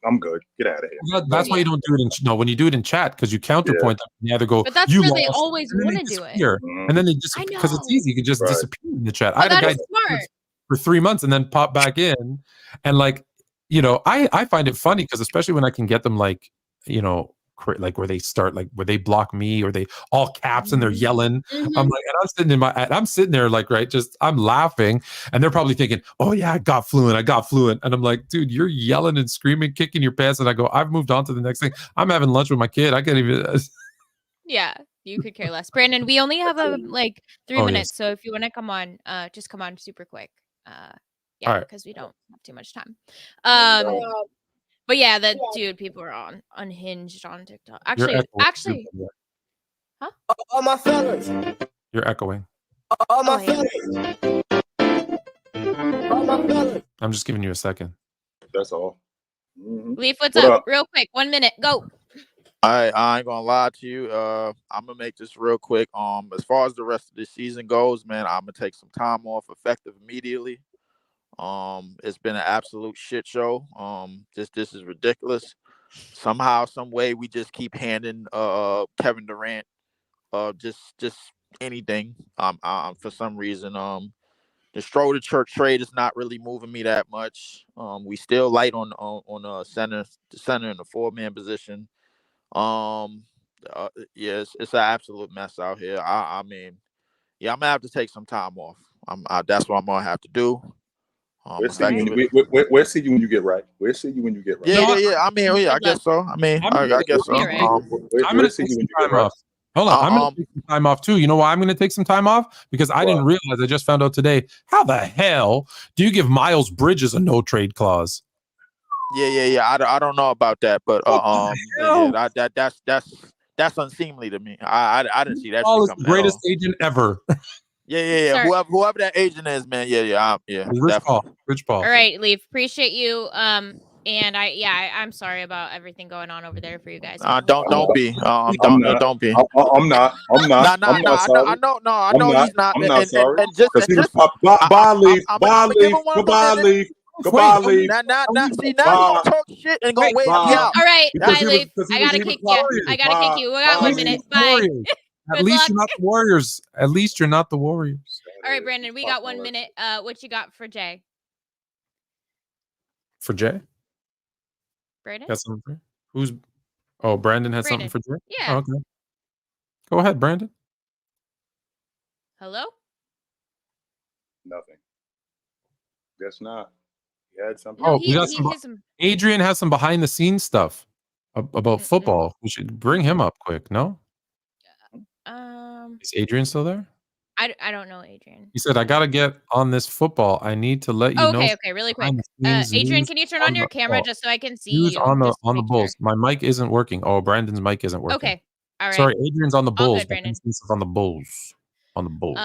I'm good. Get out of here. That's why you don't do it when you do it in chat because you counterpoint them. You either go, but that's where they always want to do it. And then they just because it's easy, you can just disappear in the chat. I had a guy for 3 months and then pop back in, and like I find it funny because especially when I can get them like like where they start like where they block me or they all caps and they're yelling. I'm like, and I'm sitting there like I'm laughing and they're probably thinking, oh yeah, I got fluent, and I'm like, dude, you're yelling and screaming, kicking your pants, and I go, I've moved on to the next thing. I'm having lunch with my kid. I can't even. Yeah, you could care less, Brandon. We only have 3 minutes, so if you want to come on, just come on super quick. Because we don't have too much time. But yeah, dude, people are unhinged on TikTok. Actually, huh? All my fellas. You're echoing. All my fellas. All my fellas. I'm just giving you a second. That's all. Leaf, what's up? Real quick, 1 minute, go. I ain't gonna lie to you. I'm gonna make this real quick. As far as the rest of the season goes, man, I'm gonna take some time off effective immediately. It's been an absolute shit show. This is ridiculous. Somehow, some way, we just keep handing Kevin Durant just anything. For some reason, the Schroeder Church trade is not really moving me that much. We still light on the center in the 4-man position. It's an absolute mess out here. I mean, I'm gonna have to take some time off. That's what I'm gonna have to do. We'll see you when you get right. We'll see you when you get right. Yeah. I mean, I guess so. I mean, I guess so. I'm gonna take some time off. Hold on, I'm gonna take some time off too. You know why I'm gonna take some time off? Because I didn't realize. I just found out today. How the hell do you give Miles Bridges a no trade clause? Yeah. I don't know about that, but that's unseemly to me. I didn't see that. Paul is shit the greatest agent ever. Yeah. Whoever that agent is, man. Yeah. Rich Paul. All right, Leaf. Appreciate you. And I'm sorry about everything going on over there for you guys. Don't be. I'm not. Don't be. I'm not. I know he's not. I'm not sorry. And just Bye, Leaf. Goodbye, Leaf. Goodbye, Leaf. Now you gonna talk shit and gonna wave me out. All right, bye, Leaf. I gotta kick you. We got 1 minute. Bye. At least you're not the Warriors. At least you're not the Warriors. All right, Brandon. We got 1 minute. What you got for Jay? For Jay? Brandon? Got something for Brandon has something for Jay? Yeah. Oh, okay. Go ahead, Brandon. Hello? Nothing. Guess not. He had something. We got some. Adrian has some behind the scenes stuff about football. We should bring him up quick. No? Is Adrian still there? I don't know, Adrian. He said, I got to get on this football. I need to let you know. Okay, really quick. Adrian, can you turn on your camera just so I can see you? On the Bulls. Sure. My mic isn't working. Oh, Brandon's mic isn't working. Okay. All right. Sorry, Adrian's on the Bulls. Good, Brandon. On the Bulls. On the Bulls.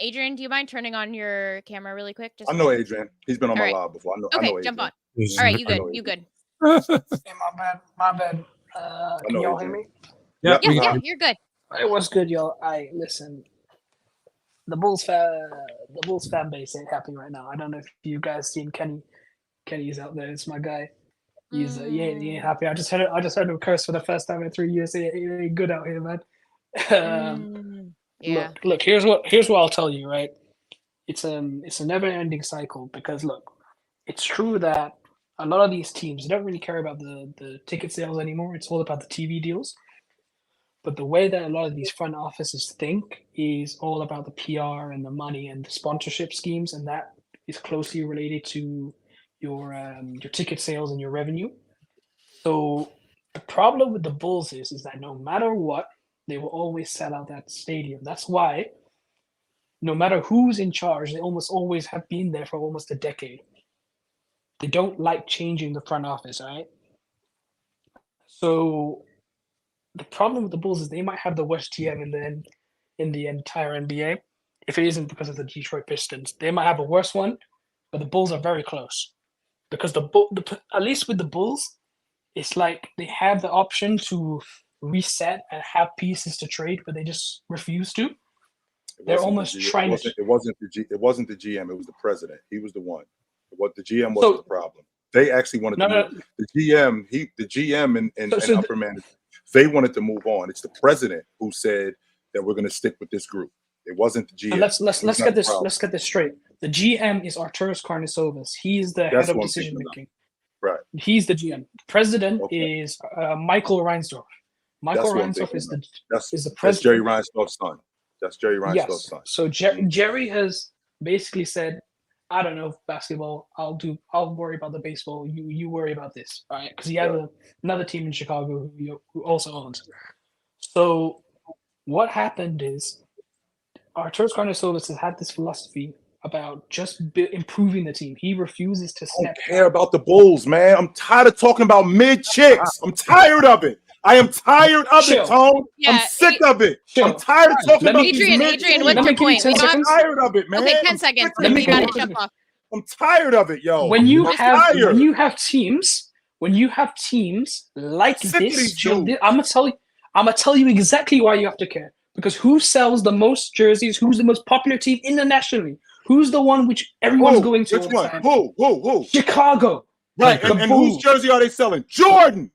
Adrian, do you mind turning on your camera really quick? I know Adrian. He's been on my live before. I know Adrian. Jump on. All right, you good. Hey, my bad. Can y'all hear me? Yeah, you're good. Hey, what's good, y'all? Listen. The Bulls fan base ain't happy right now. I don't know if you guys seen Kenny. Kenny's out there. It's my guy. He's he ain't happy. I just heard him curse for the first time in 3 years. He ain't good out here, man. Look. Here's what I'll tell you. Right, it's a never-ending cycle because look, it's true that a lot of these teams don't really care about the ticket sales anymore. It's all about the TV deals. But the way that a lot of these front offices think is all about the PR and the money and the sponsorship schemes, and that is closely related to your ticket sales and your revenue. So the problem with the Bulls is that no matter what, they will always sell out that stadium. That's why no matter who's in charge, they almost always have been there for almost a decade. They don't like changing the front office, right? So the problem with the Bulls is they might have the worst GM in the entire NBA. If it isn't because of the Detroit Pistons, they might have a worse one, but the Bulls are very close. Because at least with the Bulls, it's like they have the option to reset and have pieces to trade, but they just refuse to. They're almost trying to. It wasn't the GM. It was the president. He was the one. What the GM wasn't the problem. They actually wanted to move. The GM and upper management. They wanted to move on. It's the president who said that we're going to stick with this group. It wasn't the GM. Let's get this straight. The GM is Arturas Karnisovas. He's the head of decision making. Right. He's the GM. President is Michael Reinsdorf. Michael Reinsdorf is the president. That's Jerry Reinsdorf's son. That's Jerry Reinsdorf's son. So Jerry has basically said, I don't know basketball. I'll worry about the baseball. You worry about this, all right? Because he has another team in Chicago who also owns. So what happened is Arturas Karnisovas has had this philosophy about just improving the team. He refuses to step. I don't care about the Bulls, man. I'm tired of talking about mid chicks. I'm tired of it. I am tired of it, Tone. I'm sick of it. I'm tired of talking about Adrian, what's your point? I'm tired of it, man. Okay, 10 seconds. We gotta jump off. I'm tired of it, yo. When you have teams like this, I'm gonna tell you exactly why you have to care. Because who sells the most jerseys? Who's the most popular team internationally? Who's the one which everyone's going to? Which one? Who? Chicago. Right. And whose jersey are they selling? Jordan.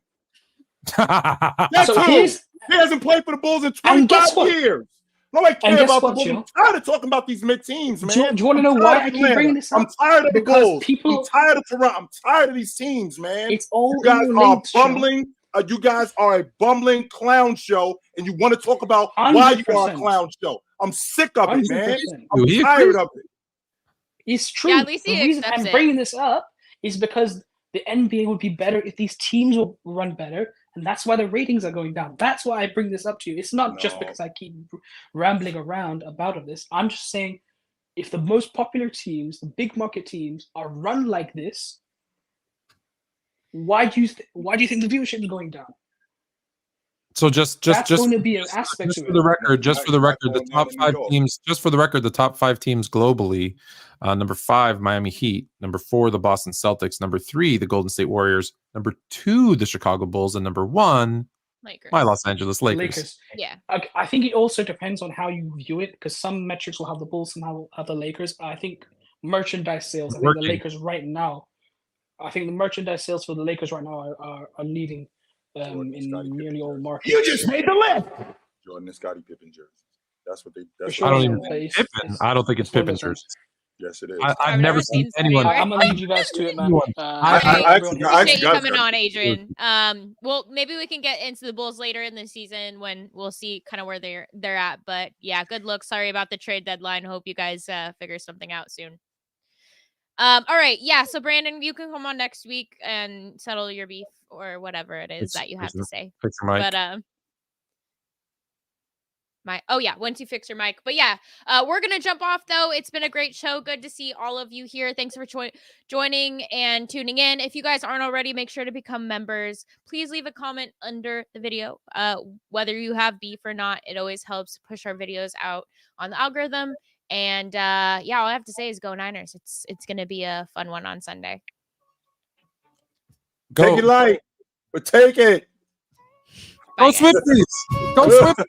That's who. He hasn't played for the Bulls in 25 years. Nobody cares about the Bulls. I'm tired of talking about these mid teams, man. Do you want to know why I keep bringing this up? I'm tired of the Bulls. I'm tired of Toronto. I'm tired of these teams, man. It's all you guys are bumbling. You guys are a bumbling clown show, and you want to talk about 100%. Why you are a clown show. I'm sick of it, man. I'm tired of it. It's true. Yeah, at least the he reason accepts I'm it. bringing this up is because the NBA would be better if these teams will run better, and that's why the ratings are going down. That's why I bring this up to you. It's not just because I keep rambling around about this. I'm just saying, if the most popular teams, the big market teams, are run like this, why do you think the viewership is going down? So just That's going to be an aspect just to for it. the record, Not the going top down in New 5 York. teams, just for the record, the top 5 teams globally, number 5, Miami Heat, number 4, the Boston Celtics, number 3, the Golden State Warriors, number 2, the Chicago Bulls, and number 1, Lakers. my Los Angeles Lakers. Yeah. I think it also depends on how you view it, because some metrics will have the Bulls, some will have the Lakers. I think merchandise sales, I think the Lakers right now, I think the merchandise sales for the Lakers right now are leading in nearly all markets. You just made the list. Jordan and Scottie Pippen jerseys. That's what they. That's sure, I don't what even they think want. Pippen. I don't think it's one of Pippen those ones. jerseys. Yes, it is. I've never seen anyone. I'm gonna leave you guys to it, man. I actually appreciate you got coming them. on, Adrian. Well, maybe we can get into the Bulls later in the season when we'll see kind of where they're at. But yeah, good luck. Sorry about the trade deadline. Hope you guys figure something out soon. All right, yeah. So Brandon, you can come on next week and settle your beef or whatever it is that you have to say. Fix your mic. But once you fix your mic. But yeah, we're gonna jump off though. It's been a great show. Good to see all of you here. Thanks for joining and tuning in. If you guys aren't already, make sure to become members. Please leave a comment under the video. Whether you have beef or not, it always helps push our videos out on the algorithm. And all I have to say is go Niners. It's gonna be a fun one on Sunday. Take it light, but take it. Bye, Go guys. Swifties. Go Swifties.